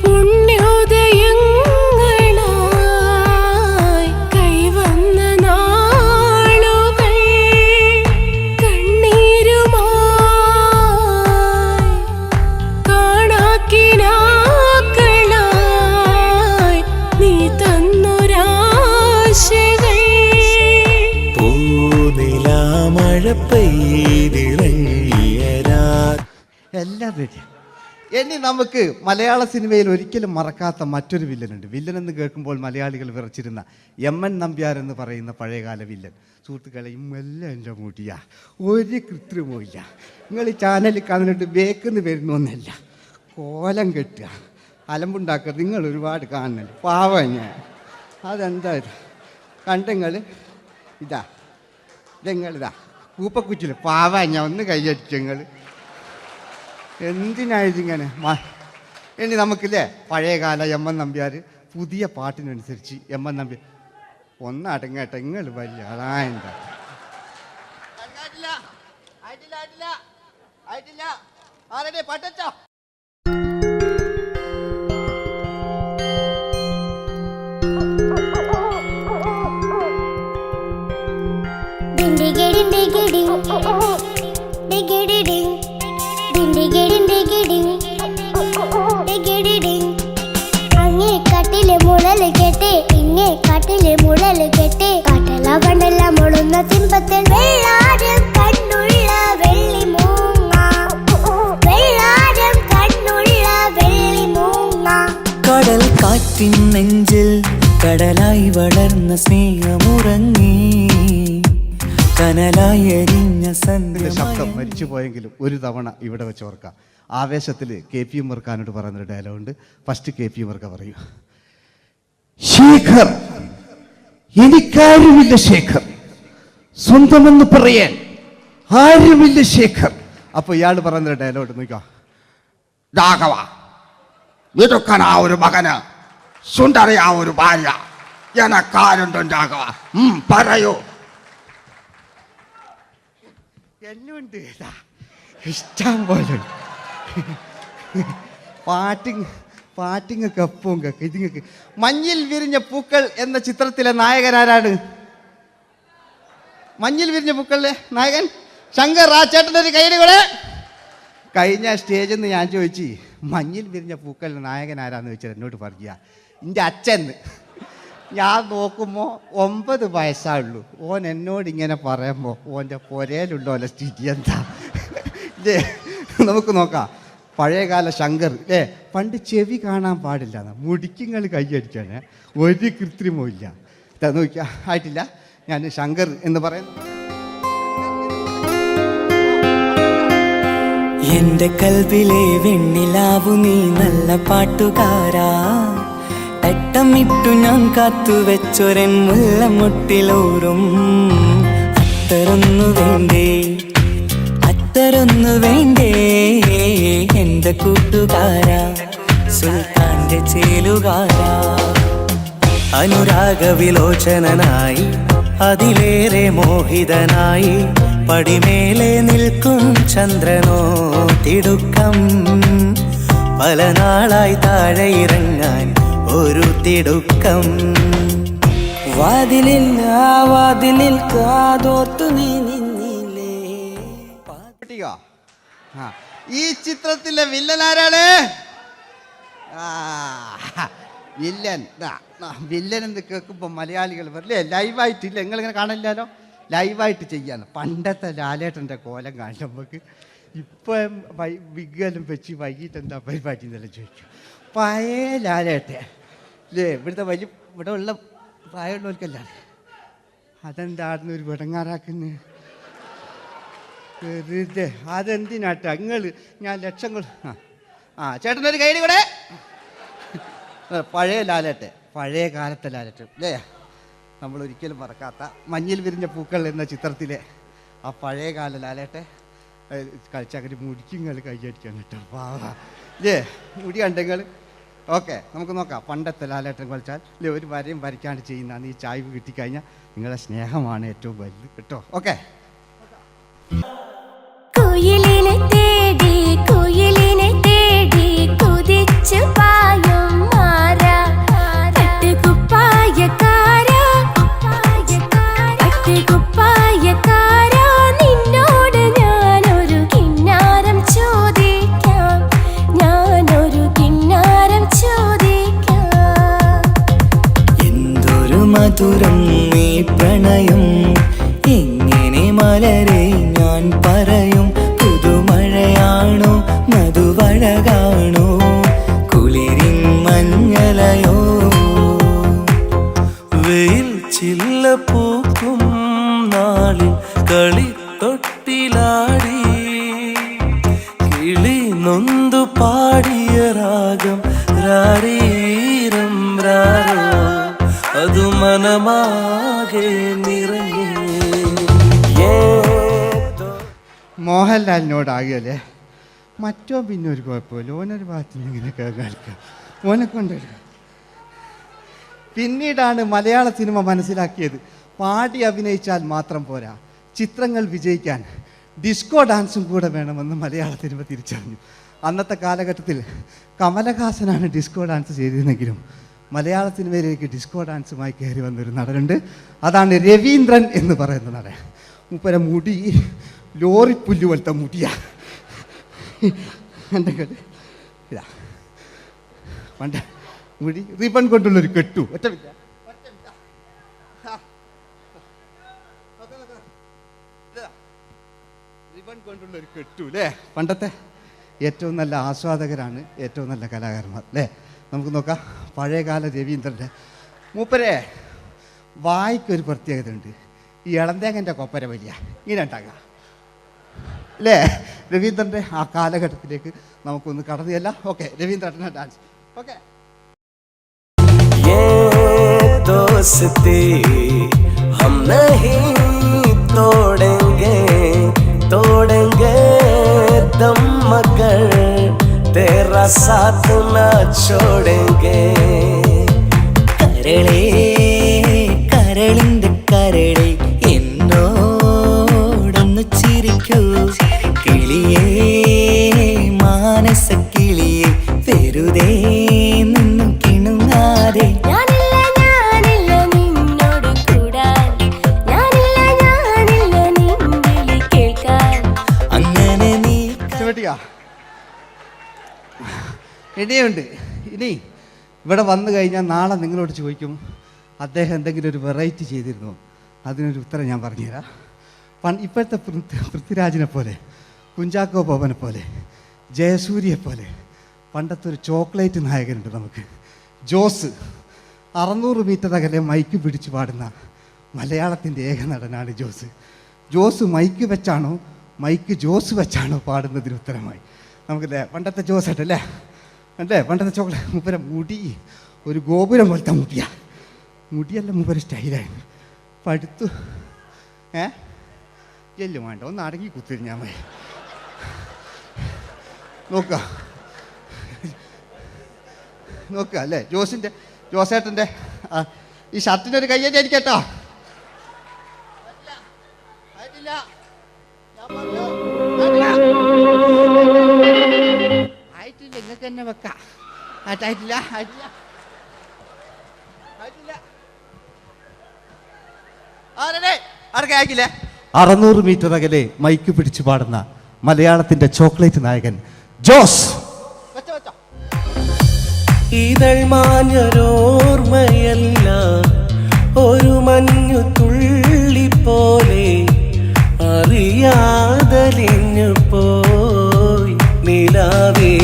പുണ്യോദയങ്ങളായി കൈവന്ന നാളുകൾ കണ്ണീരുമായി കാണാക്കിനാക്കളായി നീ തന്നൊരാശകൾ. പൂനിലാമഴ എല്ലാം റെഡി. ഇനി നമുക്ക് മലയാള സിനിമയിൽ ഒരിക്കലും മറക്കാത്ത മറ്റൊരു വില്ലനുണ്ട്. വില്ലൻ എന്ന് കേൾക്കുമ്പോൾ മലയാളികൾ വിറച്ചിരുന്ന MN നമ്പ്യാർ എന്ന് പറയുന്ന പഴയകാല വില്ലൻ. സുഹൃത്തുക്കളെയും എല്ലാം എൻ്റെ മൂട്ടിയാ, ഒരു കൃത്രിമവും ഇല്ല. നിങ്ങൾ ഈ ചാനലിൽ കാണുന്നുണ്ട് ബേക്കെന്ന് വരുന്നൊന്നല്ല, കോലം കെട്ടുക, അലമ്പുണ്ടാക്കുക. നിങ്ങൾ ഒരുപാട് കാണുന്നുണ്ട്. പാവം ഞാൻ. അതെന്താ ഇത് കണ്ടെങ്കിൽ ഇതെങ്ങളിതാ കൂപ്പക്കുറ്റില്ല. പാവം ഞാൻ ഒന്ന് കൈയടിച്ചങ്ങൾ. എന്തിനായതിങ്ങനെ? ഇനി നമുക്കില്ലേ പഴയകാല MN നമ്പ്യാർ പുതിയ പാട്ടിനനുസരിച്ച് MN നമ്പ്യാർ ഒന്നടങ്ങട്ടെ. നിങ്ങൾ വലിയ ആളായ ആയിട്ടില്ല. ആരുടെ പട്ടച്ചോ? അങ്ങേ കാട്ടിലെ മുളല് കേട്ടെ ഇങ്ങേ കാട്ടിലെ മുളല് കേട്ടെ കാട്ടല പണ്ടല്ല മുളുന്ന സിംഹത്തിൽ വെള്ളാരം കണ്ണുള്ള വെള്ളി മൂങ്ങ വെള്ളാരം കണ്ണുള്ള വെള്ളി മൂങ്ങ കടൽ കാറ്റിൻ നെഞ്ചിൽ കടലായി വളർന്ന സ്നേഹമുറങ്ങി കനലായി എരിഞ്ഞ ശബ്ദം മരിച്ചു പോയെങ്കിലും ഒരു തവണ ഇവിടെ വെച്ച് ഓർക്കാം. ആവേശത്തിൽ KP ഉമ്മർഖാനോട് പറയുന്നൊരു ഡയലോഗുണ്ട്. ഫസ്റ്റ് KP ഉമ്മർഖ പറയൂ. ശേഖർ, എനിക്കാരുമില്ല ശേഖർ, സ്വന്തമെന്ന് പറയാൻ ആരുമില്ല ശേഖർ. അപ്പോൾ ഇയാൾ പറയുന്നൊരു ഡയലോഗ് നോക്കാം. രാഘവ, ഇതൊക്കെ ആ ഒരു മകന് സുന്ദരയാ ഒരു ഭാര്യ എനക്കാരുണ്ടോ രാഘവ? പറയൂ. എന്നുണ്ട് ഇഷ്ടം പോലെ പാട്ടിങ്ങൊക്കെ എപ്പവും കേൾക്കും. ഇതിങ്ങൾക്ക് മഞ്ഞിൽ വിരിഞ്ഞ പൂക്കൾ എന്ന ചിത്രത്തിലെ നായകനാരാണ്? മഞ്ഞിൽ വിരിഞ്ഞ പൂക്കളിലെ നായകൻ ശങ്കർ. ആ ചേട്ടൻ്റെ ഒരു കയ്യിൽ കൂടെ. കഴിഞ്ഞ സ്റ്റേജിൽ നിന്ന് ഞാൻ ചോദിച്ചു മഞ്ഞിൽ വിരിഞ്ഞ പൂക്കളിലെ നായകൻ ആരാന്ന് ചോദിച്ചാൽ എന്നോട് പറയുക എൻ്റെ അച്ഛൻ. ഞാൻ നോക്കുമ്പോൾ 9 വയസ്സായുള്ളൂ. ഓൻ എന്നോട് ഇങ്ങനെ പറയുമ്പോൾ ഓൻ്റെ പുരയിലുണ്ടോ അല്ല സ്ഥിതി എന്താ? നമുക്ക് നോക്കാം. പഴയകാല ശങ്കർ അല്ലേ? പണ്ട് ചെവി കാണാൻ പാടില്ല, മുടിക്കുങ്ങൾ കൈയടിക്കാണ്, ഒരു കൃത്രിമവും ഇല്ല. നോക്കിയാ ആയിട്ടില്ല. ഞാൻ ശങ്കർ എന്ന് പറയുന്നു. എന്റെ കൽവിലെ വെണ്ണിലാവു നീ നല്ല പാട്ടുകാരാ, തട്ടമിട്ടു ഞാൻ കാത്തുവെച്ചൊരൻ മുല്ലമുട്ടിലോറും അത്തരൊന്നു വേണ്ടേ, അത്തരൊന്നു വേണ്ടേ എന്റെ കൂട്ടുകാരാ, സുൽത്താന്റെ ചേലുകാരാ. അനുരാഗവിലോചനായി അതിലേറെ മോഹിതനായി പടിമേലെ നിൽക്കും ചന്ദ്രനോ തിടുക്കം, പല നാളായി താഴെ ഇറങ്ങാൻ ഒരു തിടുക്കം. വാതിലിൽ വാതിലിൽ കാതോർത്തു നീ നിന്നില്ലേ. ഈ ചിത്രത്തിലെ വില്ലൻ ആരാണ്? വില്ലൻ. വില്ലൻ എന്ന് കേൾക്കുമ്പോൾ മലയാളികൾ വരില്ലേ ലൈവായിട്ടില്ല, നിങ്ങളിങ്ങനെ കാണില്ലല്ലോ, ലൈവായിട്ട് ചെയ്യാന്ന്. പണ്ടത്തെ ലാലേട്ടൻ്റെ കോലം കാണും നമുക്ക്. ഇപ്പം വിഗ്ഗെല്ലാം വെച്ച് വൈകിട്ട് എന്താ പരിപാടി എന്നെല്ലാം ചോദിക്കും. പഴയ ലാലേട്ടൻ അല്ലേ? ഇവിടുത്തെ വലിയ ഇവിടെ ഉള്ള പ്രായമുള്ളവർക്കല്ല. അതെന്തായിരുന്നു ഒരു വിടങ്ങാറാക്കുന്നത്? വെറുതെ അതെന്തിനാട്ട നിങ്ങൾ? ഞാൻ ലക്ഷങ്ങൾ ചേട്ടനൊരു കയ്യിൽ കൂടെ. പഴയ ലാലേട്ടൻ, പഴയ കാലത്തെ ലാലേട്ടൻ അല്ലേ? നമ്മൾ ഒരിക്കലും മറക്കാത്ത മഞ്ഞിൽ വിരിഞ്ഞ പൂക്കൾ എന്ന ചിത്രത്തിലെ ആ പഴയ കാല ലാലേട്ടെ കളിച്ചങ്ങനെ മുടിക്കുങ്ങൾ കൈയടിക്കാൻ കിട്ടും. അല്ലേ? മുടി കണ്ടെങ്കിൽ ഓക്കെ. നമുക്ക് നോക്കാം. പണ്ടത്തെ ലാലേട്ടൻ കളിച്ചാൽ അല്ലേ ഒരു വരയും വരയ്ക്കാണ്ട് ചെയ്യുന്നതാണ്. ഈ ചായ്വ് കിട്ടിക്കഴിഞ്ഞാൽ നിങ്ങളുടെ സ്നേഹമാണ് ഏറ്റവും വലുത് കേട്ടോ. ഓക്കെ. കുയിലിനെ തേടി കുയിലിനെ തേടി കുതിച്ചു പായും മാറാ, പട്ടുകുപ്പായക്കാരാ പട്ടുകുപ്പായക്കാരാ, നിന്നോട് ഞാനൊരു കിന്നാരം ചോദിക്കാം, ഞാനൊരു കിന്നാരം ചോദിക്കാം. എന്തൊരു മധുരം നീ പ്രണയം, എങ്ങനെ മലരെ ഞാൻ പറയും. പുതുമഴയാണോ മധുവഴകാണോ കുളിരിൻ മഞ്ഞലയോ, വെയിൽ ചില്ല പൂക്കും നാളിൽ കളിത്തൊട്ടിലാടി കിളി നൊന്തു പാടിയ രാഗം രാരീരം രാരോ, അതു മനമാകെ നിറഞ്ഞേ. മോഹൻലാലിനോടാകല്ലേ മറ്റോ പിന്നെ ഒരു കുഴപ്പമില്ല. ഓനൊരു ഭാഗത്ത് നിന്ന് ഇങ്ങനെയൊക്കെ കളിക്കാം, ഓനെ കൊണ്ടുവരും. പിന്നീടാണ് മലയാള സിനിമ മനസ്സിലാക്കിയത് പാടി അഭിനയിച്ചാൽ മാത്രം പോരാ, ചിത്രങ്ങൾ വിജയിക്കാൻ ഡിസ്കോ ഡാൻസും കൂടെ വേണമെന്ന് മലയാള സിനിമ തിരിച്ചറിഞ്ഞു. അന്നത്തെ കാലഘട്ടത്തിൽ കമലഹാസനാണ് ഡിസ്കോ ഡാൻസ് ചെയ്തിരുന്നെങ്കിലും മലയാള സിനിമയിലേക്ക് ഡിസ്കോ ഡാൻസുമായി കയറി വന്നൊരു നടനുണ്ട്. അതാണ് രവീന്ദ്രൻ എന്ന് പറയുന്ന നടൻ. മൂപ്പര മുടി ലോറിപ്പുല്ല് പോലത്തെ മുടിയാ. എൻ്റെ ഇതാ പണ്ട് മുടി റിബൺ കൊണ്ടുള്ളൊരു കെട്ടു. ഒറ്റ റിബൺ കൊണ്ടുള്ളൊരു കെട്ടു അല്ലേ. പണ്ടത്തെ ഏറ്റവും നല്ല ആസ്വാദകരാണ് ഏറ്റവും നല്ല കലാകാരന്മാർ അല്ലേ. നമുക്ക് നോക്കാം പഴയകാല രവീന്ദ്രൻ്റെ. മൂപ്പരെ വായിക്കൊരു പ്രത്യേകതയുണ്ട്. ഈ ഇളന്തേങ്ങൻ്റെ കൊപ്പര വലിയ ഇങ്ങനെ ഉണ്ടാകുക അല്ലേ. രവീന്ദ്രൻ്റെ ആ കാലഘട്ടത്തിലേക്ക് നമുക്കൊന്ന് കടന്നു ചെല്ലാം. ഓക്കെ, രവീന്ദ്രൻ്റെ ഡാൻസ്. ഓക്കെ. दोस्ती हम नहीं तोड़ेंगे तोड़ेंगे दम मगर तेरा साथ ना छोड़ेंगे കരളേ കരളിന്റെ കരളെ എന്നോടൊന്ന് ചിരിക്കൂ കിളിയേ മാനസ കിളിയെ വെറുതെ നിന്നു കിണുങ്ങാതെ ഇനിയുണ്ട്. ഇനി ഇവിടെ വന്നു കഴിഞ്ഞാൽ നാളെ നിങ്ങളോട് ചോദിക്കും അദ്ദേഹം എന്തെങ്കിലും ഒരു വെറൈറ്റി ചെയ്തിരുന്നോ. അതിനൊരു ഉത്തരം ഞാൻ പറഞ്ഞുതരാം. ഇപ്പോഴത്തെ പൃഥ്വിരാജിനെ പോലെ, കുഞ്ചാക്കോ ബോബനെ പോലെ, ജയസൂര്യയെ പോലെ പണ്ടത്തെ ഒരു ചോക്ലേറ്റ് നായകനുണ്ട് നമുക്ക്, ജോസ്. 600 മീറ്റർ അകലെ മൈക്ക് പിടിച്ച് പാടുന്ന മലയാളത്തിൻ്റെ ഏക നടനാണ് ജോസ്. ജോസ് മൈക്ക് വെച്ചാണോ മൈക്ക് ജോസ് വെച്ചാണോ പാടുന്നതിന് ഉത്തരമായി നമുക്കല്ലേ പണ്ടത്തെ ജോസായിട്ടല്ലേ അല്ലേ. പണ്ടത്തെ ചോക്ലേറ്റ് മൂപ്പര മുടി ഒരു ഗോപുരം പോലത്തെ മുടിയാ. മുടിയല്ല മൂപ്പര സ്റ്റൈലായിരുന്നു. പടുത്തു എല്ലും വേണ്ട, ഒന്ന് അടങ്ങി കുത്തിരിഞ്ഞാൽ മതി. നോക്കുക അല്ലേ ജോസേട്ടൻ്റെ ഈ ഷർട്ടിനൊരു കയ്യടി അടിക്കട്ടോ. ആയിട്ടില്ല, നിങ്ങൾക്ക് തന്നെ വെക്കാം. ആയിട്ടില്ല. 600 മീറ്റർ അകലെ മൈക്ക് പിടിച്ചു പാടുന്ന മലയാളത്തിന്റെ ചോക്ലേറ്റ് നായകൻ ജോസ്. ഇതൾ മാഞ്ഞൊരോർമ്മയല്ല ഒരു മഞ്ഞു തുള്ളി പോലെ അറിയാതലിഞ്ഞു പോയി നിലാവേ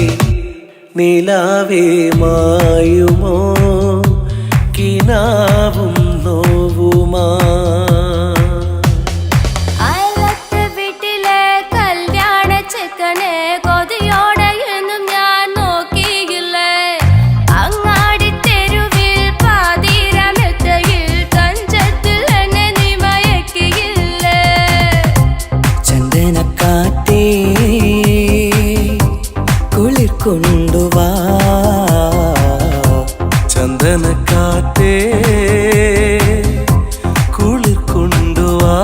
നിലാവേ മായുമോ കിനാവും നോവുമാ. കൊണ്ടുവാ ചന്ദനക്കാറ്റേ കുളിർ കൊണ്ടുവാ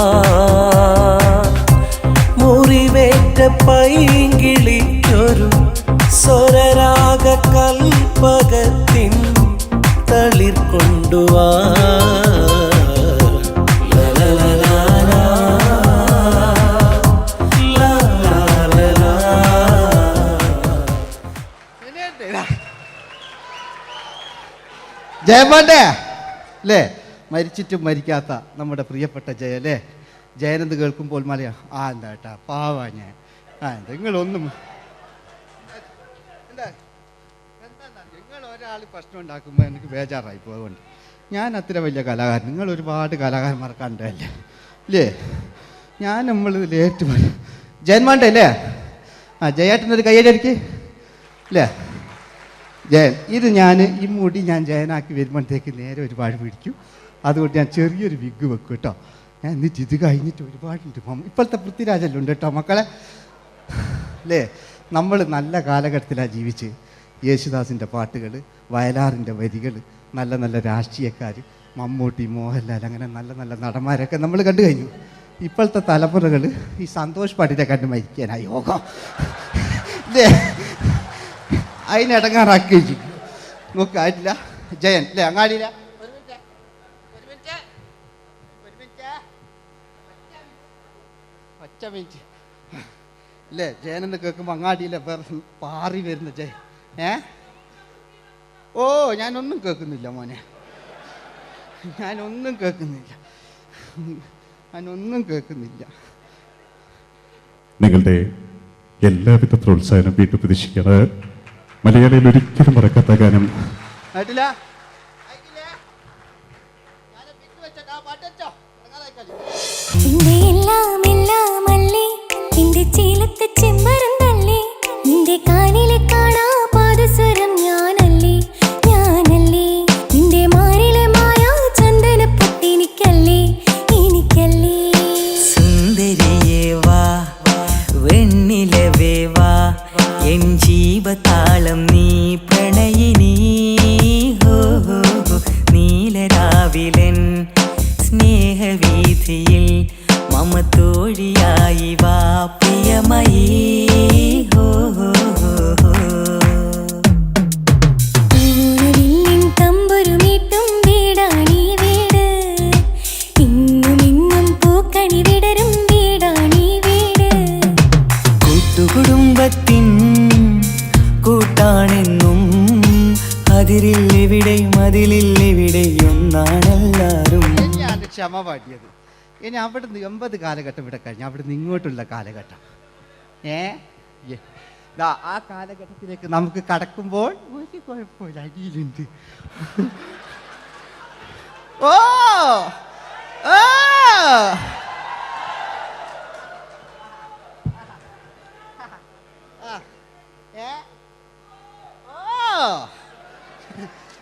മുറിവേറ്റ പൈങ്കിളിക്കൊരു സ്വരരാഗ കൽപ്പകത്തിൻ തളിർ കൊണ്ടുവാ. ജയമോൻ്റെ അല്ലേ, മരിച്ചിട്ടും മരിക്കാത്ത നമ്മുടെ പ്രിയപ്പെട്ട ജയ അല്ലേ. ജയനെന്ന് കേൾക്കുമ്പോൾ മലയാ എന്താ കേട്ടാ പാവാ ഞാൻ. നിങ്ങളൊന്നും നിങ്ങൾ ഒരാൾ പ്രശ്നം ഉണ്ടാക്കുമ്പോൾ എനിക്ക് ബേജാറായി പോകുന്നുണ്ട്. ഞാൻ അത്ര വലിയ കലാകാരൻ, നിങ്ങൾ ഒരുപാട് കലാകാരന്മാർ കണ്ടല്ലേ അല്ലേ. നമ്മൾ ലേറ്റ് ജയന്മാൻ്റെ അല്ലേ. ജയേട്ടനൊരു കയ്യടിക്ക് അല്ലേ. ജയൻ ഇത് ഈ മുടി ഞാൻ ജയനാക്കി വരുമ്പോഴത്തേക്ക് നേരെ ഒരുപാട് പിടിക്കും. അതുകൊണ്ട് ഞാൻ ചെറിയൊരു വിഗ് വെക്കും കേട്ടോ. ഞാൻ എന്നിട്ട് ഇത് കഴിഞ്ഞിട്ട് ഒരുപാടുണ്ട്. ഇപ്പോഴത്തെ പൃഥ്വിരാജെല്ലാം ഉണ്ട് കേട്ടോ മക്കളെ അല്ലേ. നമ്മൾ നല്ല കാലഘട്ടത്തിലാണ് ജീവിച്ച്. യേശുദാസിൻ്റെ പാട്ടുകൾ, വയലാറിൻ്റെ വരികൾ, നല്ല നല്ല രാഷ്ട്രീയക്കാർ, മമ്മൂട്ടി, മോഹൻലാൽ, അങ്ങനെ നല്ല നല്ല നടന്മാരൊക്കെ നമ്മൾ കണ്ടു കഴിഞ്ഞു. ഇപ്പോഴത്തെ തലമുറകൾ ഈ സന്തോഷ് പാട്ടിനെ കണ്ട് മരിക്കാനാ യോഗം. ഇല്ലേ, അതിനിടങ്ങാറാക്കി വെച്ചു നോക്കായിട്ടില്ല. ജയൻ അല്ലേ അങ്ങാടിയില്ല. ഒറ്റ മിനിറ്റ് അല്ലേ, ജയനെന്ന് കേൾക്കുമ്പോൾ അങ്ങാടിയില്ല പാറി വരുന്ന ജയൻ. ഓ ഞാനൊന്നും കേൾക്കുന്നില്ല മോനെ, ഞാനൊന്നും കേൾക്കുന്നില്ല. നിങ്ങളുടെ എല്ലാവിധ പ്രോത്സാഹനം വീണ്ടും പ്രതീക്ഷിക്കാറ്. മലയാളിയിൽ ഒരിക്കലും മറക്കാത്ത ഗാനം. ജീവതാളം നീ പ്രണയിനി ഹോ ഹോ ഹോ നീലരാവിലൻ സ്നേഹവീഥിയിൽ മമ തോഴിയായി വാ പ്രിയമയീ ഹോ ഹോ ഹോ ഹോ. തമ്പുരുമീട്ടും വീടാണീ വീട്, ഇന്നും ഇന്നും പൂക്കണി വിടരും വീടാണീ വീട്. കൂട്ടുകുടുംബത്തിൻ കൂട്ടാണെന്നും അതിരില്ലെവിടെയും അതിലില്ലെവിടെയും ഒന്നാണെല്ലാരും. ഞാൻ ക്ഷമ പാടിയത്. ഇനി അവിടുന്ന് 80 കാലഘട്ടം ഇവിടെ കഴിഞ്ഞു, അവിടുന്ന് ഇങ്ങോട്ടുള്ള കാലഘട്ടം. ആ കാലഘട്ടത്തിലേക്ക് നമുക്ക് കടക്കുമ്പോൾ ഒരു കുഴപ്പമില്ല, അടിയിലുണ്ട്. ഓ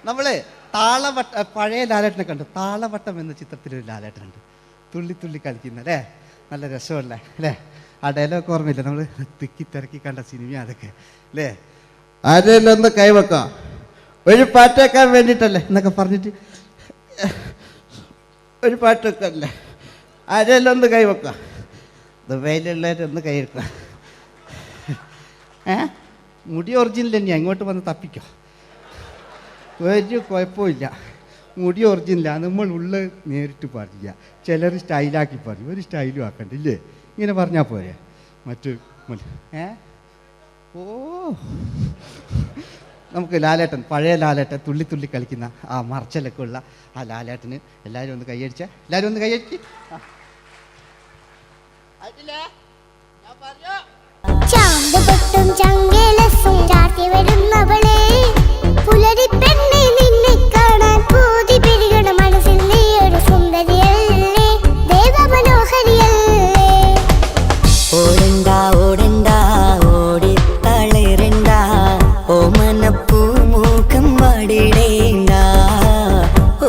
നമ്മള് താളവട്ട പഴയ ലാലേട്ടനെ കണ്ടു. താളവട്ടം എന്ന ചിത്രത്തിലൊരു ലാലേട്ടനുണ്ട്, തുള്ളി തുള്ളി കളിക്കുന്ന അല്ലേ, നല്ല രസമല്ലേ അല്ലേ. ആ ഡയലോഗ് ഓർമ്മയില്ല, നമ്മൾ തിക്കി തിരക്കി കണ്ട സിനിമ അതൊക്കെ അല്ലേ. ആരെല്ലാം ഒന്ന് കൈവെക്കാം, ഒരു പാട്ടേക്കാൻ വേണ്ടിയിട്ടല്ലേ എന്നൊക്കെ പറഞ്ഞിട്ട് ഒരു പാട്ടൊക്കെ അല്ലേ. ആരെല്ലാം ഒന്ന് കൈവെക്കാം, ദുബൈയിലുള്ളവരൊന്ന് കൈവെക്കാം. മുടി ഒറിജിനൽ തന്നെയാണ്, ഇങ്ങോട്ട് വന്ന് തപ്പിക്കോ, ഒരു കുഴപ്പമില്ല. മുടി ഒറിജിനലാണ്, നമ്മൾ ഉള്ള നേരിട്ട് പറയില്ല. ചിലർ സ്റ്റൈലാക്കി പറയും, ഒരു സ്റ്റൈലും ആക്കണ്ടില്ലേ, ഇങ്ങനെ പറഞ്ഞാൽ പോരെ. മറ്റു ഓ നമുക്ക് ലാലേട്ടൻ, പഴയ ലാലേട്ടൻ തുള്ളി തുള്ളി കളിക്കുന്ന ആ മറച്ചലൊക്കെ ഉള്ള ആ ലാലേട്ടന് എല്ലാവരും ഒന്ന് കൈയടിച്ച, എല്ലാവരും ഒന്ന് കൈയടിച്ച്. ചാന്തുപൊട്ടും ചങ്കേലസും ചാർത്തി വരുന്നവളെ, പുലരി പെണ്ണെ നിന്നെ കാണാൻ പൂതി പിരികണ മനസ്സിൽ നീ ഒരു സുന്ദരിയല്ലേ, ദേവമനോഹരിയല്ലേ. ഓടണ്ട ഓടണ്ട ഓടിത്തളരണ്ട, ഓമനപ്പൂമുഖം വാടിടേണ്ട,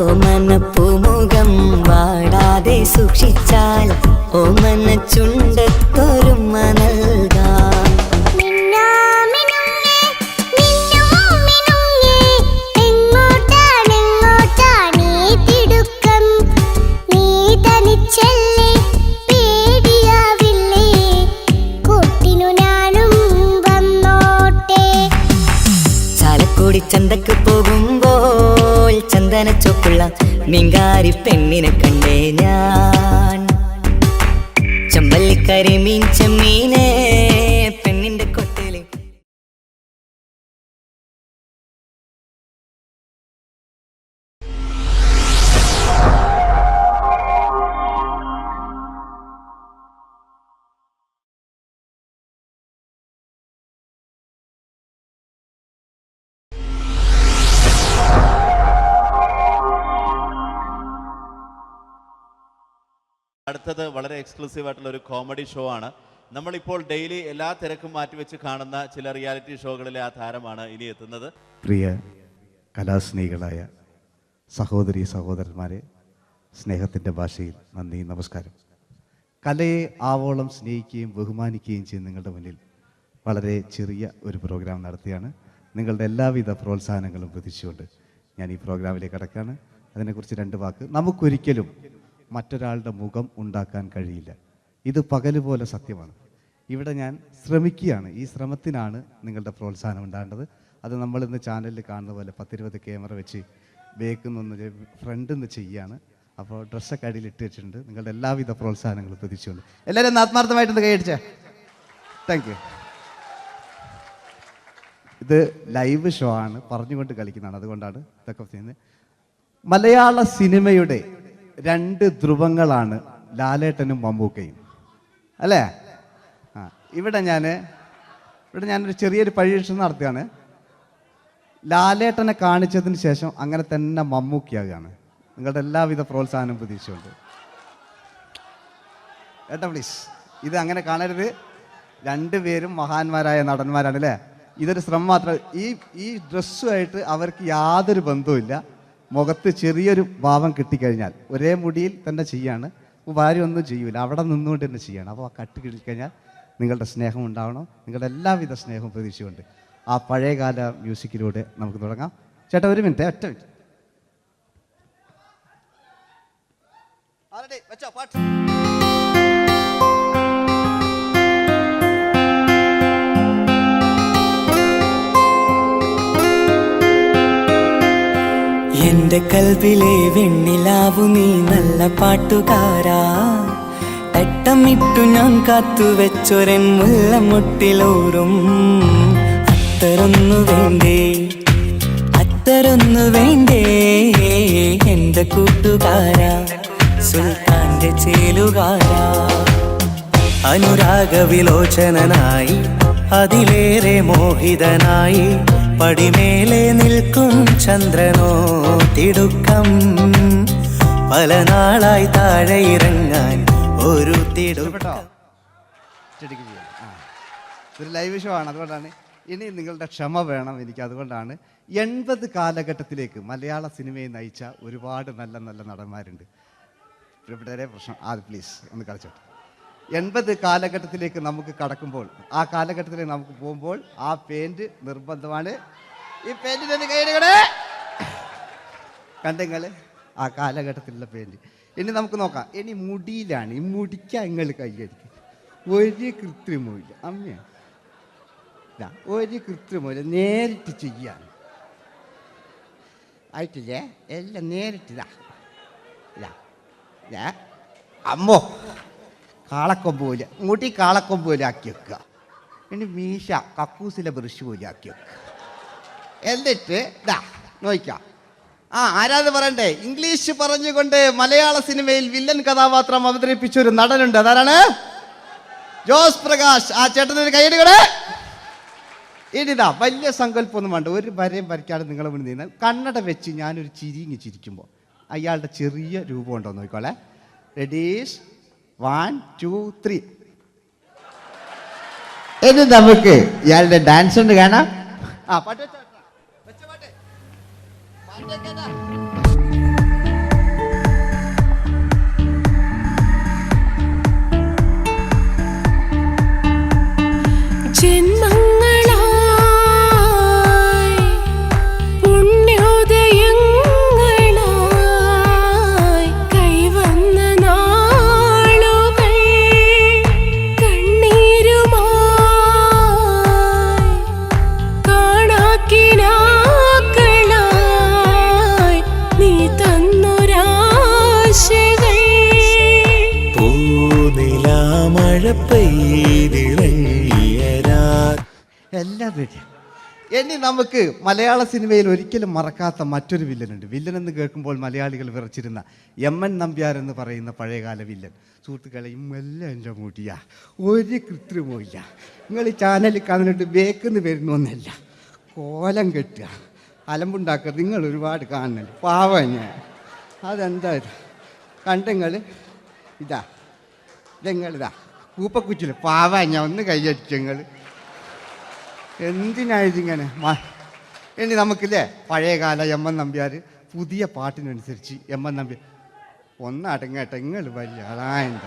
ഓമനപ്പൂമുഖം വാടാതെ സൂക്ഷിച്ചാൽ ഓമന ചുണ്ടത്തൊരുമ നൽകാം. ചന്തക്ക് പോകുമ്പോൾ ചന്ദനച്ചൊപ്പുള്ള മീൻകാരി പെണ്ണിനെ കണ്ടേ ഞാൻ, ചമ്പല്ലിക്കരി മീൻ ചെമ്മീനെ പെണ്ണിന്റെ കൊട്ടയില്. അടുത്തത് വളരെ എക്സ്ക്ലൂസീവ് ആയിട്ടുള്ള ഒരു കോമഡി ഷോ ആണ്. നമ്മളിപ്പോൾ ഡെയിലി എല്ലാ തിരക്കും മാറ്റിവെച്ച് കാണുന്ന ചില റിയാലിറ്റി ഷോകളിലെ ആ താരമാണ് ഇനി എത്തുന്നത്. പ്രിയ കലാസ്നേഹികളായ സഹോദരി സഹോദരന്മാരെ, സ്നേഹത്തിൻ്റെ ഭാഷയിൽ നന്ദി, നമസ്കാരം. കലയെ ആവോളം സ്നേഹിക്കുകയും ബഹുമാനിക്കുകയും ചെയ്യുന്ന നിങ്ങളുടെ മുന്നിൽ വളരെ ചെറിയ ഒരു പ്രോഗ്രാം നടത്തിയാണ്. നിങ്ങളുടെ എല്ലാവിധ പ്രോത്സാഹനങ്ങളും പ്രതീക്ഷിച്ചുകൊണ്ട് ഞാൻ ഈ പ്രോഗ്രാമിലേക്ക് കടക്കുകയാണ്. അതിനെക്കുറിച്ച് 2 വാക്ക്. നമുക്കൊരിക്കലും മറ്റൊരാളുടെ മുഖം ഉണ്ടാക്കാൻ കഴിയില്ല. ഇത് പകല് പോലെ സത്യമാണ്. ഇവിടെ ഞാൻ ശ്രമിക്കുകയാണ്. ഈ ശ്രമത്തിനാണ് നിങ്ങളുടെ പ്രോത്സാഹനം ഉണ്ടാകേണ്ടത്. അത് നമ്മളിന്ന് ചാനലിൽ കാണുന്ന പോലെ 10-20 ക്യാമറ വെച്ച് ബേക്കുന്നൊന്ന് ഫ്രണ്ടിൽ നിന്ന് ചെയ്യുകയാണ്. അപ്പോൾ ഡ്രസ്സൊക്കെ അടിയിൽ ഇട്ട് വെച്ചിട്ടുണ്ട്. നിങ്ങളുടെ എല്ലാവിധ പ്രോത്സാഹനങ്ങളും പ്രതീക്ഷിച്ചുകൊണ്ട് എല്ലാവരും ആത്മാർത്ഥമായിട്ടൊന്ന് കൈയടിച്ചേ. Thank you. ഇത് ലൈവ് ഷോ ആണ്, പറഞ്ഞുകൊണ്ട് കളിക്കുന്നതാണ്, അതുകൊണ്ടാണ് ഇതൊക്കെ ചെയ്യുന്നത്. മലയാള സിനിമയുടെ 2 ധ്രുവങ്ങളാണ് ലാലേട്ടനും മമ്മൂക്കയും, അല്ലേ? ഇവിടെ ഞാനൊരു ചെറിയൊരു പരീക്ഷണം നടത്തുകയാണ്. ലാലേട്ടനെ കാണിച്ചതിന് ശേഷം അങ്ങനെ തന്നെ മമ്മൂക്കയാകുകയാണ്. നിങ്ങളുടെ എല്ലാവിധ പ്രോത്സാഹനം പ്രതീക്ഷിച്ചുകൊണ്ട് ഏട്ടാ പ്ലീസ്, ഇത് അങ്ങനെ കാണരുത്. 2 പേരും മഹാന്മാരായ നടന്മാരാണ്, അല്ലേ? ഇതൊരു ശ്രമം മാത്രം. ഈ ഡ്രസ്സുമായിട്ട് അവർക്ക് യാതൊരു ബന്ധവുമില്ല. മുഖത്ത് ചെറിയൊരു ഭാവം കിട്ടിക്കഴിഞ്ഞാൽ ഒരേ മുടിയിൽ തന്നെ ചെയ്യാണ്. ഭാര്യ ഒന്നും ചെയ്യൂല, അവിടെ നിന്നുകൊണ്ട് തന്നെ ചെയ്യണം. അപ്പോൾ ആ കട്ട് കിട്ടിക്കഴിഞ്ഞാൽ നിങ്ങളുടെ സ്നേഹം ഉണ്ടാവണം. നിങ്ങളുടെ എല്ലാവിധ സ്നേഹവും പ്രതീക്ഷിച്ചുകൊണ്ട് ആ പഴയകാല മ്യൂസിക്കിലൂടെ നമുക്ക് തുടങ്ങാം. ചേട്ടാ ഒരു മിനിറ്റ്, ഒറ്റ മിനിറ്റ്. എന്റെ കൽവിലെ വെണ്ണിലാവു നീ നല്ല പാട്ടുകാരാ, തട്ടമിട്ടു ഞാൻ കാത്തുവെച്ചൊരൻ മുല്ലമുട്ടിലോറും അത്തരൊന്നു വേണ്ടേ എന്റെ കൂട്ടുകാരാ, സുൽത്താന്റെ ചേലുകാരാ. അനുരാഗവിലോചനായി അതിലേറെ മോഹിതനായി പടിമേലെ നിൽക്കും ചന്ദ്രനോ തിടുക്കം, പല നാളായി താഴെ ഇറങ്ങാൻ ഒരു തിടുക്കം. ഒരു ലൈവ് ഷോ ആണ്, അതുകൊണ്ടാണ്. ഇനി നിങ്ങളുടെ ക്ഷമ വേണം എനിക്ക്. അതുകൊണ്ടാണ് 80 കാലഘട്ടത്തിലേക്ക് മലയാള സിനിമയെ നയിച്ച ഒരുപാട് നല്ല നല്ല നടന്മാരുണ്ട്. ഇവിടെ പ്രശ്നം പ്ലീസ് ഒന്ന് കളിച്ചോട്ടെ. 80 കാലഘട്ടത്തിലേക്ക് നമുക്ക് കടക്കുമ്പോൾ, ആ കാലഘട്ടത്തിലേക്ക് നമുക്ക് പോകുമ്പോൾ ആ പെയിന്റ് നിർബന്ധമാണ്. ഈ പെയിന്റിന് കൈയിടേ കണ്ടെങ്കിൽ ആ കാലഘട്ടത്തിലുള്ള പെയിന്റ്. ഇനി നമുക്ക് നോക്കാം. ഇനി മുടിയിലാണ്. ഈ മുടിക്കാൻ നിങ്ങൾ കൈയടിക്കും. ഒരു കൃത്രിമമില്ല അമ്മയാണ്, ഒരു കൃത്രിമമില്ല, നേരിട്ട് ചെയ്യാൻ ആയിട്ടില്ലേ? എല്ലാം നേരിട്ടിതാ. അമ്മോ കാളക്കൊമ്പ് പോലെ മുടി കാളക്കൊമ്പ് പോലെ ആക്കി വെക്കുക. ഇനി മീശ കക്കൂസിലെ ബ്രഷ് പോലെ ആക്കി വെക്കുക. എന്നിട്ട് നോക്കാം. ആരാന്ന് പറയണ്ടേ? ഇംഗ്ലീഷ് പറഞ്ഞുകൊണ്ട് മലയാള സിനിമയിൽ വില്ലൻ കഥാപാത്രം അവതരിപ്പിച്ച ഒരു നടനുണ്ട്. അതാരാണ്? ജോസ് പ്രകാശ്. ആ ചേട്ടനൊരു കൈയടികളെ. ഇനിതാ വലിയ സങ്കല്പമൊന്നും വേണ്ട, ഒരു വരയും വരയ്ക്കാതെ നിങ്ങളെ മുന്നിൽ നിന്ന് കണ്ണട വെച്ച് ഞാനൊരു ചിരിങ്ങി ചിരിക്കുമ്പോൾ അയാളുടെ ചെറിയ രൂപം ഉണ്ടോ നോക്കിക്കോളെ. റെഡീസ് 1 2 3. ഇനി നമുക്ക് ഇയാളുടെ ഡാൻസ് ഉണ്ട് കാണാം. പാട്ട് വെച്ച പാട്ട് ജന്മങ്ങളായി പുണ്യോദയങ്ങളായി കൈവന്ന നാളുകൾ കണ്ണീരുമായി കാണാക്കിനാക്കളായി നീ തന്നൊരാശകൾ. പൂനിലാമഴ എല്ലാം റെഡി. ഇനി നമുക്ക് മലയാള സിനിമയിൽ ഒരിക്കലും മറക്കാത്ത മറ്റൊരു വില്ലനുണ്ട്. വില്ലൻ എന്ന് കേൾക്കുമ്പോൾ മലയാളികൾ വിറച്ചിരുന്ന എം.എൻ. നമ്പ്യാർ എന്ന് പറയുന്ന പഴയകാല വില്ലൻ. സുഹൃത്തുക്കളെയും എല്ലാം എൻ്റെ മുടിയാ, ഒരു കൃത്രിമവും ഇല്ല. നിങ്ങൾ ഈ ചാനലിൽ കാണുന്നുണ്ട്, ബേക്കെന്ന് വരുന്നൊന്നല്ല, കോലം കെട്ടുക, അലമ്പുണ്ടാക്കുക. നിങ്ങൾ ഒരുപാട് കാണുന്നുണ്ട്. പാവം ഞാൻ അതെന്താ ഇത് കണ്ടെങ്കിൽ ഇതെങ്ങളിതാ കൂപ്പക്കുച്ചില്ല. പാവം ഞാൻ ഒന്ന് കൈയടിച്ചങ്ങൾ എന്തിനായതിങ്ങനെ. ഇനി നമുക്കില്ലേ പഴയകാല എം.എൻ. നമ്പ്യാർ പുതിയ പാട്ടിനനുസരിച്ച് എം.എൻ. നമ്പ്യാർ ഒന്നടങ്ങട്ടെ. നിങ്ങൾ വലിയ ആളായണ്ട.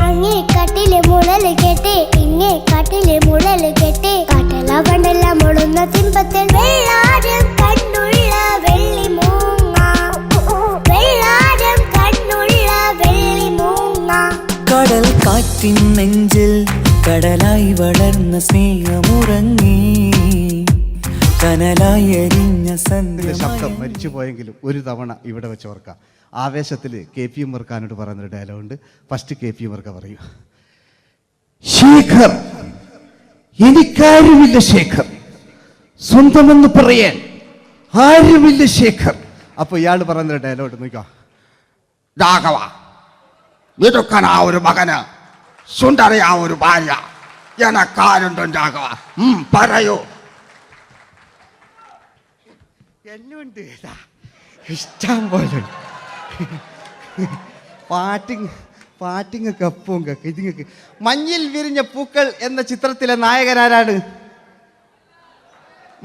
അങ്ങേ കാട്ടിലെ മുളല് കേട്ടേ ഇങ്ങേ കാട്ടിലെ മുളല് കേട്ടേ കാട്ടല പണ്ടല്ല മുളുന്ന സിംഹത്തിൽ വെള്ളാരം കണ്ണുള്ള വെള്ളി മൂങ്ങ വെള്ളാരം കണ്ണുള്ള വെള്ളി മൂങ്ങ കടൽ കാറ്റിൻ നെഞ്ചിൽ കടലായി വളർന്ന സ്നേഹമുറങ്ങി കനലായി എരിഞ്ഞ ശബ്ദം മരിച്ചു പോയെങ്കിലും ഒരു തവണ ഇവിടെ വെച്ച് ഓർക്കാം. ആവേശത്തിൽ KP ഉമ്മർഖാനോട് പറയുന്നൊരു ഡയലോഗുണ്ട്. ഫസ്റ്റ് KP ഉമ്മർഖ പറയൂ. ശേഖർ, എനിക്കാരുമില്ല ശേഖർ, സ്വന്തമെന്ന് പറയാൻ ആരുമില്ല ശേഖർ. അപ്പൊ ഇയാൾ പറയുന്നൊരു ഡയലോഗ് നോക്കാം. രാഘവ, മിടുക്കനാ ഒരു മകന്, സുന്ദരയാ ഒരു ഭാര്യ, എനക്കാരുണ്ടോ രാഘവ, പറയൂ. എന്നുണ്ട് ഇഷ്ടം പോലെ പാട്ടിങ്ങൊക്കെ അപ്പവും കേക്ക് ഇതിങ്ങക്ക്. മഞ്ഞിൽ വിരിഞ്ഞ പൂക്കൾ എന്ന ചിത്രത്തിലെ നായകനാരാണ്?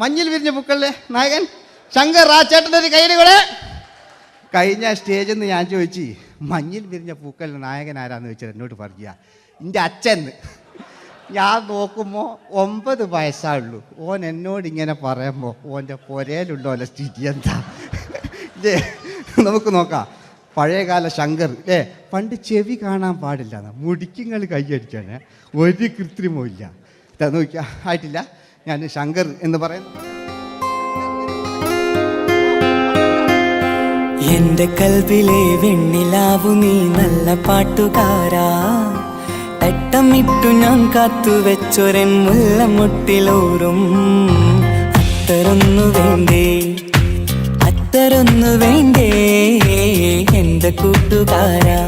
മഞ്ഞിൽ വിരിഞ്ഞ പൂക്കളിലെ നായകൻ ശങ്കർ. ആ ചേട്ടനൊരു കയ്യിൽ കൂടെ. കഴിഞ്ഞ സ്റ്റേജിൽ നിന്ന് ഞാൻ ചോദിച്ചു മഞ്ഞിൽ വിരിഞ്ഞ പൂക്കളിലെ നായകൻ ആരാന്ന് ചോദിച്ചാൽ എന്നോട് പറയുക എൻ്റെ അച്ഛൻ. ഞാൻ നോക്കുമ്പോൾ 9 വയസ്സായുള്ളൂ. ഓൻ എന്നോട് ഇങ്ങനെ പറയുമ്പോൾ ഓൻ്റെ പുരയിലുണ്ടോലെ സ്ഥിതി എന്താ? നമുക്ക് നോക്കാം. പഴയകാല ശങ്കർ പണ്ട് ചെവി കാണാൻ പാടില്ല, മുടിക്കുങ്ങൾ കൈയടിക്കാണ്, ഒരു കൃത്രിമവും ഇല്ല. നോക്കിയാ ആയിട്ടില്ല. ഞാൻ ശങ്കർ എന്ന് പറയുന്നു. എന്റെ കൽവിലെ വെണ്ണിലാവു നീ നല്ല പാട്ടുകാരാ, തട്ടമിട്ടു ഞാൻ കാത്തു വെച്ചൊരൻ മുല്ലമുട്ടിലോറും. അത്തരൊന്നു വേണ്ടേ, അത്തരൊന്നു വേണ്ടേ എന്റെ കൂട്ടുകാരാ,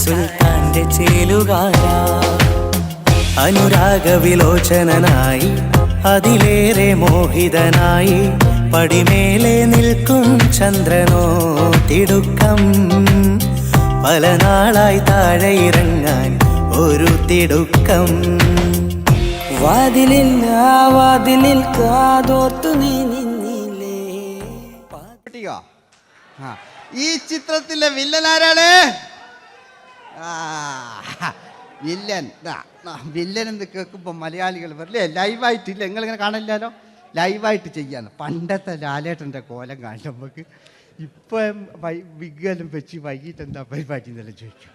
സുൽത്താന്റെ ചേലുകാരാ. അനുരാഗവിലോചനായി അതിലേറെ മോഹിതനായി പടിമേലെ നിൽക്കും ചന്ദ്രനോ തിടുക്കം. പല നാളായി താഴെ ഇറങ്ങാൻ ഒരു തിടുക്കം. വാതിലിൽ വാതിലിൽ കാതോർത്തു നീ നിന്നില്ലേ. ഈ ചിത്രത്തിലെ വില്ലൻ ആരാണ്? വില്ലൻ. വില്ലൻ എന്ന് കേൾക്കുമ്പോൾ മലയാളികൾ വരില്ലേ ലൈവായിട്ടില്ല, നിങ്ങളിങ്ങനെ കാണില്ലല്ലോ, ലൈവായിട്ട് ചെയ്യാന്ന്. പണ്ടത്തെ ലാലേട്ടൻ്റെ കോലം കാണും നമുക്ക്. ഇപ്പം വിഗ്ഗെല്ലാം വെച്ച് വൈകിട്ട് എന്താ പരിപാടി എന്നെല്ലാം ചോദിക്കും.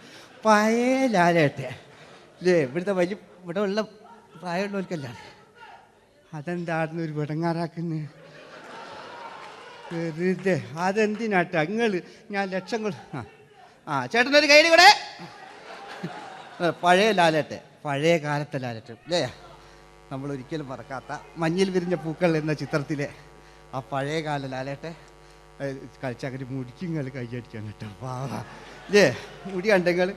പഴയ ലാലേട്ടെ അല്ലേ? ഇവിടുത്തെ വലിയ ഇവിടെ ഉള്ള പ്രായമുള്ളവർക്കല്ല. അതെന്തായിരുന്നു ഒരു വിടങ്ങാറാക്കുന്നത്? വെറുതെ അതെന്തിനാട്ട നിങ്ങൾ? ഞാൻ ലക്ഷങ്ങൾ ചേട്ടനൊരു കൈഡി കൂടെ. പഴയ ലാലേട്ടെ, പഴയ കാലത്തെ ലാലേട്ടെ അല്ലേ? നമ്മൾ ഒരിക്കലും മറക്കാത്ത മഞ്ഞിൽ വിരിഞ്ഞ പൂക്കൾ എന്ന ചിത്രത്തിലെ ആ പഴയ കാല ലാലേട്ടെ കളിച്ചങ്ങനെ മുടിക്കുങ്ങൾ കൈയടിക്കാൻ കേട്ടോ. അല്ലേ മുടി കണ്ടെങ്കിൽ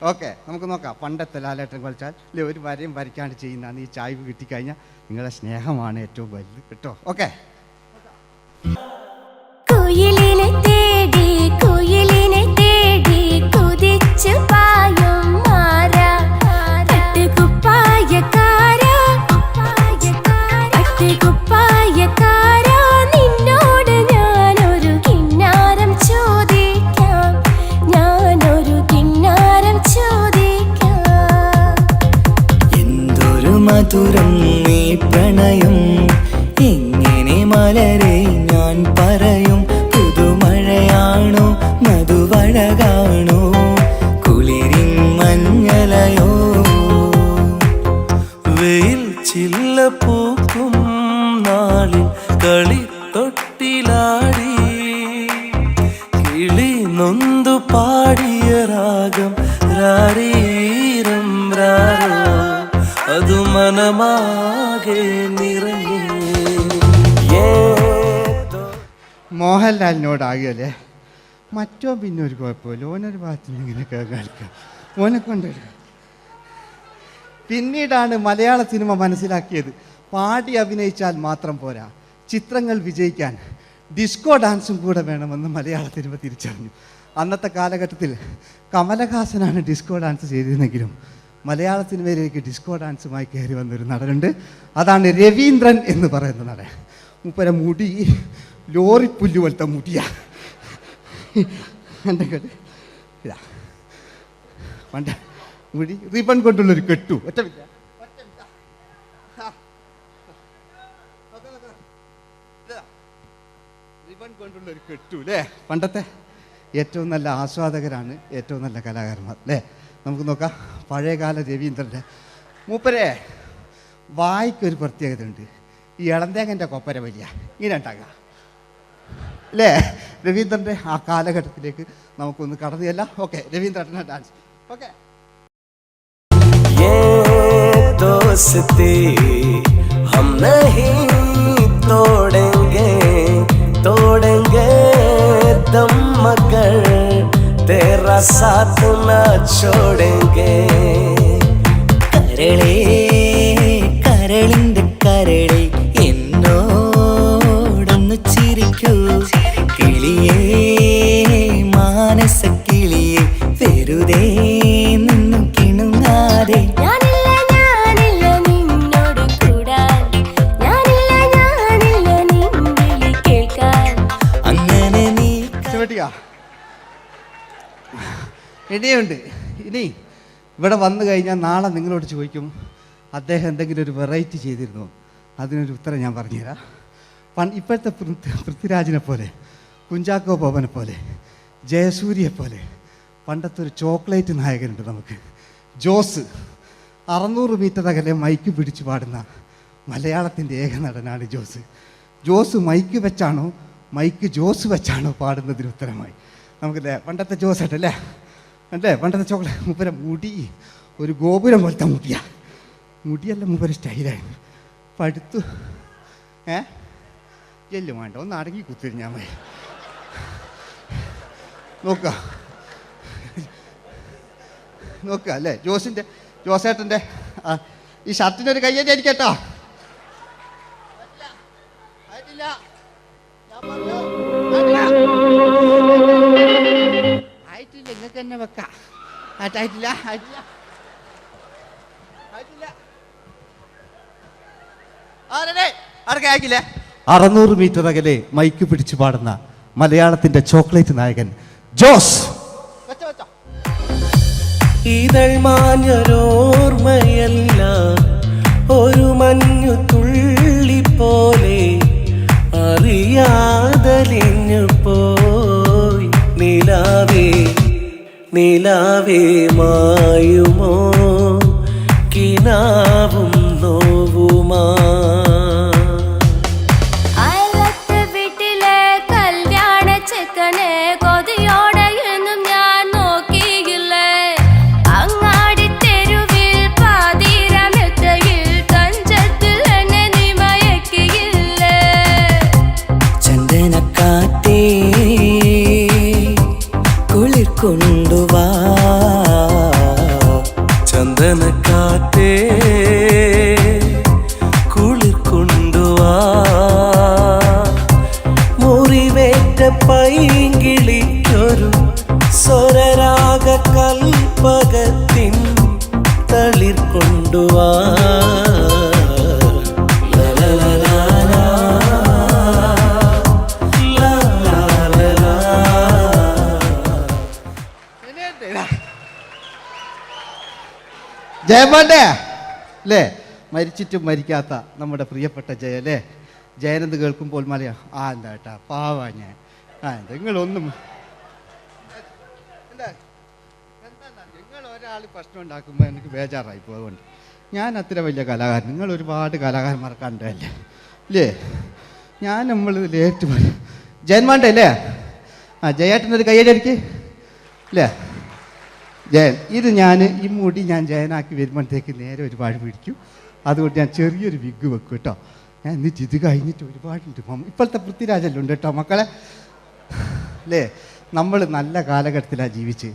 ഓക്കെ. നമുക്ക് നോക്കാം. പണ്ടത്തെ ലാലേട്ടൻ കളിച്ചാൽ അല്ലേ ഒരു വരയും വരയ്ക്കാണ്ട് ചെയ്യുന്നതാണ്. ഈ ചായ്വ് കിട്ടിക്കഴിഞ്ഞാൽ നിങ്ങളുടെ സ്നേഹമാണ് ഏറ്റവും വലുത് കേട്ടോ. ഓക്കെ. കുയിലിനെ തേടി കുയിലിനെ തേടി കുതിച്ചു പായും മാറാ, പട്ടുകുപ്പായക്കാരാ പട്ടുകുപ്പായക്കാരാ, നിന്നോട് ഞാനൊരു കിന്നാരം ചോദിക്കാം, ഞാനൊരു കിന്നാരം ചോദിക്കാം. എന്തൊരു മധുരം നീ പ്രണയം, എങ്ങനെ മലരെ ഞാൻ പറയും. പുതുമഴയാണോ മധുവഴകാണോ കുളിരിൻ മഞ്ഞലയോ. വെയിൽ ചില്ല പൂക്കും നാളിൽ കളിത്തൊട്ടിലാടി കിളി നൊന്തു പാടിയ രാഗം രാരീരം രാരോ, അതു മനമാകെ നിറഞ്ഞേ. മോഹൻലാലിനോടാകല്ലേ മറ്റോ പിന്നെ ഒരു കുഴപ്പമില്ല. ഓനൊരു ഭാഗത്ത് നിന്ന് ഇങ്ങനെ കളിക്കാം, ഓനെ കൊണ്ടുവരും. പിന്നീടാണ് മലയാള സിനിമ മനസ്സിലാക്കിയത് പാടി അഭിനയിച്ചാൽ മാത്രം പോരാ, ചിത്രങ്ങൾ വിജയിക്കാൻ ഡിസ്കോ ഡാൻസും കൂടെ വേണമെന്ന് മലയാള സിനിമ തിരിച്ചറിഞ്ഞു. അന്നത്തെ കാലഘട്ടത്തിൽ കമലഹാസനാണ് ഡിസ്കോ ഡാൻസ് ചെയ്തിരുന്നെങ്കിലും മലയാള സിനിമയിലേക്ക് ഡിസ്കോ ഡാൻസുമായി കയറി വന്നൊരു നടനുണ്ട്. അതാണ് രവീന്ദ്രൻ എന്ന് പറയുന്ന നടൻ. മൂപ്പര മുടി ലോറി പുല്ല് പോലത്തെ മുടിയാ. എൻ്റെ കേട്ട് ഇതാ പണ്ട മുടി റിബൺ കൊണ്ടുള്ളൊരു കെട്ടു. ഒറ്റ റിബൺ കൊണ്ടുള്ളൊരു കെട്ടു അല്ലേ. പണ്ടത്തെ ഏറ്റവും നല്ല ആസ്വാദകരാണ് ഏറ്റവും നല്ല കലാകാരന്മാർ അല്ലേ. നമുക്ക് നോക്കാം പഴയകാല രവീന്ദ്രൻ്റെ. മൂപ്പരെ വായിക്കൊരു പ്രത്യേകത ഉണ്ട്. ഈ ഇളന്തേങ്ങൻ്റെ കൊപ്പര വലിയ ഇങ്ങനെ ഉണ്ടാകുക അല്ലേ. രവീന്ദ്രൻ്റെ ആ കാലഘട്ടത്തിലേക്ക് നമുക്കൊന്ന് കടന്നു ചെല്ലാം. ഓക്കെ, രവീന്ദ്രൻ്റെ ഡാൻസ്. ഓക്കെ. दोस्ती हम नहीं तोड़ेंगे तोड़ेंगे दम मगर तेरा साथ ना छोड़ेंगे കരളേ കരളിന്റെ കരളേ എന്നോടൊന്ന് ചിരിക്കൂ കിളിയേ മാനസ കിളിയേ വെറുതെ നിന്നു കിണുങ്ങാതെ ഇനിയുണ്ട്. ഇനി ഇവിടെ വന്നു കഴിഞ്ഞാൽ നാളെ നിങ്ങളോട് ചോദിക്കും അദ്ദേഹം എന്തെങ്കിലും ഒരു വെറൈറ്റി ചെയ്തിരുന്നോ. അതിനൊരു ഉത്തരം ഞാൻ പറഞ്ഞുതരാം. ഇപ്പോഴത്തെ പൃഥ്വിരാജിനെ പോലെ, കുഞ്ചാക്കോ ബോബനെ പോലെ, ജയസൂര്യയെ പോലെ പണ്ടത്തെ ഒരു ചോക്ലേറ്റ് നായകനുണ്ട് നമുക്ക്, ജോസ്. 600 മീറ്റർ അകലെ മൈക്ക് പിടിച്ച് പാടുന്ന മലയാളത്തിൻ്റെ ഏക നടനാണ് ജോസ്. ജോസ് മൈക്ക് വെച്ചാണോ മൈക്ക് ജോസ് വെച്ചാണോ പാടുന്നതിന് ഉത്തരമായി നമുക്കല്ലേ പണ്ടത്തെ ജോസ് ആയിട്ടല്ലേ അല്ലേ. പണ്ടത്തെ ചോക്ലേറ്റ്. മൂപ്പര മുടി ഒരു ഗോപുരം പോലത്തെ മുടിയാ. മുടിയല്ല മൂപ്പര സ്റ്റൈലായിരുന്നു. പടുത്തു എല്ലും വേണ്ട, ഒന്ന് അടങ്ങി കുത്തിരിഞ്ഞാൽ മതി. നോക്കുക അല്ലേ. ജോസേട്ടൻ്റെ ഈ ഷർട്ടിനൊരു കയ്യടി അടിക്കട്ടോ. ആയിട്ടില്ല, ഇങ്ങക്ക് തന്നെ വെക്കാം. ആയിട്ടില്ല. 600 മീറ്റർ അകലെ മൈക്ക് പിടിച്ചു പാടുന്ന മലയാളത്തിന്റെ ചോക്ലേറ്റ് നായകൻ ജോസ്. ഇതൾ മാഞ്ഞൊരോർമ്മയല്ല ഒരു മഞ്ഞു തുള്ളി പോലെ അറിയാതലിഞ്ഞു പോയി നിലാവേ നിലാവേ മായുമോ കിനാവും നോവുമാ കൊണ്ടുവാ ചന്ദനക്കാറ്റേ കുളിർ കൊണ്ടുവാ മുറിവേറ്റ പൈങ്കിളിക്കൊരു സ്വരരാഗ കൽപ്പകത്തിൻ തളിർ കൊണ്ടുവാ ജയമോൻ്റെ അല്ലേ. മരിച്ചിട്ടും മരിക്കാത്ത നമ്മുടെ പ്രിയപ്പെട്ട ജയ അല്ലേ. ജയനെന്ന് കേൾക്കുമ്പോൾ മലയാ എന്താ കേട്ടാ പാവാ ഞാൻ. നിങ്ങളൊന്നും നിങ്ങൾ ഒരാൾ പ്രശ്നം ഉണ്ടാക്കുമ്പോൾ എനിക്ക് ബേജാറായി പോകുന്നുണ്ട്. ഞാൻ അത്ര വലിയ കലാകാരൻ, നിങ്ങൾ ഒരുപാട് കലാകാരന്മാരെ കണ്ടല്ലേ അല്ലേ. നമ്മൾ ലേറ്റ് ജയന്മാൻ്റെ അല്ലേ. ജയേട്ടനൊരു കയ്യടിക്ക് അല്ലേ. ജയൻ ഇത് ഈ മുടി ഞാൻ ജയനാക്കി വരുമ്പോഴത്തേക്ക് നേരെ ഒരുപാട് പിടിക്കും. അതുകൊണ്ട് ഞാൻ ചെറിയൊരു വിഗ് വെക്കും കേട്ടോ. ഞാൻ എന്നിട്ട് ഇത് കഴിഞ്ഞിട്ട് ഒരുപാടുണ്ട്. ഇപ്പോഴത്തെ പൃഥ്വിരാജെല്ലാം ഉണ്ട് കേട്ടോ മക്കളെ അല്ലേ. നമ്മൾ നല്ല കാലഘട്ടത്തിലാണ് ജീവിച്ച്.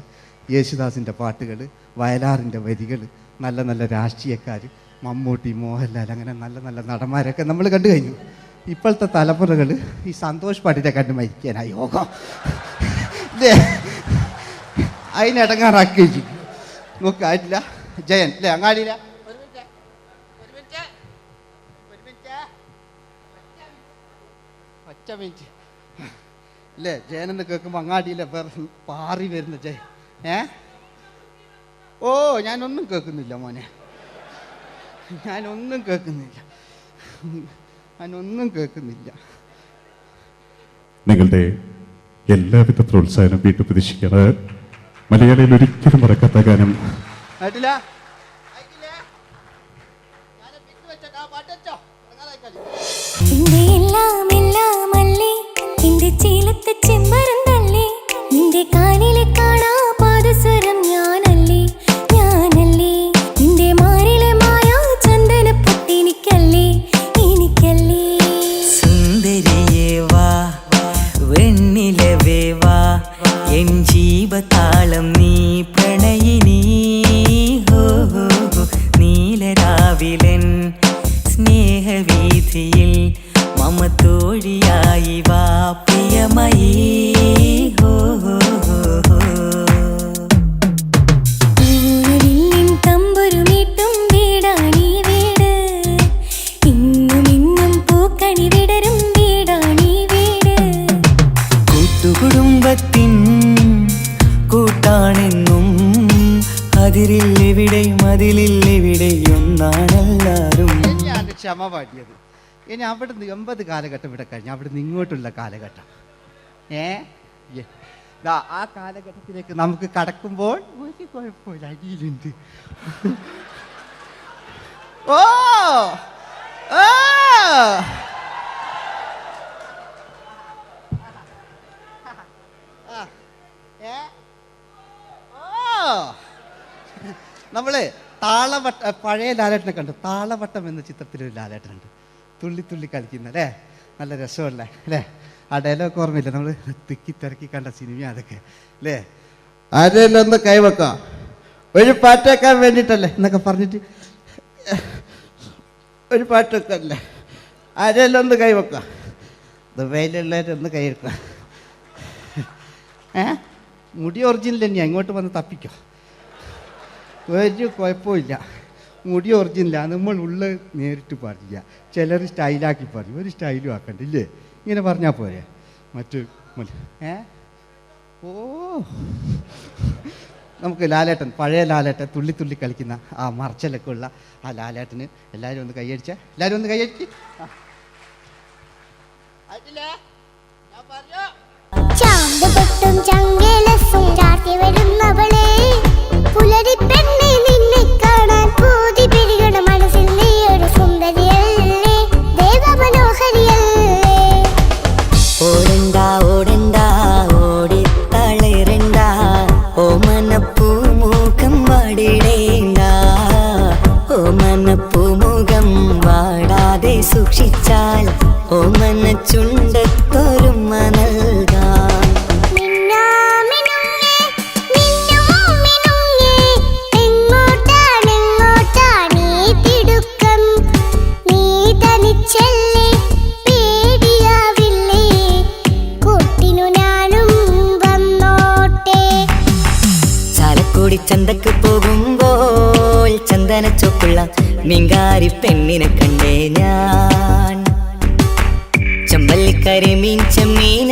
യേശുദാസിൻ്റെ പാട്ടുകൾ, വയലാറിൻ്റെ വരികൾ, നല്ല നല്ല രാഷ്ട്രീയക്കാർ, മമ്മൂട്ടി, മോഹൻലാൽ, അങ്ങനെ നല്ല നല്ല നടന്മാരൊക്കെ നമ്മൾ കണ്ടു കഴിഞ്ഞു. ഇപ്പോഴത്തെ തലമുറകൾ ഈ സന്തോഷ് പാട്ടിനെ കണ്ട് മരിക്കാനായി യോഗം അല്ലേ. അതിനിടങ്ങാറാക്കി നോക്കായിട്ടില്ല ജയൻ അല്ലേ. അങ്ങാടിയില്ല മിനിറ്റ് ഇല്ലേ ജയനെന്ന് കേൾക്കുമ്പോൾ അങ്ങാടിയിലെ പാറി വരുന്ന ജയ ഓ ഞാനൊന്നും കേൾക്കുന്നില്ല മോനെ, ഞാനൊന്നും കേൾക്കുന്നില്ല. നിങ്ങളുടെ എല്ലാവിധ പ്രോത്സാഹനം വീണ്ടും പ്രതീക്ഷിക്കാണ്. മലയാളിയിൽ ഒരിക്കലും മറക്കാത്ത ഗാനം. ജീവതാളം നീ പ്രണയിനി നീലരാവിലൻ സ്നേഹവീഥിയിൽ മമ തോഴിയായി വാ പ്രിയമയീ തമ്പുരുമീട്ടും വീടാണീ വീട്, ഇന്നും ഇന്നും പൂക്കണി വിടരും വീടാണീ വീട്. കൂട്ടുകുടുംബത്തിൻ കൂട്ടാണെന്നും അതിലില്ലെവിടെയൊന്നാണെല്ലാരും. ഞാൻ ക്ഷമ പാടിയത്. ഇനി അവിടുന്ന് 80 കാലഘട്ടം ഇവിടെ കഴിഞ്ഞു, അവിടുന്ന് ഇങ്ങോട്ടുള്ള കാലഘട്ടം ആ കാലഘട്ടത്തിലേക്ക് നമുക്ക് കടക്കുമ്പോൾ ഒരു കുഴപ്പമില്ല, അടിയിലുണ്ട്. ഓ ഓ നമ്മള് താളവട്ട പഴയ ലാലേട്ടനെ കണ്ടു. താളവട്ടം എന്ന ചിത്രത്തിലൊരു ലാലേട്ടനുണ്ട്, തുള്ളി തുള്ളി കളിക്കുന്ന അല്ലേ, നല്ല രസമല്ലേ അല്ലേ? ആ ഡയലോഗ് ഓർമ്മയില്ല, നമ്മൾ തിക്കി തിരക്കി കണ്ട സിനിമ അതൊക്കെ അല്ലേ? ആരെല്ലാം ഒന്ന് കൈവെക്കാം, ഒരു പാട്ടേക്കാൻ വേണ്ടിയിട്ടല്ലേ എന്നൊക്കെ പറഞ്ഞിട്ട് ഒരു പാട്ട് വെക്കല്ലേ, ആരെല്ലാം ഒന്ന് കൈവെക്കാം, ദുബൈയിലുള്ളവരൊന്ന് കൈവെക്കാം. മുടി ഒറിജിനൽ തന്നെയാണ്, ഇങ്ങോട്ട് വന്ന് തപ്പിക്കോ, ഒരു കുഴപ്പമില്ല. മുടി ഒറിജിനലാണ്, നമ്മൾ ഉള്ള നേരിട്ട് പറയില്ല, ചിലർ സ്റ്റൈലാക്കി പറയും, ഒരു സ്റ്റൈലും ആക്കണ്ടില്ലേ, ഇങ്ങനെ പറഞ്ഞാൽ പോരെ. മറ്റു ഓ നമുക്ക് ലാലേട്ടൻ, പഴയ ലാലേട്ടൻ തുള്ളി തുള്ളി കളിക്കുന്ന ആ മറച്ചലൊക്കെ ഉള്ള ആ ലാലേട്ടന് എല്ലാവരും ഒന്ന് കൈയടിച്ച, എല്ലാവരും ഒന്ന് കൈയടിച്ച്. ചാമ്പുപൊട്ടും ചങ്കേലസും ചാർത്തി വരുന്നവളെ, പുലരി പെണ്ണെ നിന്നെ കാണാൻ പൂതി പിടികണ മനസ്സിൽ നീ ഒരു സുന്ദരിയല്ലേ, ദേവമനോഹരിയല്ലേ. ഓടണ്ട ഓടണ്ട ഓടിത്തളരണ്ട, ഓമനപ്പൂമുഖം വാടിടേണ്ട, ഓമനപ്പൂമുഖം വാടാതെ സൂക്ഷിച്ചാൽ ഓമന ചുണ്ടത്തൊരുമ നൽകാം. ചന്തക്ക് പോകുമ്പോൾ ചന്ദന ചോക്കുള്ള മീൻകാരി പെണ്ണിനെ കണ്ടേ ഞാൻ, ചമ്പല്ലിക്കരി മീൻ ചെമ്മീൻ